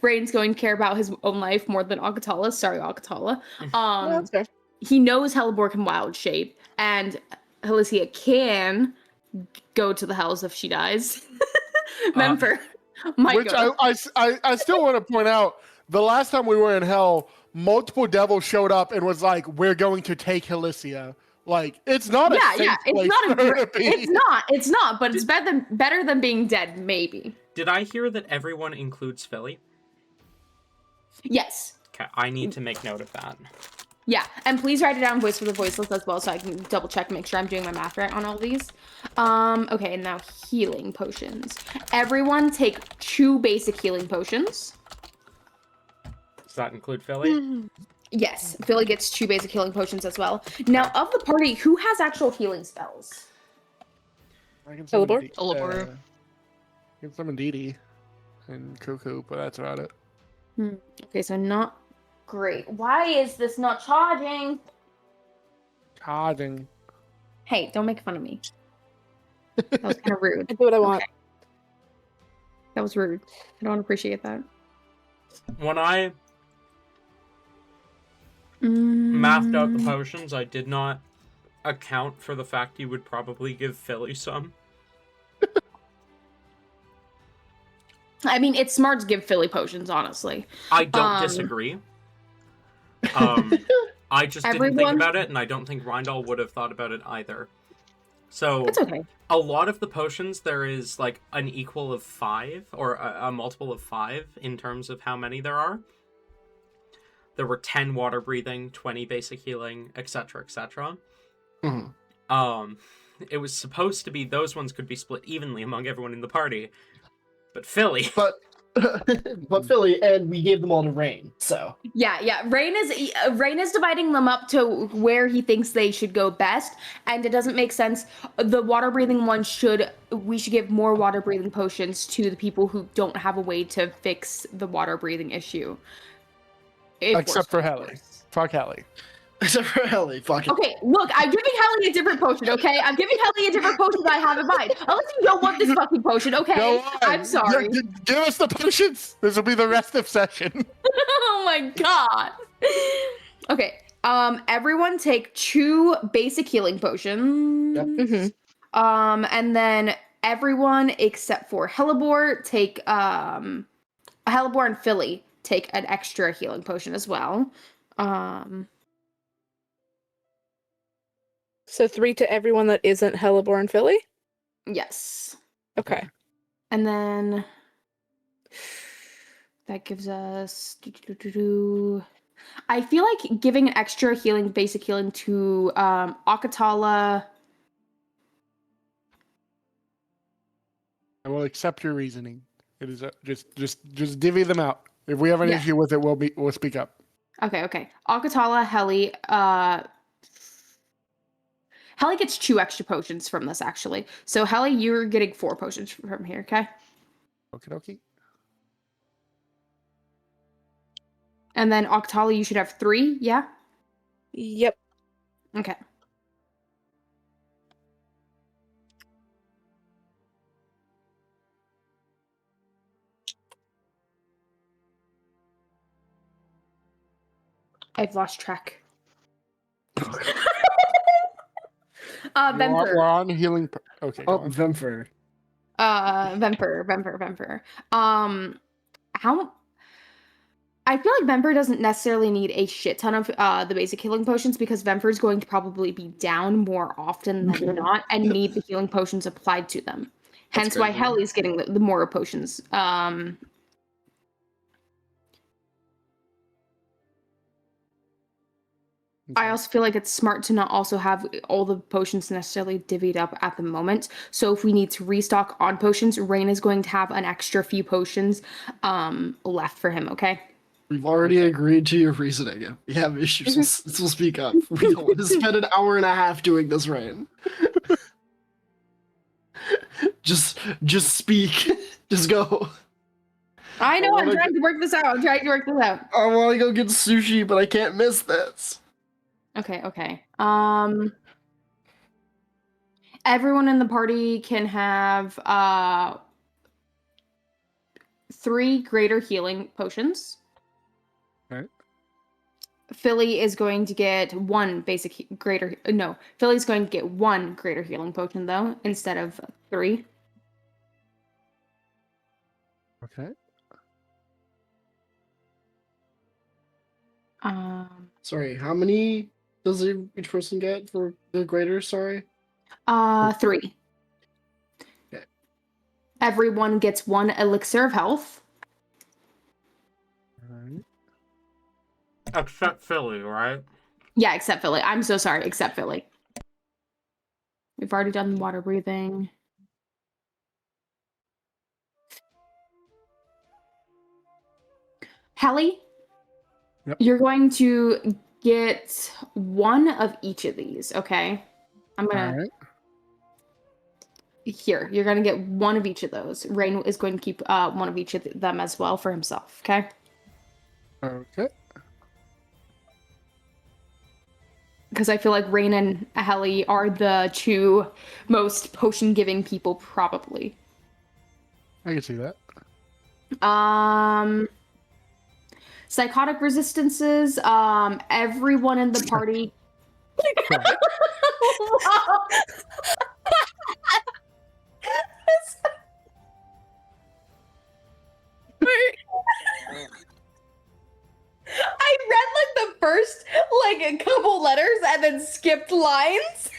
Rain's going to care about his own life more than Akatala. Sorry, Akatala. No, that's fair. He knows Hellebore can wild shape, and Helicia can go to the Hells if she dies. Vemfer might Which go. I still want to point out, the last time we were in Hell, multiple devils showed up and was like, we're going to take Helicia. Like, it's not a safe It's place not for her a to be. it's not, but it's better than being dead, maybe. Did I hear that everyone includes Philly? Yes. Okay, I need to make note of that. Yeah, and please write it down voice for the voiceless as well so I can double check, make sure I'm doing my math right on all these. Okay, and now healing potions. Everyone take 2 basic healing potions. Does that include Philly? Yes, Philly gets 2 basic healing potions as well. Now, of the party, who has actual healing spells? I can summon Hellebore? Dee- Hellebore. I can summon Dee and Cuckoo, but that's about it. Okay, so not great. Why is this not charging? Charging. Hey, don't make fun of me. That was kind of rude. I do what I want. Okay. That was rude. I don't appreciate that. When I Mm. mathed out the potions, I did not account for the fact you would probably give Philly some. I mean, it's smart to give Philly potions, honestly. I don't disagree. I just didn't think Everyone- about it, and I don't think Rindal would have thought about it either. So, It's okay. a lot of the potions, there is like an equal of 5, or a multiple of 5 in terms of how many there are. There were 10 water breathing, 20 basic healing, etc., etc. Mhm. It was supposed to be those ones could be split evenly among everyone in the party, but Philly. But Philly, and we gave them all to Rain, so. Yeah. Rain is dividing them up to where he thinks they should go best, and it doesn't make sense. The water breathing one we should give more water breathing potions to the people who don't have a way to fix the water breathing issue. Except for Helly. Fuck Helly. Except for Helly, fuck it. Okay, look, I'm giving Helly a different potion, okay? I'm giving Helly a different potion that I have in mind. Unless you don't want this fucking potion, okay? Go on. I'm sorry. Yeah, give us the potions. This will be the rest of session. Oh my god. Okay, everyone take 2 basic healing potions. Yep. And then everyone except for Hellebore take Hellebore and Philly take an extra healing potion as well. So 3 to everyone that isn't Hellebore and Philly? Yes. Okay. And then that gives us... I feel like giving an extra healing, basic healing to Akatala. I will accept your reasoning. It is just divvy them out. If we have an Yeah. issue with it, we'll speak up. Okay. Akatala, Heli, Heli gets 2 extra potions from this, actually. So, Heli, you're getting 4 potions from here, okay? Okay. And then, Akatala, you should have 3, yeah? Yep. Okay. I've lost track. Vemper. We're on healing. Okay. Oh, go on. Vemfer. Vemper. How... I feel like Vemper doesn't necessarily need a shit ton of the basic healing potions because Vemper is going to probably be down more often than not and need the healing potions applied to them. Hence why Heli's getting the more potions. I also feel like it's smart to not also have all the potions necessarily divvied up at the moment. So if we need to restock on potions, Rain is going to have an extra few potions left for him, okay? We've already agreed to your reasoning. If we have issues, we'll speak up. We don't want to spend an hour and a half doing this, Rain. just speak. Just go. I know, I'm trying to work this out. I want to go get sushi, but I can't miss this. Okay. Everyone in the party can have 3 greater healing potions. Right. Philly is going to get 1 basic greater. No, Philly's going to get 1 greater healing potion though instead of 3. Okay. Sorry, how many does each person get for the greater? Sorry. 3. Okay. Everyone gets 1 elixir of health. All right. Except Philly, right? Yeah, except Philly. I'm so sorry, except Philly. We've already done the water breathing. Helly, Yep. You're going to get 1 of each of these, okay? I'm gonna... All right. Here, you're gonna get 1 of each of those. Rain is going to keep 1 of each of them as well for himself, okay? Okay. Because I feel like Rain and Helly are the 2 most potion-giving people, probably. I can see that. Psychotic resistances, everyone in the party... I read like the first a couple letters and then skipped lines.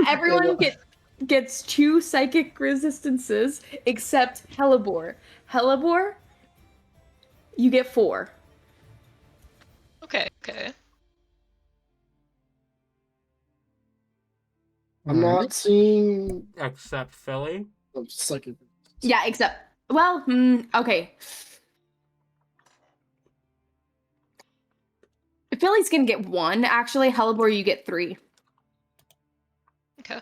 Everyone gets 2 psychic resistances except Hellebore. Hellebore, you get 4. Okay. I'm not seeing Except Philly. psychic. Yeah, except okay. Philly's gonna get 1. Actually, Hellebore, you get 3. Okay.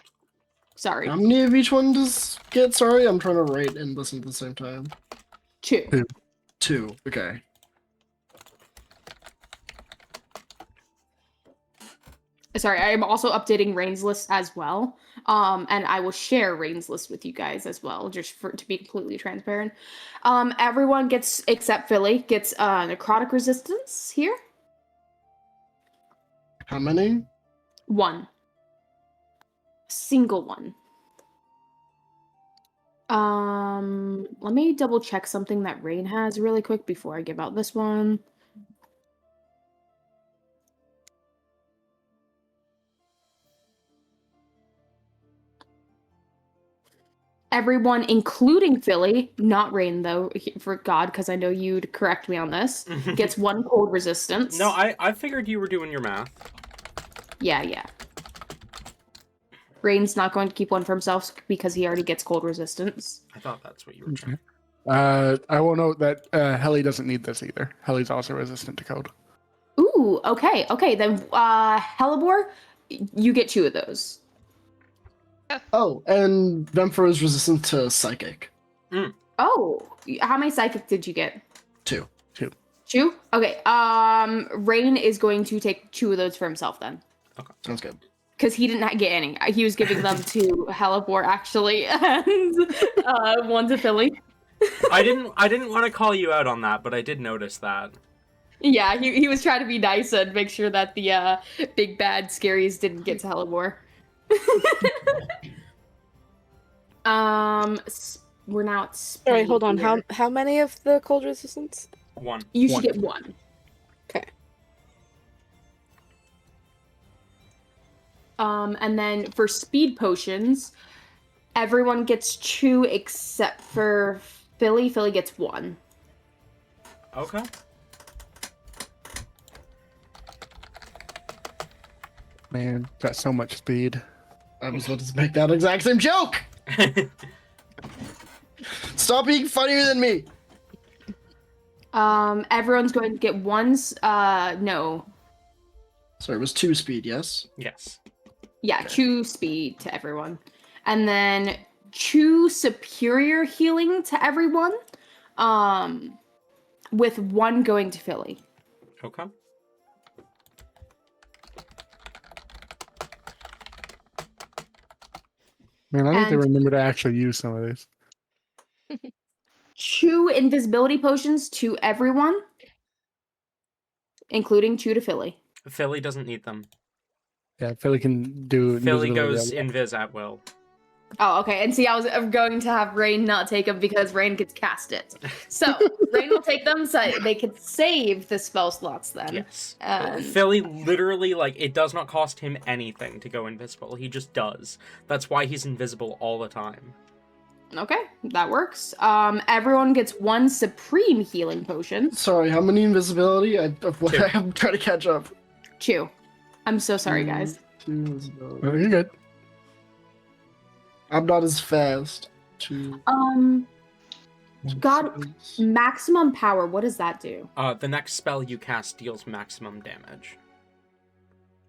Sorry. How many of each one does get? Sorry, I'm trying to write and listen at the same time. 2. 2. Okay. Sorry, I am also updating Rain's list as well. And I will share Rain's list with you guys as well, just to be completely transparent. Everyone gets, except Philly, gets necrotic resistance here. How many? 1. Single one. Let me double check something that Rain has really quick before I give out this one. Everyone, including Philly, not Rain though, for God, because I know you'd correct me on this, gets 1 cold resistance. No, I figured you were doing your math. Yeah. Rain's not going to keep 1 for himself because he already gets cold resistance. I thought that's what you were trying. I will note that Helly doesn't need this either. Helly's also resistant to cold. Ooh, okay. Then Hellebore, you get 2 of those. Oh, and Vemfer is resistant to psychic. Oh, how many psychic did you get? 2. 2? Okay. Rain is going to take 2 of those for himself then. Okay, sounds good. Because he didn't get any. He was giving them to Hellebore actually, and 1 to Philly. I didn't want to call you out on that, but I did notice that. Yeah, he was trying to be nice and make sure that the big bad scaries didn't get to Hellebore. We're now at speed. All right, hold on. here. How many of the cold resistance? 1. You should 1. get 1. Okay. And then for speed potions, everyone gets 2 except for Philly. Philly gets 1. Okay. Man, got so much speed. I was about to make that exact same joke! Stop being funnier than me! Everyone's going to get 1. No. Sorry, it was 2 speed, yes? Yes. Yeah, 2 speed to everyone. And then 2 superior healing to everyone. With 1 going to Philly. Okay. Man, I need to And- remember to actually use some of these. 2 invisibility potions to everyone. Including 2 to Philly. Philly doesn't need them. Yeah, Philly can do. Philly invisibility. goes invis at will. Oh, okay. And see, I was going to have Rain not take them because Rain gets cast it. So Rain will take them so they can save the spell slots then. Yes. Um, Philly literally, like, it does not cost him anything to go invisible. He just does. That's why he's invisible all the time. Okay, that works. Everyone gets 1 supreme healing potion. Sorry, how many invisibility? I'm 2. trying to catch up. 2. I'm so sorry, guys. 2 invisibility. Oh, you're good. I'm not as fast. 2. God, maximum power. What does that do? The next spell you cast deals maximum damage.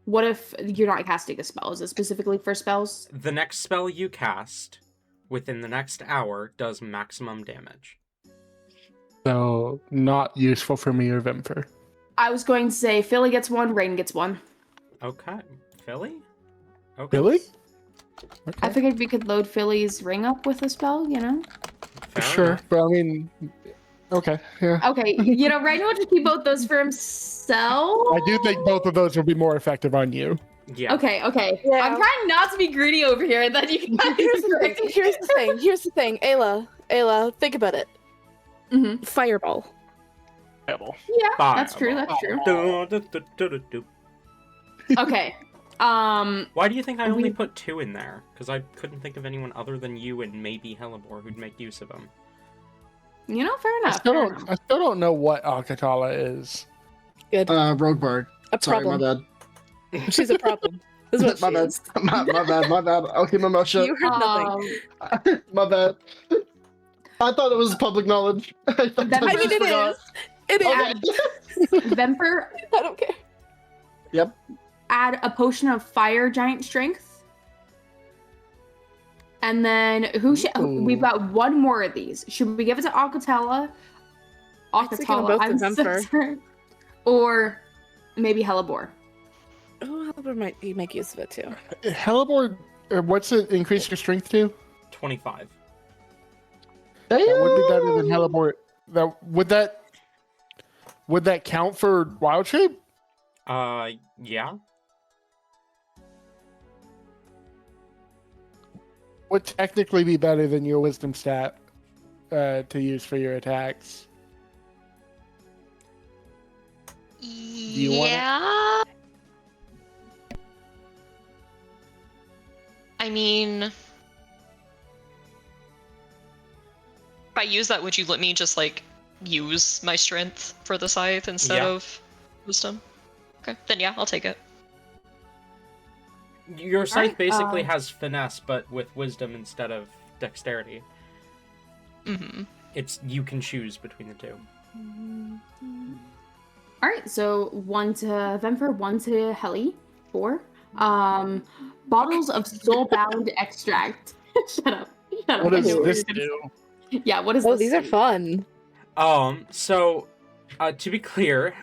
What if you're not casting a spell? Is it specifically for spells? The next spell you cast within the next hour does maximum damage. So not useful for me or Vemfer. I was going to say Philly gets 1, Rain gets 1. Okay. Philly? Okay. Really? I figured we could load Philly's ring up with a spell, you know? Fair Sure, enough. but I mean, okay, yeah. Okay, you know, Rain will just keep both those for himself. I do think both of those will be more effective on you. Yeah. Okay. Yeah. I'm trying not to be greedy over here, and then you guys Here's the are thing. Here's the thing. Ayla, think about it. Mhm. Fireball. Yeah, that's true. Fireball. That's true. Du-du-du-du-du-du. Okay. Why do you think I only We- put 2 in there? Because I couldn't think of anyone other than you and maybe Hellebore who'd make use of them. You know, fair I enough. still fair don't. enough. I still don't know what Alcatala is. Good. Rogue Bard. A Sorry, problem. my bad. She's a problem. This is what my she bad. is. My bad. I'll keep my mouth shut. You heard nothing. My bad. I thought it was public knowledge. I mean, it forgot. is. It is. Okay. Vemper, I don't care. Yep. add a potion of fire giant strength. And then Ooh. we've got 1 more of these. Should we give it to Akatala? I'd say give them both to I'm so Vemper. sorry. Or maybe Hellebore. Oh, Albert might make use of it too. Hellebore, what's it increase your strength to? 25. That would be better than Hellebore. Would that count for Wild Shape? Yeah. would technically be better than your wisdom stat to use for your attacks. you want it? Yeah. I mean, if I use that, would you let me just like use my strength for the scythe instead Yeah. of wisdom? Okay, then yeah, I'll take it. Your scythe Alright, basically has finesse, but with wisdom instead of dexterity. Mm-hmm. You can choose between the two. All right, so 1 to Vemfer, 1 to Heli, 4. Bottles of soul-bound extract. Shut up. Shut up. What I does know this you're gonna do? say. Yeah, what is Oh, this? these are fun. So, to be clear,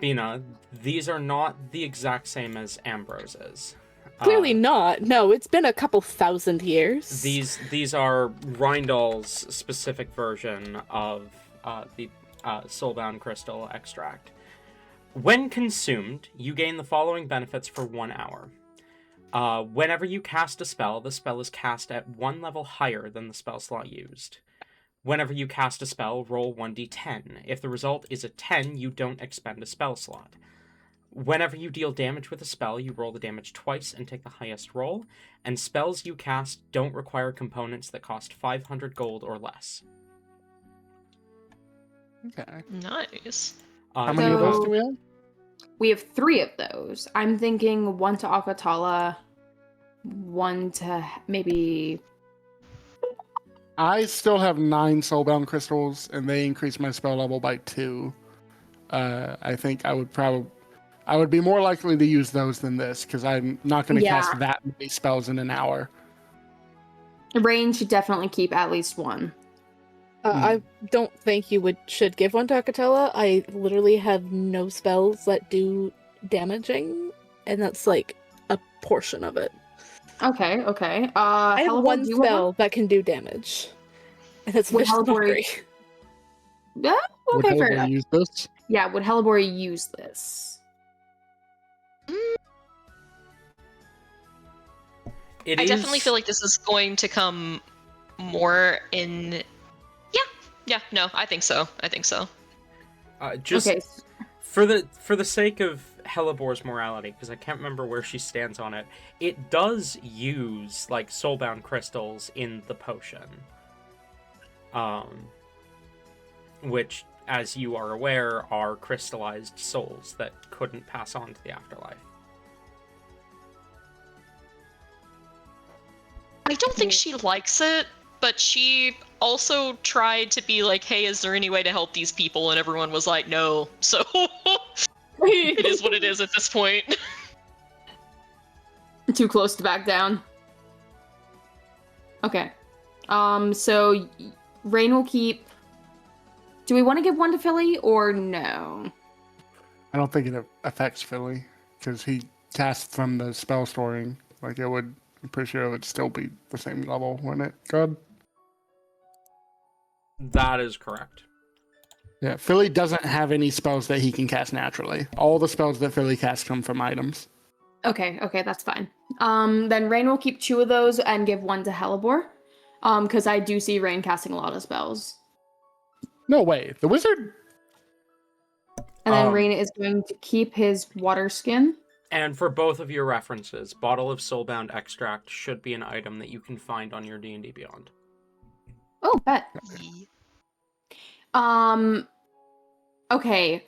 Bina, these are not the exact same as Ambrose's. Clearly not. No, it's been a couple thousand years. These are Rindal's specific version of the soulbound crystal extract. When consumed, you gain the following benefits for 1 hour. Whenever you cast a spell, the spell is cast at 1 level higher than the spell slot used. Whenever you cast a spell, roll 1d10. If the result is a 10, you don't expend a spell slot. Whenever you deal damage with a spell, you roll the damage twice and take the highest roll, and spells you cast don't require components that cost 500 gold or less. Okay. Nice. How many of those So- do we have? We have 3 of those. I'm thinking 1 to Akatala, 1 to maybe... I still have 9 soulbound crystals, and they increase my spell level by 2. I think I would be more likely to use those than this, because I'm not going to Yeah. cast that many spells in an hour. Rain should definitely keep at least 1. I don't think you should give one to Akatella. I literally have no spells that do damaging, and that's like a portion of it. Okay, okay. I have Hellebore, one do you have spell that can do damage, and that's Would Wish Hellebore- Memory. Yeah, Would okay, fair Hellboy enough. use this? Yeah, would Hellebore use this? It I is- definitely feel like this is going to come more in. Yeah, no, I think so. just Okay, for the sake of Hellebore's morality, because I can't remember where she stands on it, it does use like soulbound crystals in the potion, which, as you are aware, are crystallized souls that couldn't pass on to the afterlife. I don't think she likes it, but she also tried to be like, hey, is there any way to help these people? And everyone was like, no. So it is what it is at this point. Too close to back down. Okay. So Rain will keep. Do we want to give 1 to Philly or no? I don't think it affects Philly, because he casts from the spell storing. Like, it would, I'm pretty sure it would still be the same level, wouldn't it? God? That is correct. Yeah, Philly doesn't have any spells that he can cast naturally. All the spells that Philly casts come from items. Okay, that's fine. Then Rain will keep 2 of those and give 1 to Hellebore. Because I do see Rain casting a lot of spells. No way. The wizard? And then Um, Rain is going to keep his water skin. And for both of your references, bottle of soulbound extract should be an item that you can find on your D&D Beyond. Oh, bet. Okay.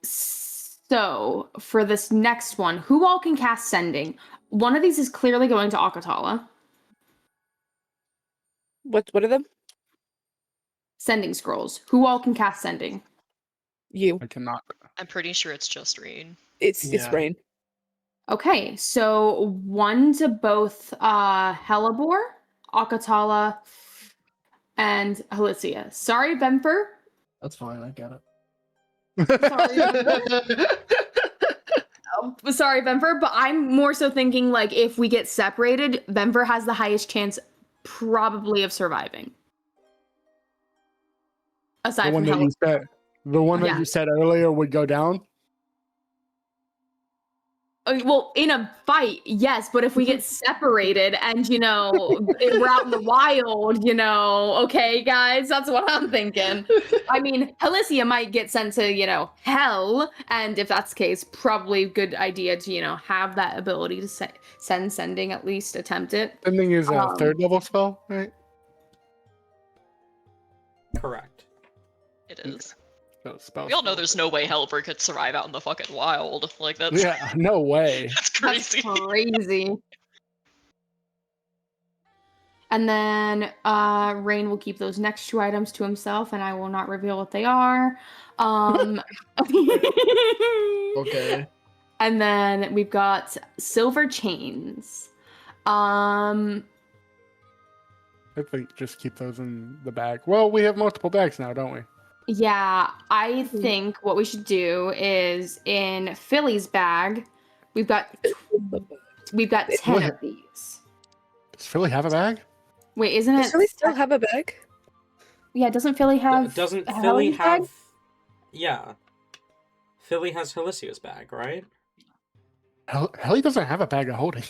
So, for this next one, who all can cast Sending? One of these is clearly going to Akatala. What are them? Sending scrolls. Who all can cast Sending? You. I cannot. I'm pretty sure it's just Rain. It's Yeah. Rain. Okay, so 1 to both Hellebore, Akatala, and Alicia. Sorry, Bemper. That's fine, I get it. Sorry, Bemper, but I'm more so thinking like if we get separated, Bemper has the highest chance probably of surviving. Aside The one from that you said, the one that Yeah. you said earlier would go down. Well, in a fight, yes, but if we get separated and, we're out in the wild, okay, guys, that's what I'm thinking. I mean, Helicia might get sent to, hell, and if that's the case, probably a good idea to, have that ability to sending, at least attempt it. Sending is a third level spell, right? Correct. It is. So We all know there's no way Helper could survive out in the fucking wild. Like, that's Yeah, no way. that's crazy. That's crazy. And then Rain will keep those next 2 items to himself, and I will not reveal what they are. Okay. And then we've got silver chains. I think just keep those in the bag. Well, we have multiple bags now, don't we? Yeah, I think what we should do is in Philly's bag, we've got 10 of these. Does Philly have a bag? Wait, isn't it? Does Philly still have a bag? Yeah, doesn't Philly have? Doesn't Philly Helen's bag? have? Yeah, Philly has Helicia's bag, right? Helly doesn't have a bag of holding.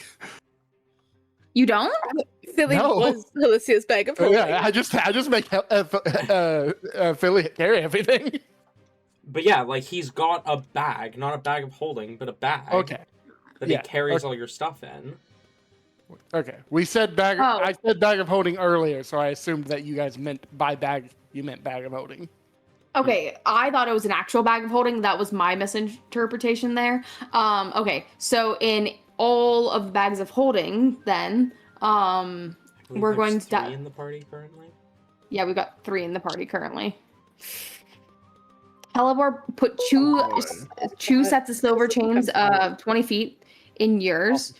You don't? Philly No. was Helicia's bag of holding. Yeah, I just make Philly carry everything. But yeah, like he's got a bag, not a bag of holding, but a bag. Okay. That Yeah, he carries okay. all your stuff in. Okay. We said bag. Oh. I said bag of holding earlier, so I assumed that you guys meant by bag. You meant bag of holding. Okay, I thought it was an actual bag of holding. That was my misinterpretation there. Okay, so in all of the bags of holding, then, I believe we're there's going to 3 in the party currently. yeah, we got 3 in the party currently. Helibor put two sets of silver chains of 20 feet in yours.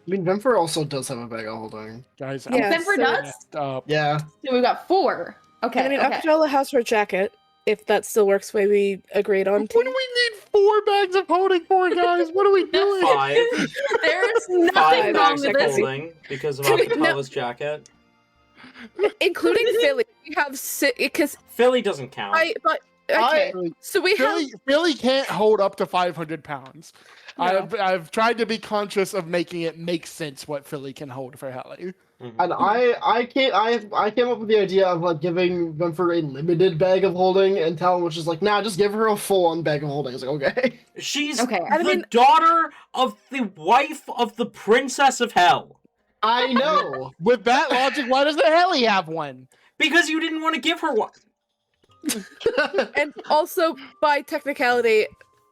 I mean, Vemfer also does have a bag of holding. Guys, Yeah, Denver so- does? Yeah. So we got 4. Okay, I mean, okay. Akatola has her jacket, if that still works the way we agreed on. What do we need 4 bags of holding for, guys? What are we doing? 5. There's 5 nothing wrong bags with of this. holding because of No. Akatala's jacket. Including Philly. We have because Philly doesn't count. okay. So we have Philly can't hold up to 500 pounds. No. I've tried to be conscious of making it make sense what Philly can hold for Helly. Mhm. And I came up with the idea of like giving Vemfer a limited bag of holding, and Talon was just like, nah, just give her a full-on bag of holding. I was like, okay. She's Okay. the daughter of the wife of the Princess of Hell. I know. With that logic, why doesn't Helly have one? Because you didn't want to give her one. and also by technicality,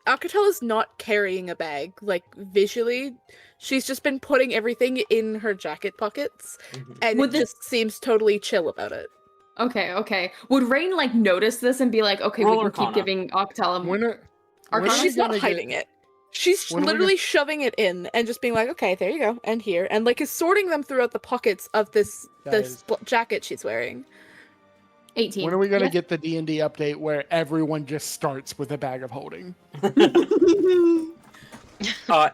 Akatola's not carrying a bag, like visually. She's just been putting everything in her jacket pockets, and Would just seems totally chill about it. Okay. Would Rain like notice this and be like, okay, Roll we can keep Arcana. giving Octella When are we She's not gonna hiding get- it. She's when are we literally shoving it in and just being like, okay, there you go, and here, and like is sorting them throughout the pockets of this Guys. jacket she's wearing. 18. When are we gonna Yes. get the D&D update where everyone just starts with a bag of holding?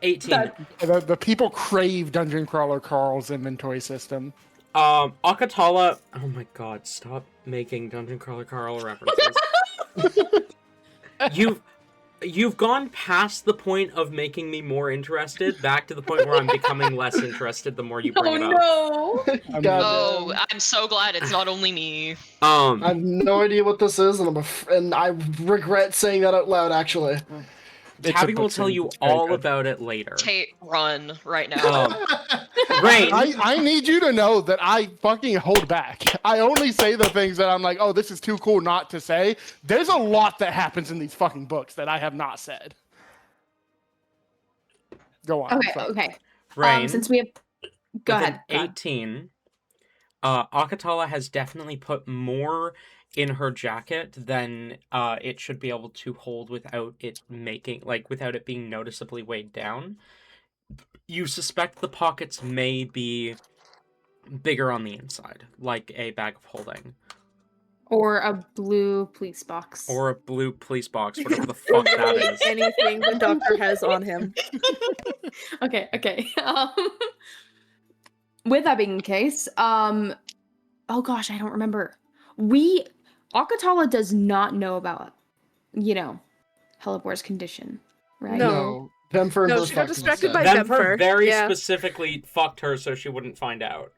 18. The people crave Dungeon Crawler Carl's inventory system. Akatala. Oh my god, stop making Dungeon Crawler Carl references. You've gone past the point of making me more interested, back to the point where I'm becoming less interested the more you bring it up. Oh no! God, Oh, I'm so glad it's not only me. I have no idea what this is, and and I regret saying that out loud. Actually, It's a Tabby will book tell series. you It's very all good. about it later. Tate, run right now. Rain, I need you to know that I fucking hold back. I only say the things that I'm like, oh, this is too cool not to say. There's a lot that happens in these fucking books that I have not said. Go on. Okay, sorry. okay. Rain. Since we have, go with ahead. an 18, Akatala has definitely put more in her jacket than it should be able to hold without it without it being noticeably weighed down. You suspect the pockets may be bigger on the inside, like a bag of holding. Or a blue police box. Or a blue police box, whatever the fuck that is. Anything the doctor has on him. Okay. With that being the case, oh gosh, I don't remember. Akatala does not know about, Helibor's condition, right? No. Vemfer No, has she got fucked distracted instead. by Vemfer Vemfer. very Yeah. specifically fucked her so she wouldn't find out.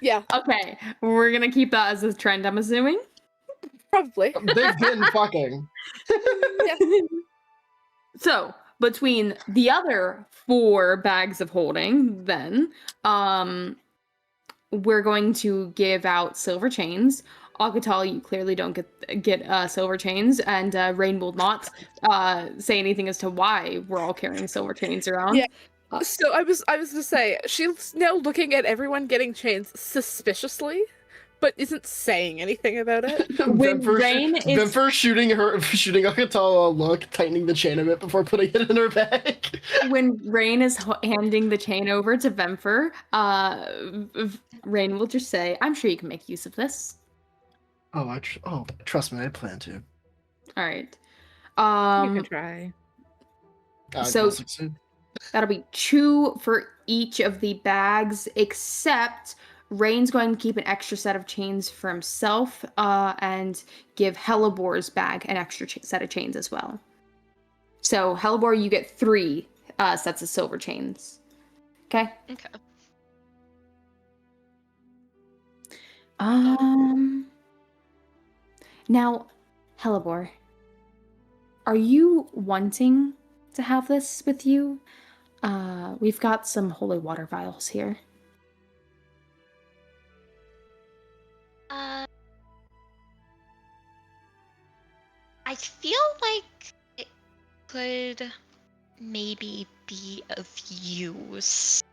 Yeah, Okay, we're gonna keep that as a trend, I'm assuming. probably. They've been fucking. Yeah. So, between the other 4 bags of holding, then, we're going to give out silver chains. Akatal, you clearly don't get silver chains, and Rain will not say anything as to why we're all carrying silver chains around. Yeah. So I was gonna say, she's now looking at everyone getting chains suspiciously, but isn't saying anything about it. When Rain is Vemfer shooting Akatala a look, tightening the chain a bit before putting it in her bag. when Rain is handing the chain over to Vemfer, Rain will just say, "I'm sure you can make use of this." Trust me, I plan to. All right. You can try. So- I'll succeed. That'll be 2 for each of the bags, except Rain's going to keep an extra set of chains for himself, and give Hellebor's bag an extra set of chains as well. So Hellebor, you get 3 sets of silver chains. Okay. Okay. Now, Hellebor, are you wanting to have this with you? We've got some holy water vials here. I feel like it could maybe be of use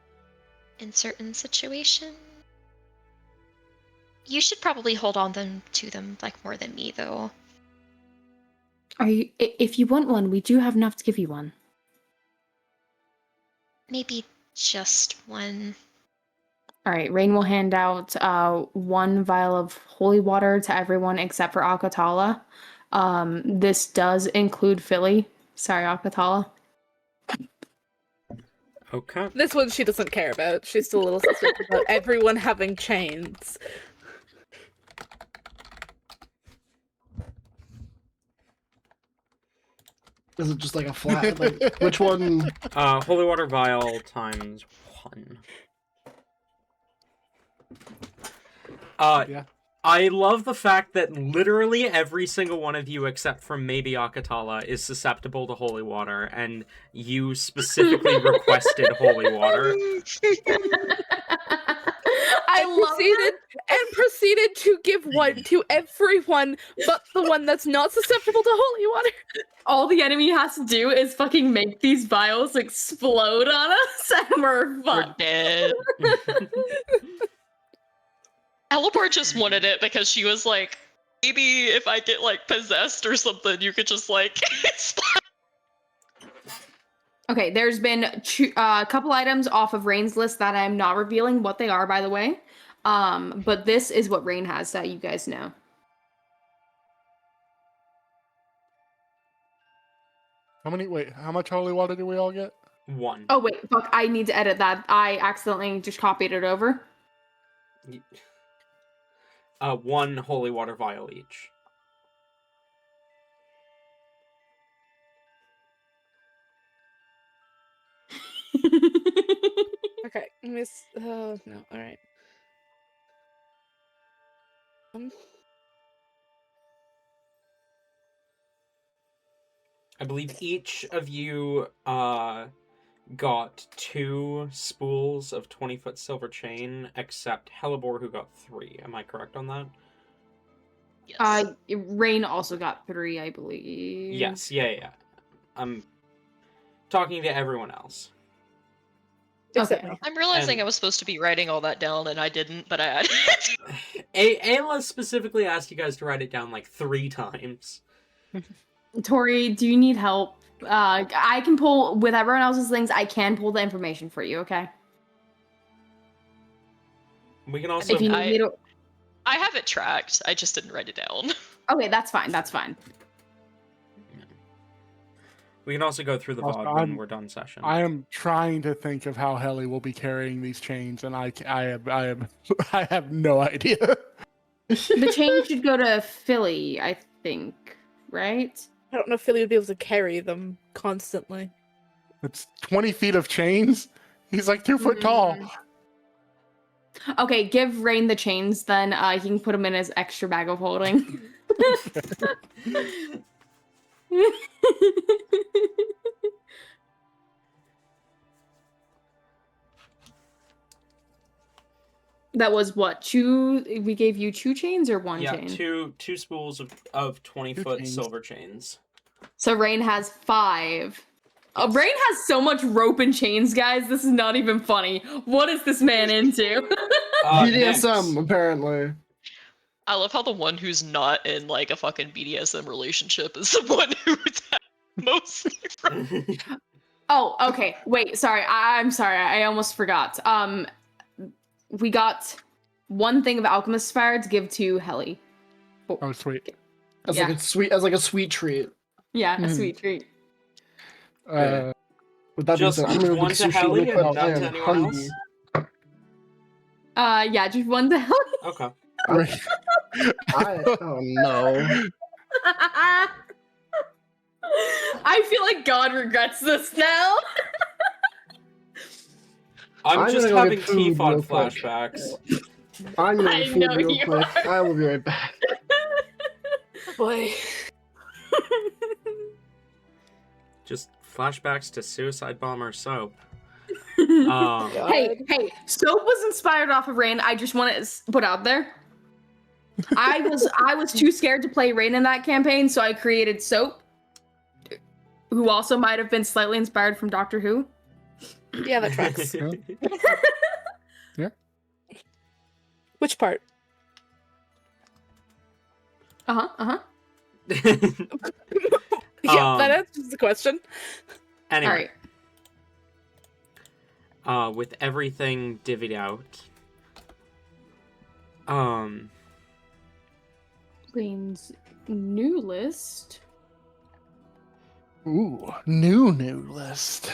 in certain situations. You should probably hold on to them like more than me, though. If you want one, we do have enough to give you one. Maybe just one. All right, Rain will hand out 1 vial of holy water to everyone except for Akatala. This does include Philly. Sorry, Akatala. Okay. This one she doesn't care about. She's still a little suspicious about everyone having chains. Is it just like a flat? Like, which one? Holy water vial times 1. Yeah. I love the fact that literally every single one of you, except for maybe Akatala, is susceptible to holy water, and you specifically requested holy water. I proceeded to give one to everyone but the one that's not susceptible to holy water. All the enemy has to do is fucking make these vials explode on us, and we're We're fucked. dead. Eleport just wanted it because she was like, maybe if I get like possessed or something, you could just like stop. Okay, there's been a couple items off of Rain's list that I'm not revealing what they are, by the way. But this is what Rain has that you guys know. How much holy water do we all get? 1. Oh wait, fuck! I need to edit that. I accidentally just copied it over. 1 holy water vial each. Okay, Miss. Oh no! All right. I believe each of you got 2 spools of 20-foot silver chain, except Hellebor, who got 3. Am I correct on that? Yes. Rain also got 3, I believe. Yes, yeah. I'm talking to everyone else. Okay. I'm realizing and- I was supposed to be writing all that down and I didn't, but I Ayla specifically asked you guys to write it down like 3 times. Tori, do you need help? I can pull with everyone else's things. I can pull the information for you. Okay. We can also If you need me to. I have it tracked. I just didn't write it down. Okay, that's fine. That's fine. we can also go through the Also, VOD when we're done session. I am trying to think of how Helly will be carrying these chains, and I have no idea. The chain should go to Philly, I think. Right? I don't know if Philly would be able to carry them constantly. It's 20 feet of chains. He's like 2 foot tall. Okay, give Rain the chains, then he can put them in his extra bag of holding. That was what? We gave you 2 chains or 1 Yeah, chain? two spools of 20-foot chains. silver chains. So Rain has 5. Rain has so much rope and chains, guys. This is not even funny. What is this man into? BDSM, Nyx. apparently. I love how the one who's not in like a fucking BDSM relationship is the one who's mostly from. Oh, okay. Wait, sorry. I'm sorry. I almost forgot. We got 1 thing of alchemist fire to give to Helly. Oh, sweet. As Yeah. like a sweet treat. Yeah, a sweet treat. Uh, With that being Just said, I'm gonna one make to sushi Helly real and quick. I none to am anyone hungry. else? Yeah, just 1 to Helly. Okay. Oh no. I feel like God regrets this now. I'm just gonna go having get food T-Fod real quick. flashbacks. I'm gonna I get food know real you quick. are. I will be right back. Boy. Just flashbacks to Suicide Bomber soap. Hey, soap was inspired off of Rain. I just want to put out there. I was too scared to play Rain in that campaign, so I created Soap, who also might have been slightly inspired from Doctor Who. Yeah, that tracks. Yeah. Which part? Uh-huh. Yeah, that answers the question. Anyway, All right. with everything divvied out, Queen's new list. ooh, new list.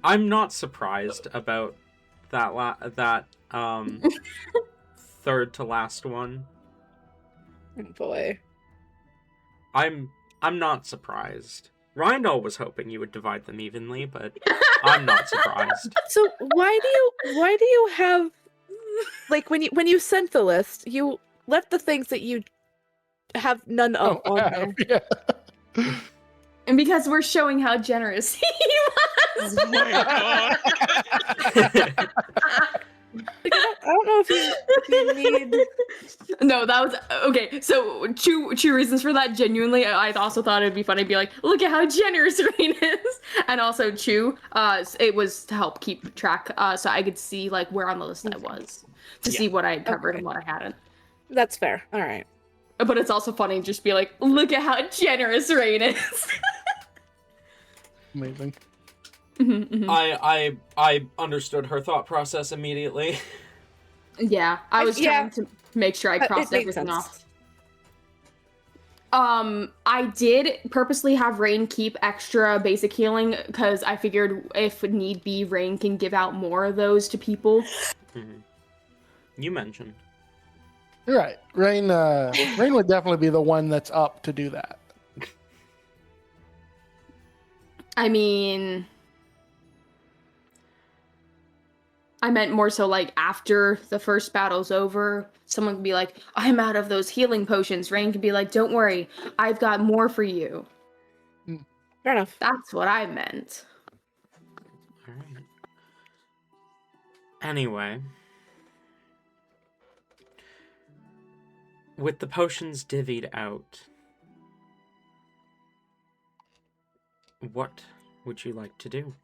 I'm not surprised about that third to last one. Boy. I'm not surprised. Rindal was hoping you would divide them evenly, but I'm not surprised. So why do you have, like, when you sent the list, you left the things that you have none of on there? Yeah. And because we're showing how generous he was. Oh my god. Like, I don't know if you need. No, that was okay. So two reasons for that. Genuinely, I also thought it'd be funny to be like, look at how generous Rain is, and also it was to help keep track, so I could see like where on the list I was to see what I had covered and what I hadn't. That's fair. All right. But it's also funny to just be like, look at how generous Rain is. Amazing. I understood her thought process immediately. Yeah, I was trying to make sure I crossed it makes everything sense. off. I did purposely have Rain keep extra basic healing because I figured if need be, Rain can give out more of those to people. You mentioned. You're right. Rain would definitely be the one that's up to do that. I mean, I meant more so like after the first battle's over, someone could be like, I'm out of those healing potions. Rain could be like, don't worry, I've got more for you. Fair enough. That's what I meant. All right. Anyway, with the potions divvied out, what would you like to do?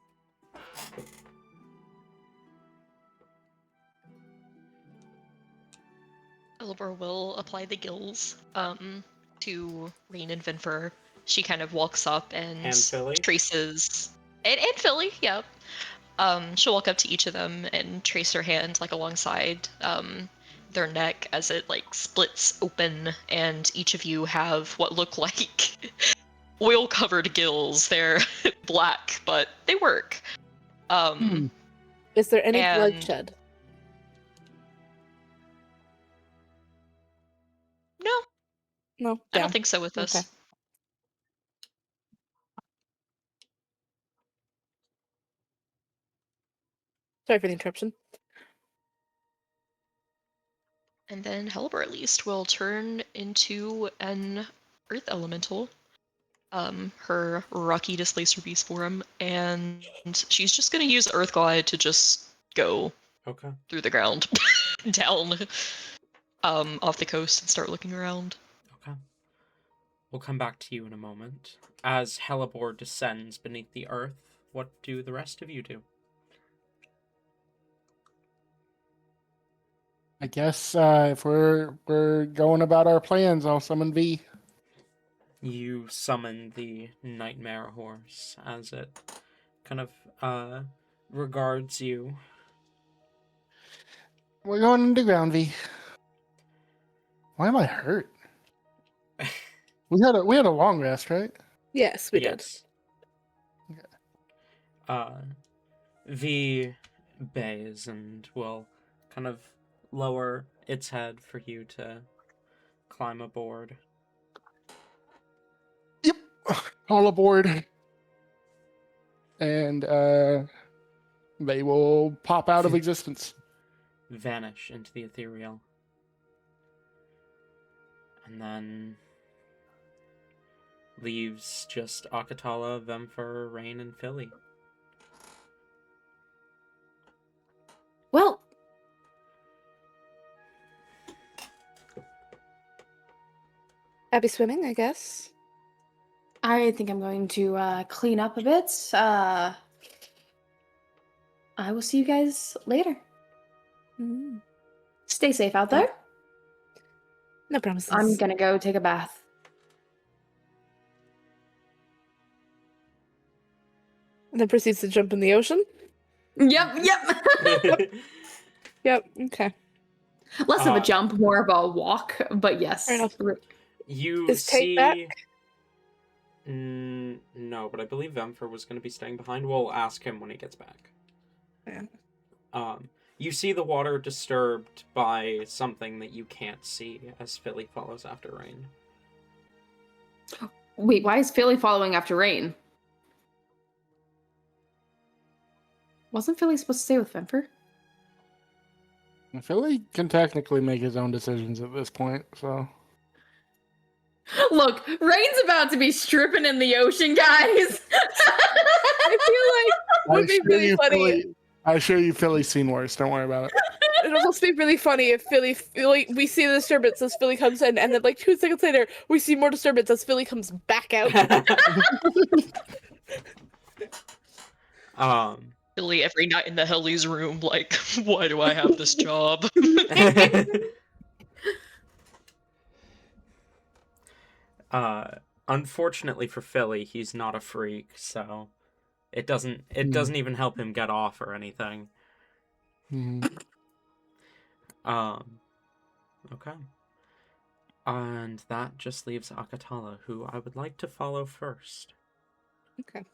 Elibor will apply the gills to Rain and Vinfer. She kind of walks up and Philly? traces and Philly, yeah. She'll walk up to each of them and trace her hand like alongside their neck as it like splits open, and each of you have what look like oil-covered gills. They're black, but they work. Is there any and- bloodshed? No, No. I don't think so with this. Okay. Sorry for the interruption. And then Helber at least will turn into an earth elemental. Her rocky displacer beast form, and she's just gonna use Earth Glide to just go Okay. through the ground down off the coast and start looking around. Okay. We'll come back to you in a moment. As Helibor descends beneath the earth, what do the rest of you do? I guess if we're going about our plans, I'll summon V. You summon the nightmare horse as it kind of regards you. We're going underground, V. Why am I hurt? We had a long rest, right? Yes, we did. Yes. V bays and will kind of lower its head for you to climb aboard. Yep. All aboard. And they will pop out of existence. Vanish into the ethereal. And then leaves just Akatala, Vemfer, Rain, and Philly. Well, Happy swimming, I guess. I think I'm going to clean up a bit. I will see you guys later. Mm. Stay safe out there. No promises. I'm gonna go take a bath. And then proceeds to jump in the ocean. Yep. Yep. Okay. Less of a jump, more of a walk, but yes. Fair enough. You Is Tate see... back? No, but I believe Vemfer was going to be staying behind. We'll ask him when he gets back. Yeah. You see the water disturbed by something that you can't see as Philly follows after Rain. Wait, why is Philly following after Rain? Wasn't Philly supposed to stay with Vemfer? Philly can technically make his own decisions at this point, so. Look, Rain's about to be stripping in the ocean, guys. I feel like it would be really funny. I assure you, Philly's seen worse. Don't worry about it. It'd almost be really funny if Philly, we see the disturbance as Philly comes in, and then like 2 seconds later, we see more disturbance as Philly comes back out. Philly every night in the Helly's room, like, why do I have this job? Unfortunately for Philly, he's not a freak, so it doesn't even help him get off or anything. Okay. And that just leaves Akatala, who I would like to follow first. Okay.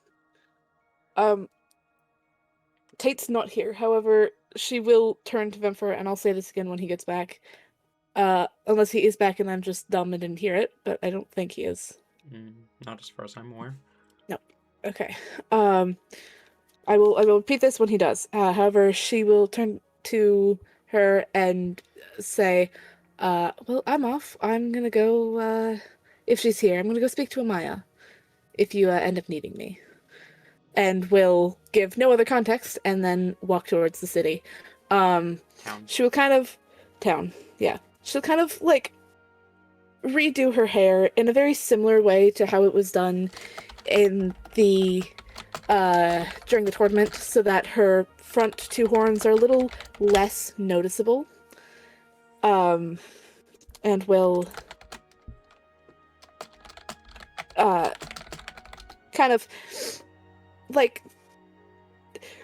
Tate's not here. However, she will turn to Vemfer, and I'll say this again when he gets back. Unless he is back and I'm just dumb and didn't hear it, but I don't think he is. Not as far as I'm aware. No. Okay. I will repeat this when he does. However, she will turn to her and say, well, I'm off. I'm gonna go, if she's here, I'm gonna go speak to Amaya, if you end up needing me. And will give no other context, and then walk towards the city. Town. She will kind of... Town, yeah. She'll kind of, like, redo her hair in a very similar way to how it was done in the... during the tournament, so that her front 2 horns are a little less noticeable. And will... kind of... like,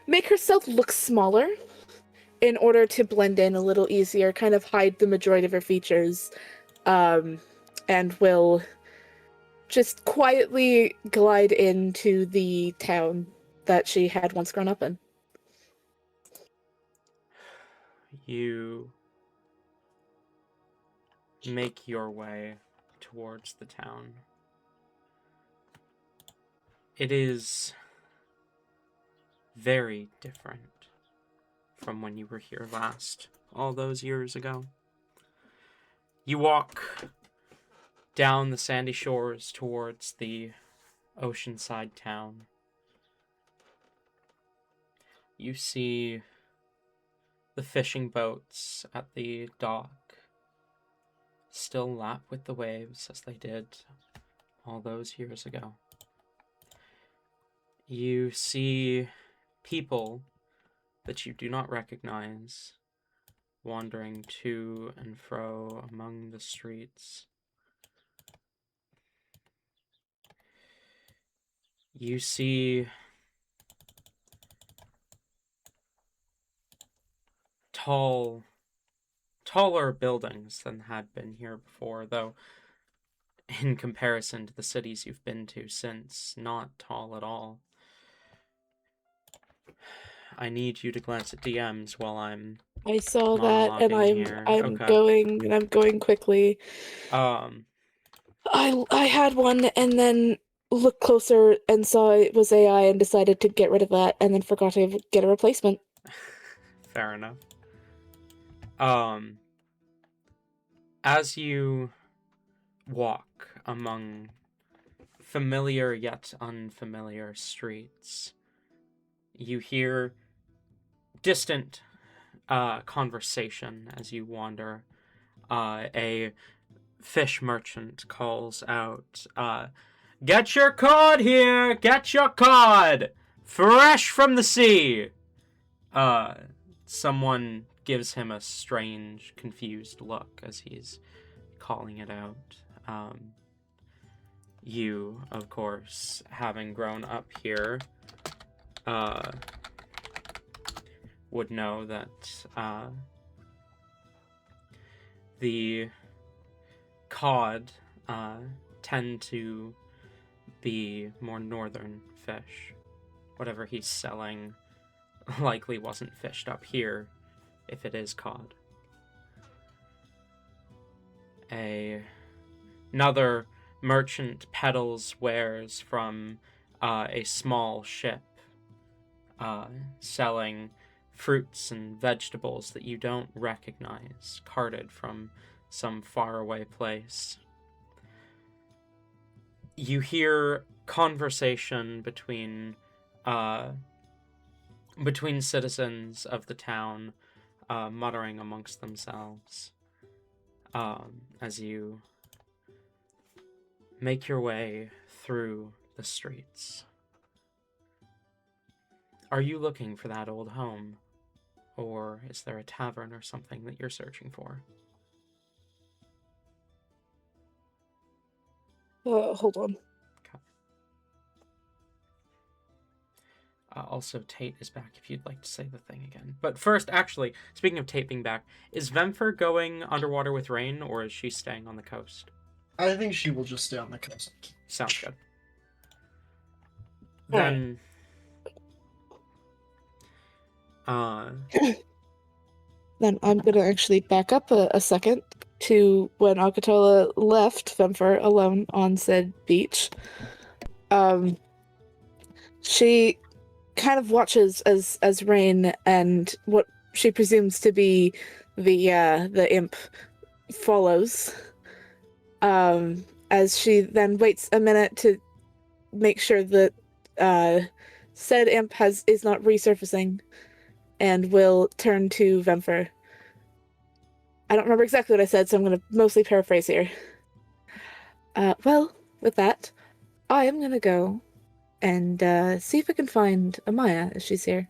make herself look smaller in order to blend in a little easier, kind of hide the majority of her features, and will just quietly glide into the town that she had once grown up in. You make your way towards the town. It is very different from when you were here last, all those years ago. You walk down the sandy shores towards the oceanside town. You see the fishing boats at the dock still lap with the waves as they did all those years ago. You see people that you do not recognize wandering to and fro among the streets. You see taller buildings than had been here before, though in comparison to the cities you've been to since, not tall at all. I need you to glance at DMs while I'm I saw that, and monologuing here. I'm Okay. going quickly. I had one and then looked closer and saw it was AI and decided to get rid of that and then forgot to get a replacement. Fair enough. As you walk among familiar yet unfamiliar streets, you hear distant conversation as you wander. A fish merchant calls out, "Get your cod here! Get your cod! Fresh from the sea!" Someone gives him a strange, confused look as he's calling it out. You, of course, having grown up here, would know that the cod tend to be more northern fish. Whatever he's selling likely wasn't fished up here, if it is cod. Another merchant peddles wares from a small ship, selling fruits and vegetables that you don't recognize, carted from some faraway place. You hear conversation between citizens of the town, muttering amongst themselves, as you make your way through the streets. Are you looking for that old home? Or is there a tavern or something that you're searching for? Hold on. Okay. Also, Tate is back if you'd like to say the thing again. But first, actually, speaking of Tate being back, is Vemfer going underwater with Rain, or is she staying on the coast? I think she will just stay on the coast. Sounds good. Right. Then I'm gonna actually back up a second to when Akatola left Vemfer alone on said beach. She kind of watches as Rain and what she presumes to be the imp follows. As she then waits a minute to make sure that said imp is not resurfacing, and will turn to Vemfer. I don't remember exactly what I said, so I'm going to mostly paraphrase here. Well, with that, I am going to go and see if I can find Amaya if she's here.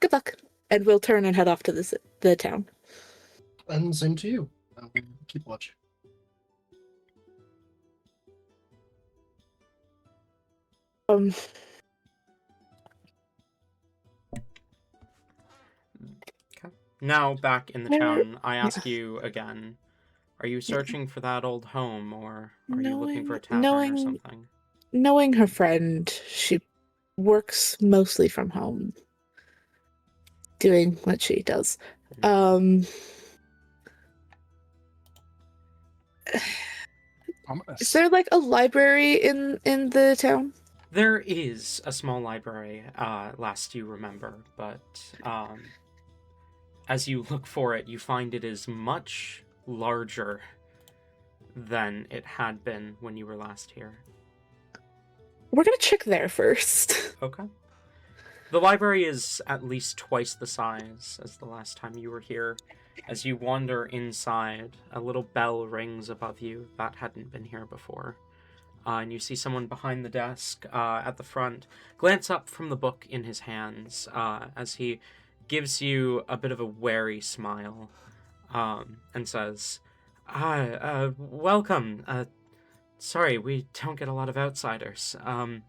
Good luck. And we'll turn and head off to the town. And same to you. Keep watch. Now, back in the town, I ask you again, are you searching for that old home, or are you looking for a tavern or something? Knowing her friend, she works mostly from home, doing what she does. Is there like a library in the town? There is a small library, last you remember, but as you look for it, you find it is much larger than it had been when you were last here. We're gonna check there first. Okay. The library is at least twice the size as the last time you were here. As you wander inside, a little bell rings above you that hadn't been here before. And you see someone behind the desk at the front glance up from the book in his hands as he gives you a bit of a wary smile and says, welcome. Sorry, we don't get a lot of outsiders. Can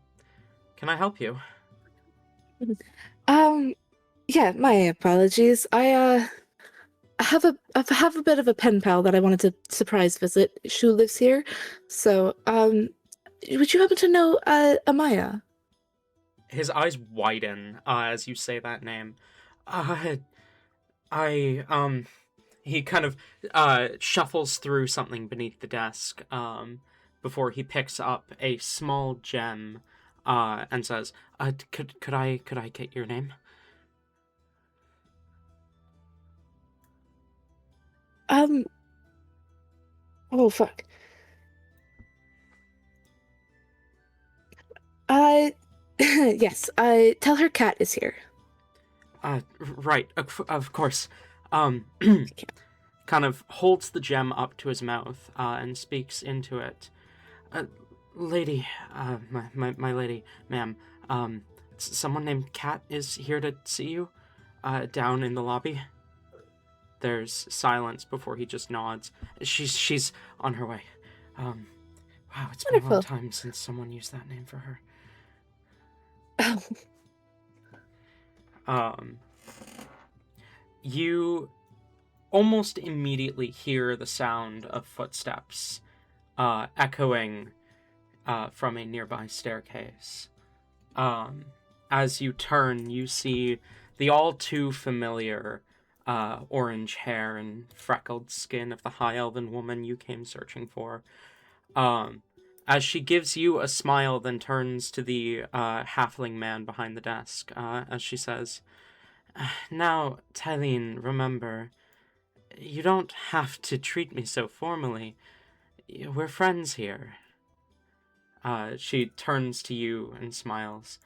I help you? Yeah, my apologies. I have a bit of a pen pal that I wanted to surprise visit. She lives here, so would you happen to know Amaya? His eyes widen as you say that name. He kind of shuffles through something beneath the desk before he picks up a small gem and says, could I get your name? Oh fuck. Yes, tell her Cat is here. Right, of course. Kind of holds the gem up to his mouth and speaks into it. Lady, my lady, ma'am, someone named Cat is here to see you, down in the lobby. There's silence before he just nods. She's on her way. Wow, it's been a long time since someone used that name for her. You almost immediately hear the sound of footsteps echoing from a nearby staircase. As you turn, you see the all too familiar orange hair and freckled skin of the high elven woman you came searching for. As she gives you a smile, then turns to the halfling man behind the desk as she says, now, Tylene, remember, you don't have to treat me so formally. We're friends here. She turns to you and smiles.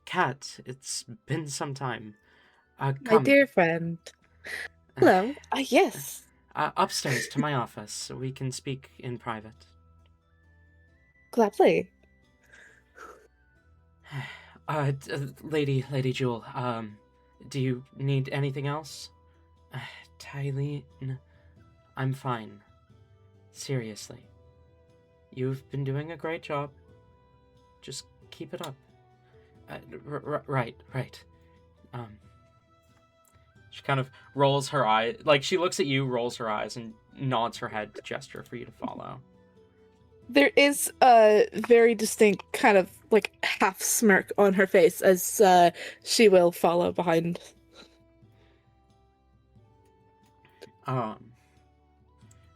Cat, it's been some time. My Come. dear friend. Hello. Yes. Upstairs to my office, so we can speak in private. Gladly. Lady Jewel, do you need anything else? Tylene, I'm fine. Seriously. You've been doing a great job. Just keep it up. Right. She kind of rolls her eye, like she looks at you, rolls her eyes, and nods her head to gesture for you to follow. There is a very distinct kind of like half smirk on her face as she will follow behind.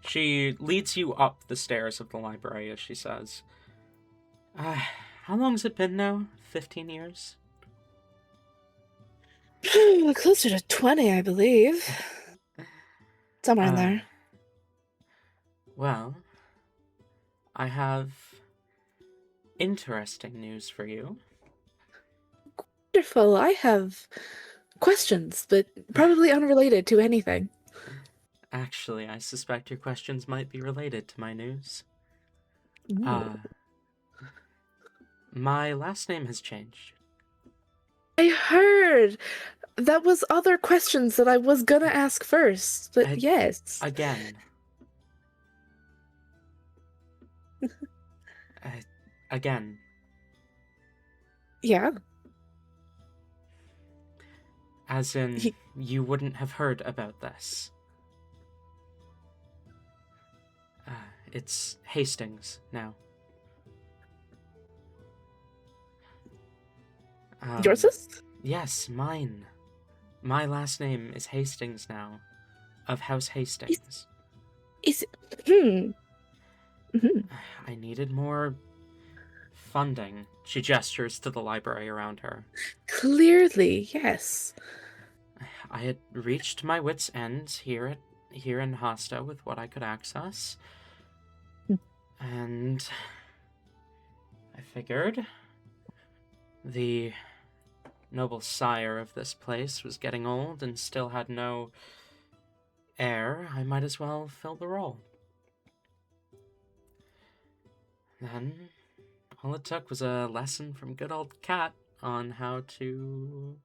She leads you up the stairs of the library as she says, how long has it been now? 15 years? Closer to 20, I believe. Somewhere in there. Well, I have interesting news for you. Wonderful. I have questions, but probably unrelated to anything. Actually, I suspect your questions might be related to my news. My last name has changed. I heard! That was other questions that I was gonna ask first, but yes. Again. Again. Yeah? As in, you wouldn't have heard about this. It's Hastings now. Yours is? Yes, mine. My last name is Hastings now, of House Hastings. Is it? I needed more funding. She gestures to the library around her. Clearly, yes. I had reached my wits' end here in Hasta with what I could access. And I figured the noble sire of this place was getting old and still had no heir. I might as well fill the role. Then all it took was a lesson from good old Cat on how to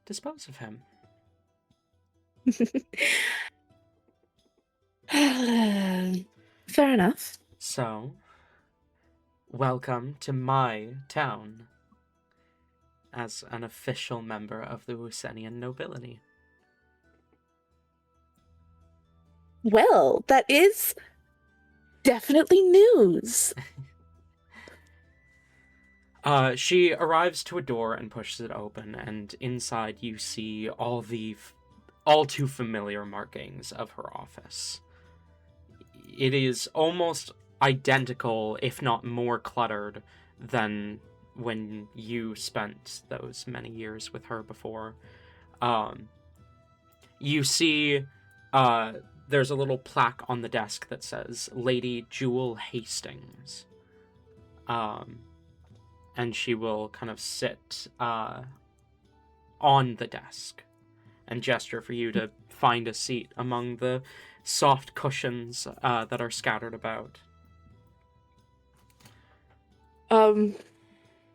dispose of him. Fair enough. So, welcome to my town as an official member of the Husenian nobility. Well, that is definitely news. She arrives to a door and pushes it open, and inside you see all too familiar markings of her office. It is almost identical, if not more cluttered, than when you spent those many years with her before. You see, there's a little plaque on the desk that says Lady Jewel Hastings. And she will kind of sit on the desk and gesture for you to find a seat among the soft cushions that are scattered about.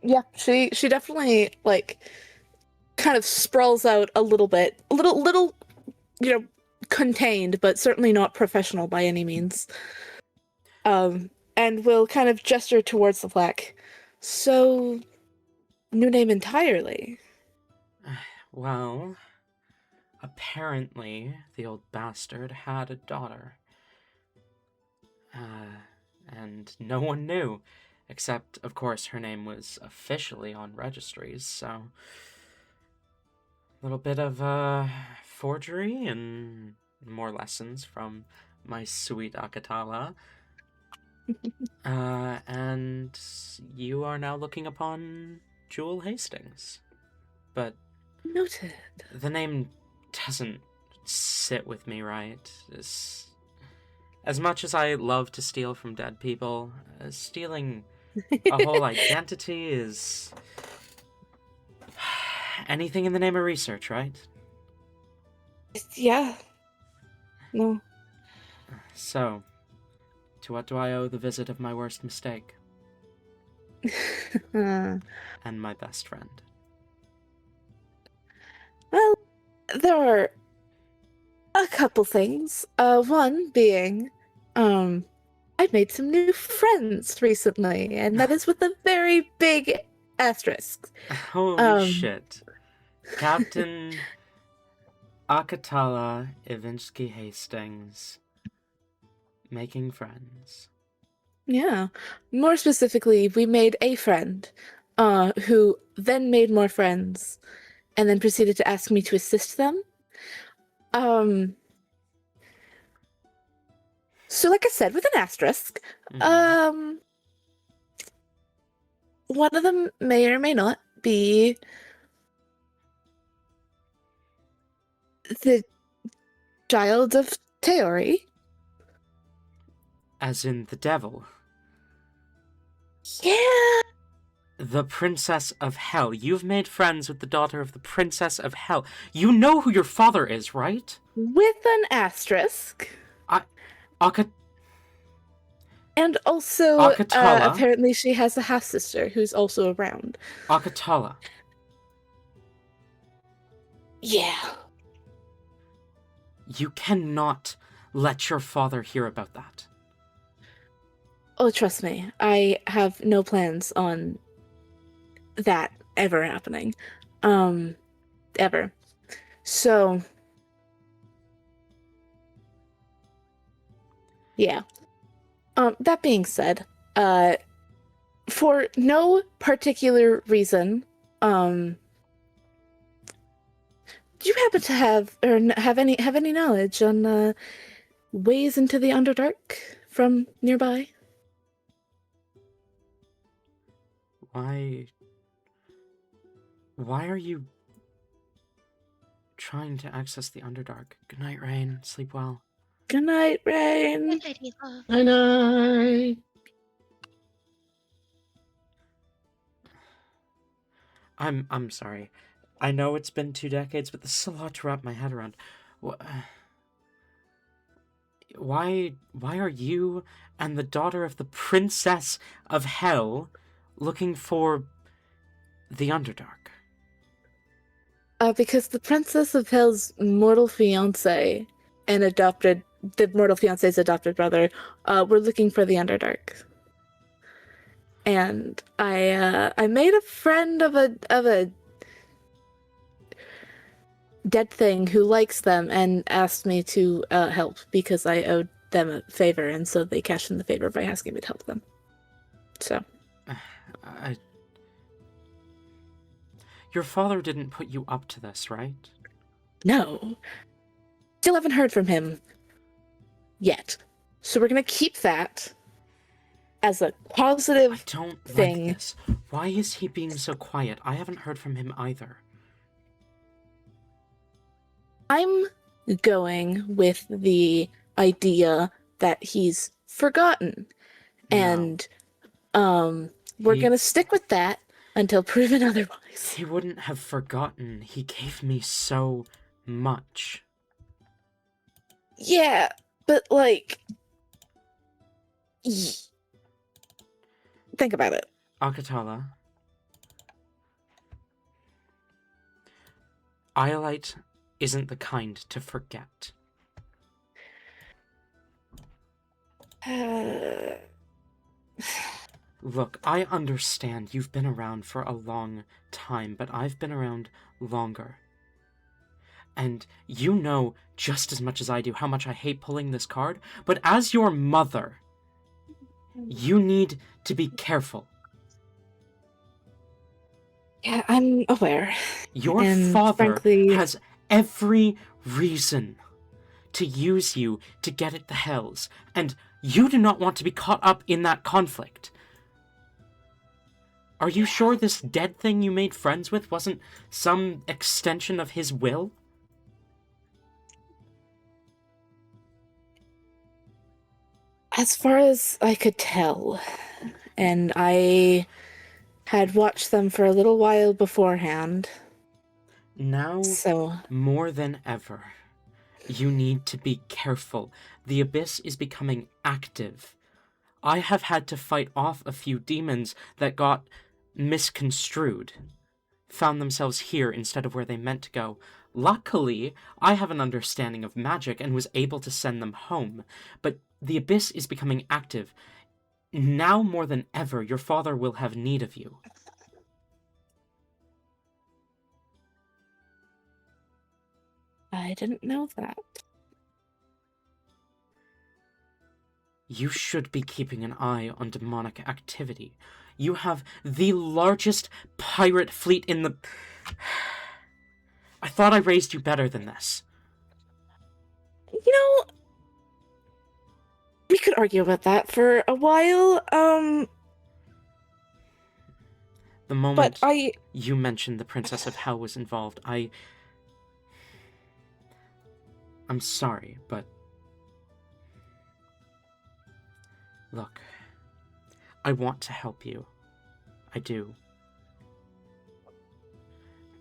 Yeah, she definitely kind of sprawls out a little bit, a little, contained, but certainly not professional by any means. And will kind of gesture towards the plaque. So, new name entirely. Well, apparently the old bastard had a daughter. And no one knew, except, of course, her name was officially on registries, so a little bit of forgery and more lessons from my sweet Akatala. And you are now looking upon Jewel Hastings. But Noted. the name doesn't sit with me right. As much as I love to steal from dead people, stealing a whole identity is anything in the name of research, right? Yeah. No. So, to what do I owe the visit of my worst mistake? And my best friend. Well, there are a couple things. One being, I've made some new friends recently, and that is with a very big asterisk. Holy shit. Captain Akatala Ivinsky Hastings. Making friends. Yeah. More specifically, we made a friend, who then made more friends, and then proceeded to ask me to assist them. So like I said, with an asterisk, Mhm. one of them may or may not be the child of Teori. As in the devil. Yeah. The Princess of Hell. You've made friends with the daughter of the Princess of Hell. You know who your father is, right? With an asterisk. And also, Akatala. apparently she has a half-sister who's also around. Akatala. Yeah. You cannot let your father hear about that. Oh, trust me, I have no plans on that ever happening. Ever. So, yeah. That being said, for no particular reason, do you happen to have any knowledge on ways into the Underdark from nearby? Why are you trying to access the Underdark? Good night, Rain. Sleep well. Good night, Rain. Good idea. Night night. I'm sorry. I know it's been 2 decades, but this is a lot to wrap my head around. Why are you and the daughter of the Princess of Hell looking for the Underdark? Because the Princess of Hell's mortal fiance and the mortal fiance's adopted brother, were looking for the Underdark. And I made a friend of a dead thing who likes them and asked me to help because I owed them a favor, and so they cashed in the favor by asking me to help them. So. Your father didn't put you up to this, right? No. Still haven't heard from him yet. So we're gonna keep that as a positive I don't thing. like this. Why is he being so quiet? I haven't heard from him either. I'm going with the idea that he's forgotten. No. And we're gonna stick with that until proven otherwise. He wouldn't have forgotten. He gave me so much. Yeah, but like... Think about it. Akatala. Iolite isn't the kind to forget. Look, I understand you've been around for a long time, but I've been around longer. And you know just as much as I do how much I hate pulling this card, but as your mother, you need to be careful. Yeah, I'm aware. Your And father frankly... has every reason to use you to get at the Hells, and you do not want to be caught up in that conflict. Are you sure this dead thing you made friends with wasn't some extension of his will? As far as I could tell, and I had watched them for a little while beforehand. Now, So, more than ever, you need to be careful. The Abyss is becoming active. I have had to fight off a few demons that got misconstrued, found themselves here instead of where they meant to go. Luckily, I have an understanding of magic and was able to send them home, but the Abyss is becoming active. Now more than ever, your father will have need of you. I didn't know that. You should be keeping an eye on demonic activity. You have the largest pirate fleet in the... I thought I raised you better than this. You know, we could argue about that for a while, The moment but you mentioned the Princess of Hell was involved, I'm sorry, but... Look, I want to help you. I do.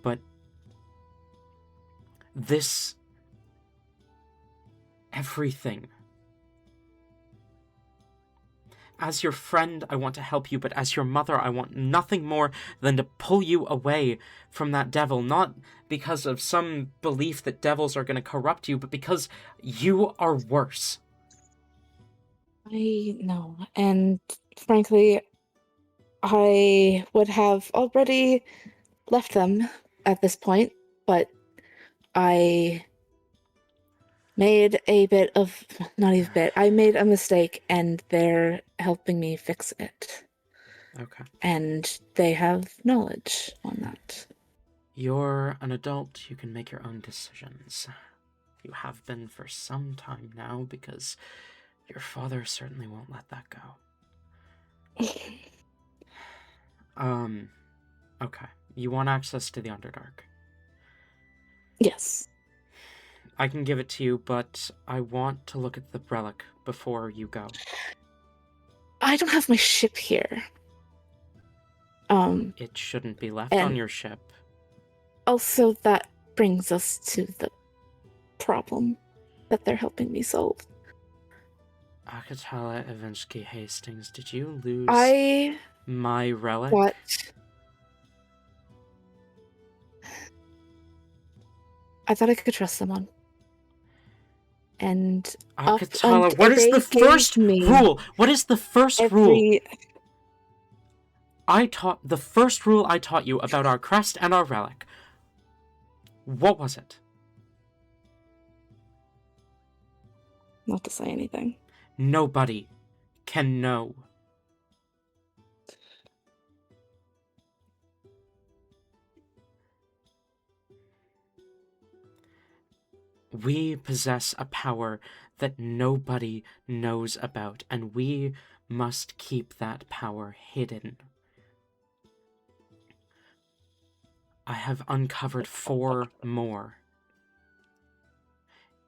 But... this... everything... As your friend, I want to help you, but as your mother, I want nothing more than to pull you away from that devil, not because of some belief that devils are going to corrupt you, but because you are worse. I know, and frankly, I would have already left them at this point, but I made a bit of, not even bit, I made a mistake and they're helping me fix it. Okay. And they have knowledge on that. You're an adult. You can make your own decisions. You have been for some time now, because your father certainly won't let that go. Okay. You want access to the Underdark. Yes. I can give it to you, but I want to look at the relic before you go. I don't have my ship here. It shouldn't be left and- on your ship. Also, that brings us to the problem that they're helping me solve. Akatala Evensky Hastings, did you lose my relic? What? I thought I could trust someone. And Akatala, what is the first rule? What is the first rule? The first rule I taught you about our crest and our relic. What was it? Not to say anything. Nobody can know. We possess a power that nobody knows about, and we must keep that power hidden. I have uncovered 4 more.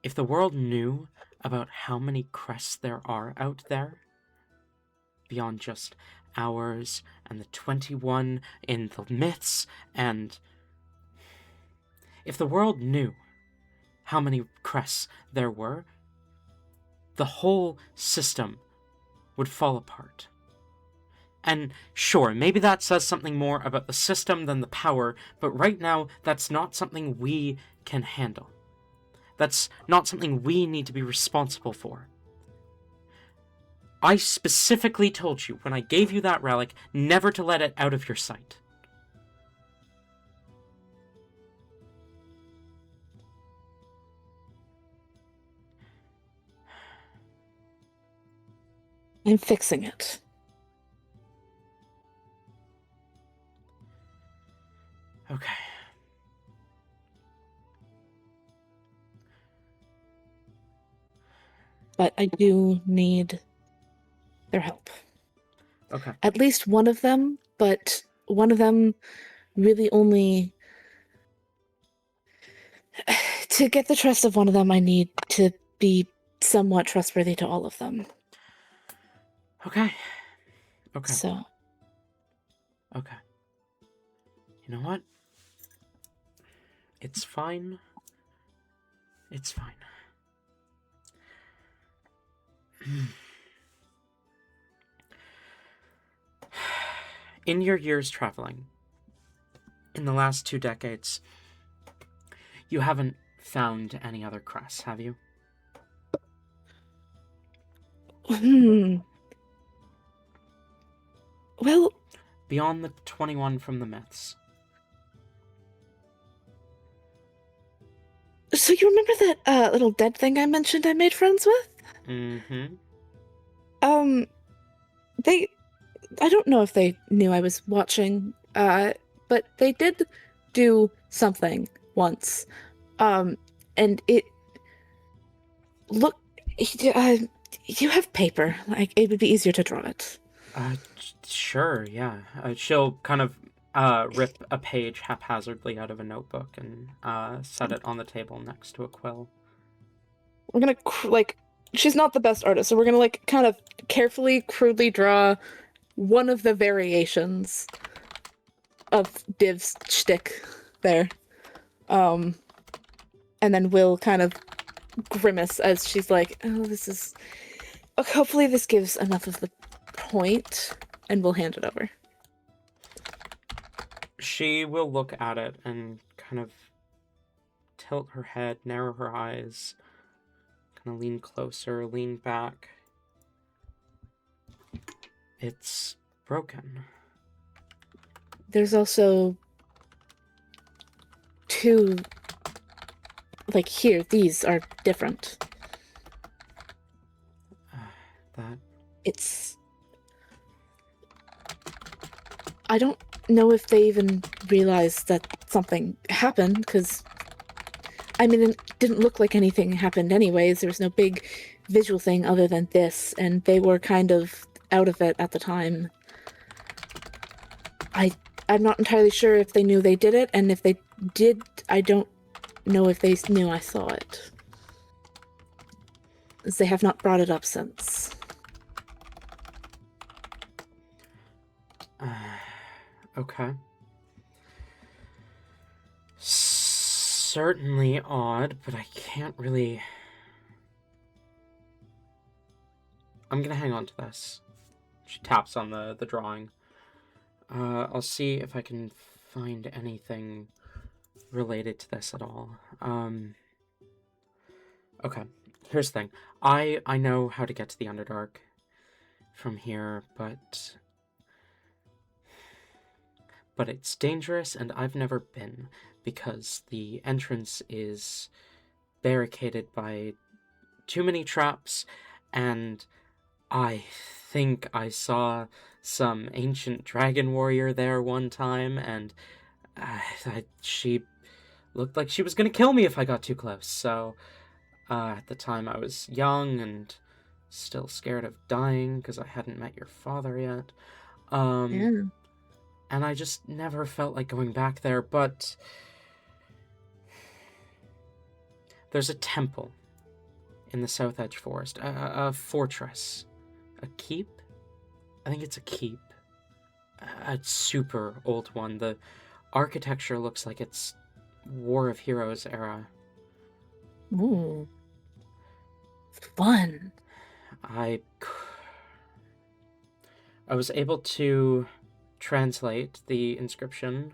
If the world knew about how many crests there are out there, beyond just ours and the 21 in the myths, and if the world knew how many crests there were, the whole system would fall apart. And sure, maybe that says something more about the system than the power, but right now, that's not something we can handle. That's not something we need to be responsible for. I specifically told you, when I gave you that relic, never to let it out of your sight. I'm fixing it. Okay. But I do need their help. Okay. At least one of them, but one of them really only... To get the trust of one of them, I need to be somewhat trustworthy to all of them. Okay. Okay. So... Okay. You know what? It's fine. It's fine. In your years traveling, in the last 2 decades, you haven't found any other crests, have you? Well... Beyond the 21 from the myths. So you remember that little dead thing I mentioned I made friends with? Mm-hmm. I don't know if they knew I was watching, but they did do something once. And it... Look, you have paper. Like, it would be easier to draw it. Sure, yeah. She'll kind of rip a page haphazardly out of a notebook and set it on the table next to a quill. We're gonna, she's not the best artist, so we're gonna, kind of carefully, crudely draw one of the variations of Div's shtick there. And then we'll kind of grimace as she's like, oh, this is... Hopefully this gives enough of the point, and we'll hand it over. She will look at it and kind of tilt her head, narrow her eyes, kind of lean closer, lean back. It's broken. There's also 2... here, these are different. That... It's... I don't know if they even realized that something happened, because... I mean, it didn't look like anything happened anyways. There was no big visual thing other than this, and they were kind of out of it at the time. I'm not entirely sure if they knew they did it, and if they did, I don't know if they knew I saw it. As they have not brought it up since. Okay. Certainly odd, but I can't really... I'm gonna hang on to this. She taps on the drawing. I'll see if I can find anything related to this at all. Okay, here's the thing. I know how to get to the Underdark from here, but it's dangerous, and I've never been, because the entrance is barricaded by too many traps, and I think I saw some ancient dragon warrior there one time, and she looked like she was going to kill me if I got too close, so at the time I was young and still scared of dying because I hadn't met your father yet. Yeah. And I just never felt like going back there, but there's a temple in the South Edge Forest, a fortress, a keep? I think it's a keep. A super old one. The architecture looks like it's War of Heroes era. Ooh. Fun. I was able to translate the inscription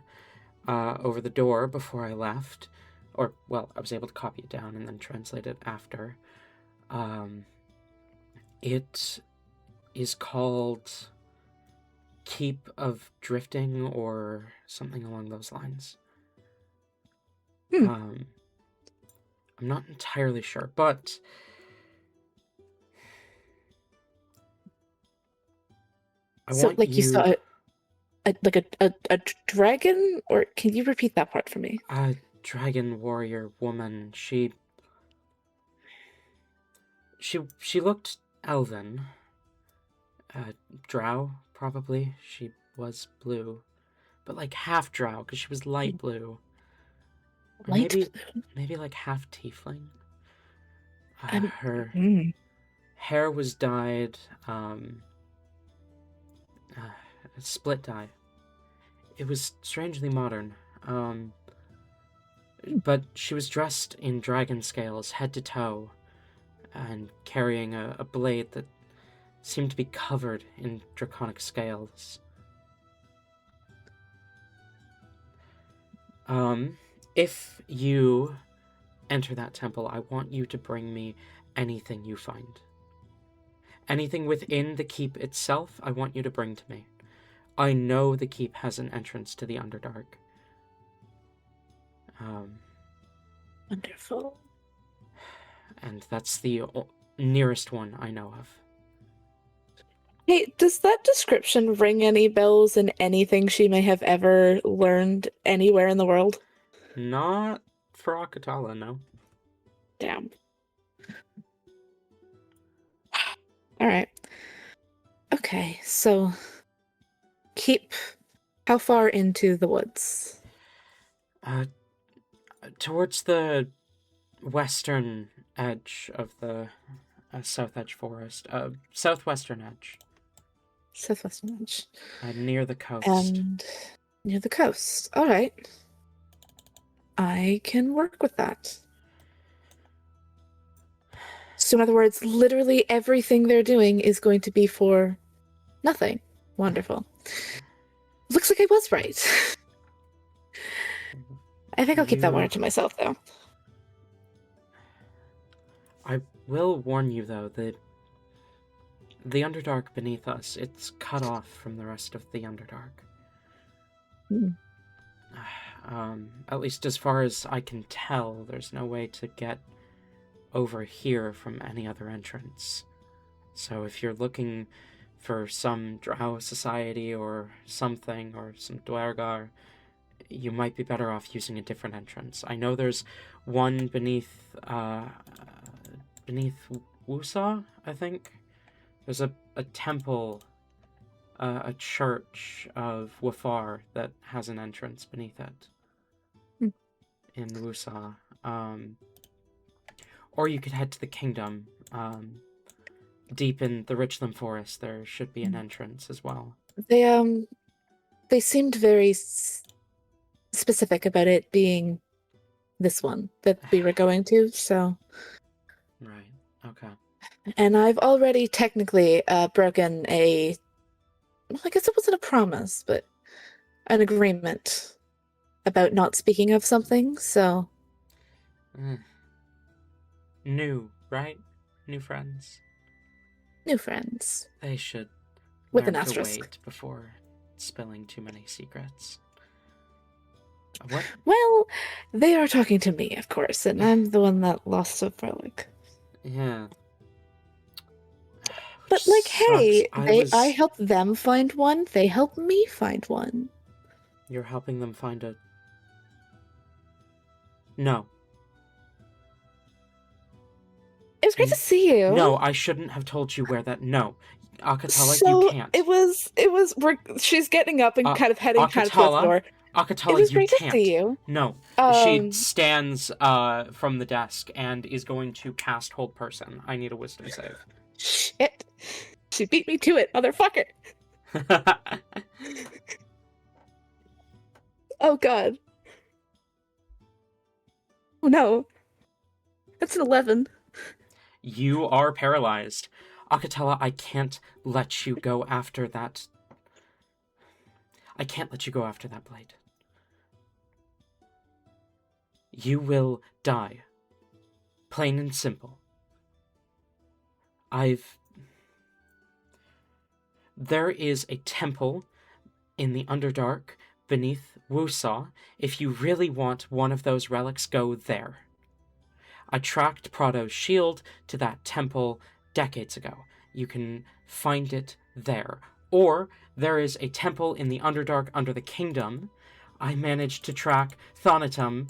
over the door before I left. Or, well, I was able to copy it down and then translate it after. It is called Keep of Drifting or something along those lines. I'm not entirely sure, but So, like, you saw a dragon, or can you repeat that part for me? A dragon warrior woman. She looked elven. Drow, probably. She was blue, but like half drow because she was light blue. Or Light maybe like half tiefling. Um, Her Mm. hair was dyed split dye. It was strangely modern. But she was dressed in dragon scales head to toe and carrying a blade that seemed to be covered in draconic scales. If you enter that temple, I want you to bring me anything you find. Anything within the keep itself, I want you to bring to me. I know the keep has an entrance to the Underdark. Wonderful. And that's the nearest one I know of. Hey, does that description ring any bells in anything she may have ever learned anywhere in the world? Not for Akatala, no. Damn. All right. Okay, so keep how far into the woods? Towards the western edge of the South Edge Forest. Southwestern edge. Southwestern edge. Near the coast. And near the coast. All right. I can work with that. So in other words, literally everything they're doing is going to be for nothing. Wonderful. Looks like I was right. I think I'll keep that word to myself, though. I will warn you, though, that the Underdark beneath us, it's cut off from the rest of the Underdark. At least as far as I can tell, there's no way to get over here from any other entrance. So if you're looking for some Drow society or something, or some Dwergar, you might be better off using a different entrance. I know there's one beneath Wusa, I think. There's a temple a church of Wafar that has an entrance beneath it in Wusa. Or you could head to the kingdom. Deep in the Richland Forest, there should be an entrance as well. They seemed very specific about it being this one that we were going to, so... Right, okay. And I've already technically broken a... Well, I guess it wasn't a promise, but an agreement about not speaking of something, so... New, right? New friends. New friends. They should With an learn to asterisk. wait before spilling too many secrets. What? Well, they are talking to me, of course, and I'm the one that lost a relic. Yeah. But, Which like, hey, sucks. I helped them find one, they helped me find one. You're helping them find a... No. It was great to see you. No, I shouldn't have told you where that... No. Akatala, So you can't. She's getting up and kind of heading kind of towards the door. Akatala, It was you great can't. to see you. No. She stands from the desk and is going to cast Hold Person. I need a wisdom save. Shit. She beat me to it, motherfucker. Oh god. Oh no. That's an 11. You are paralyzed. Akatala, I can't let you go after that. I can't let you go after that blade. You will die. Plain and simple. There is a temple in the Underdark beneath Wusa. If you really want one of those relics, go there. I tracked Prado's shield to that temple decades ago. You can find it there. Or there is a temple in the Underdark under the kingdom. I managed to track Thanatum,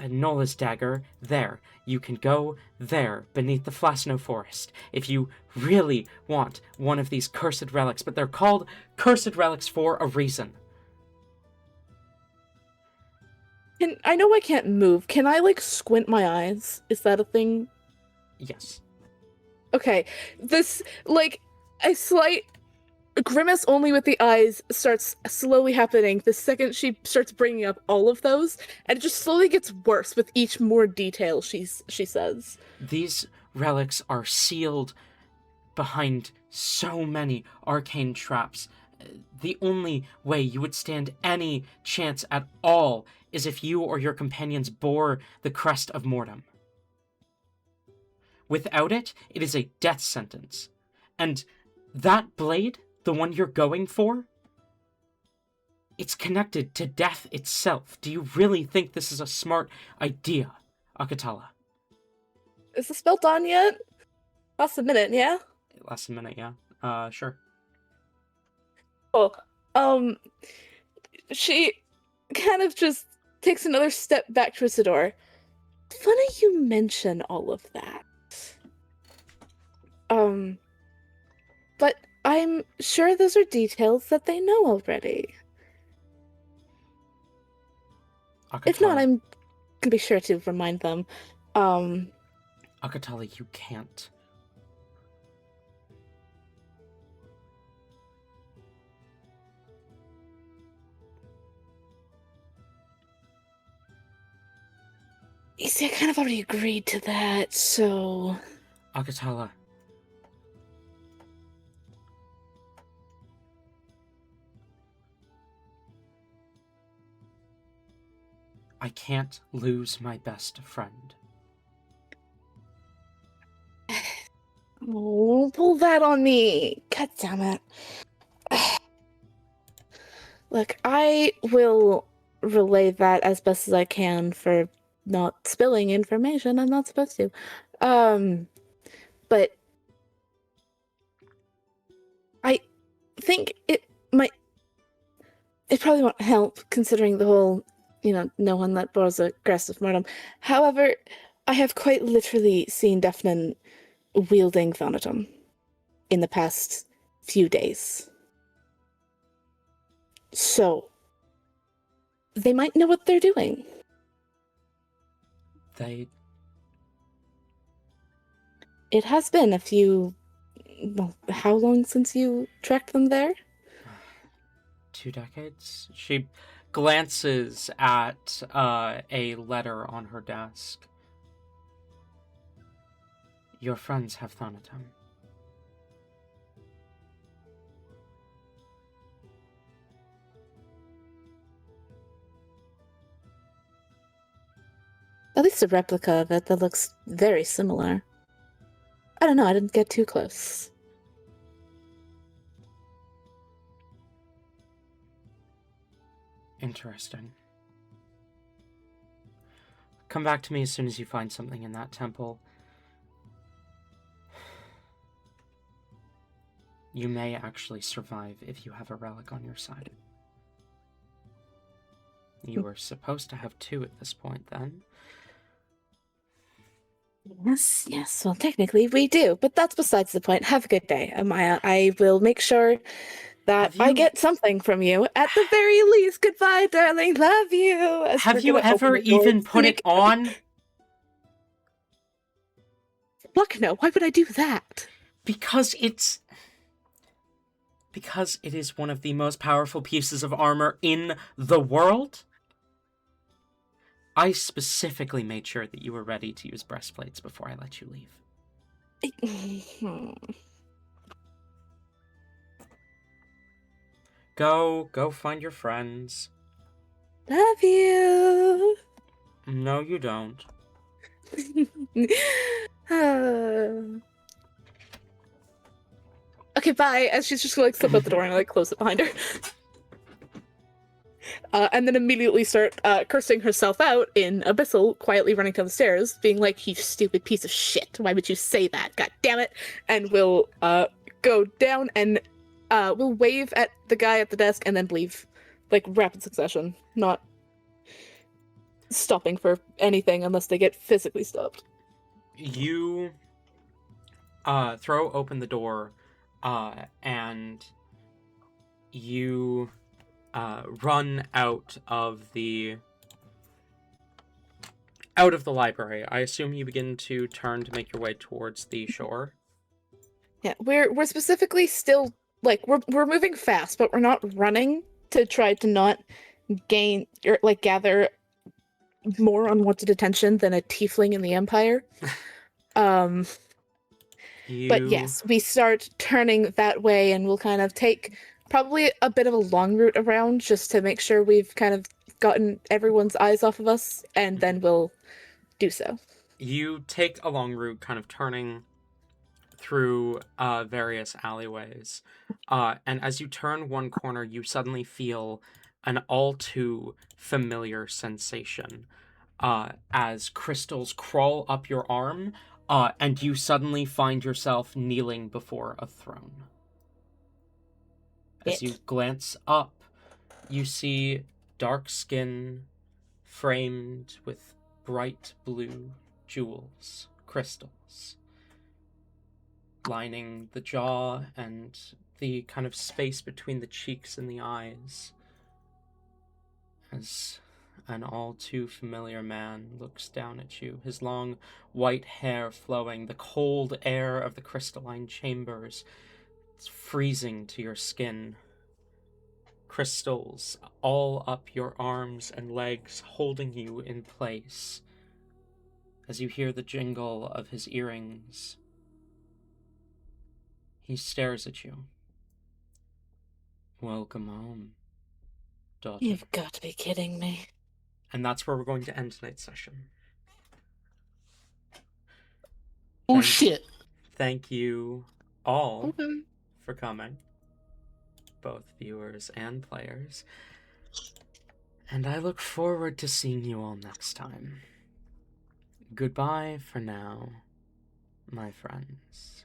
Nola's dagger, there. You can go there, beneath the Flasno Forest, if you really want one of these cursed relics. But they're called cursed relics for a reason. And I know I can't move. Can I, like, squint my eyes? Is that a thing? Yes. Okay. This, like, a slight grimace only with the eyes starts slowly happening the second she starts bringing up all of those, and it just slowly gets worse with each more detail she says. These relics are sealed behind so many arcane traps. The only way you would stand any chance at all is if you or your companions bore the crest of Mortem. Without it, it is a death sentence. And that blade, the one you're going for, it's connected to death itself. Do you really think this is a smart idea, Akatala? Is the spell done yet? Last a minute, yeah? Last a minute, yeah. Sure. Cool. She kind of just takes another step back towards the door. Funny you mention all of that. But I'm sure those are details that they know already. Akatala, If not, I'm gonna be sure to remind them. Akatala, you can't. You see, I kind of already agreed to that, so... Akatala. I can't lose my best friend. Oh, pull that on me! God damn it. Look, I will relay that as best as I can for not spilling information I'm not supposed to. But I think it probably won't help considering the whole, no one that borrows a crest of Mortem. However, I have quite literally seen Defnin wielding Thanatum in the past few days. So, they might know what they're doing. It has been a few... Well, how long since you tracked them there? 2 decades? She glances at a letter on her desk. Your friends have Thanatom. At least a replica of it that looks very similar. I don't know, I didn't get too close. Interesting. Come back to me as soon as you find something in that temple. You may actually survive if you have a relic on your side. You were supposed to have 2 at this point, then. Yes, well, technically we do, but that's besides the point. Have a good day, Amaya. I will make sure that I get something from you. At the very least, goodbye, darling. Love you. Have you ever even put it on? Fuck no, why would I do that? Because it is one of the most powerful pieces of armor in the world. I specifically made sure that you were ready to use breastplates before I let you leave. Go find your friends. Love you. No, you don't. Okay, bye. And she's just gonna like slip out the door and like close it behind her. And then immediately start cursing herself out in Abyssal, quietly running down the stairs, being like, "You stupid piece of shit! Why would you say that? God damn it!" And we'll go down and we'll wave at the guy at the desk and then leave, like rapid succession, not stopping for anything unless they get physically stopped. You throw open the door, and you run out of the library. I assume you begin to turn to make your way towards the shore. Yeah, we're specifically still like we're moving fast, but we're not running to try to not gain or like gather more unwanted attention than a tiefling in the Empire. But yes, we start turning that way, and we'll kind of take probably a bit of a long route around just to make sure we've kind of gotten everyone's eyes off of us, and then we'll do so. You take a long route, kind of turning through various alleyways. And as you turn one corner, you suddenly feel an all too familiar sensation as crystals crawl up your arm, and you suddenly find yourself kneeling before a throne. As you glance up, you see dark skin framed with bright blue jewels, crystals, lining the jaw and the kind of space between the cheeks and the eyes, as an all too familiar man looks down at you, his long white hair flowing, the cold air of the crystalline chambers freezing to your skin. Crystals all up your arms and legs, holding you in place as you hear the jingle of his earrings. He stares at you. Welcome home, daughter. You've got to be kidding me. And that's where we're going to end tonight's session. Shit. Thank you all for coming, both viewers and players. And I look forward to seeing you all next time. Goodbye for now, my friends.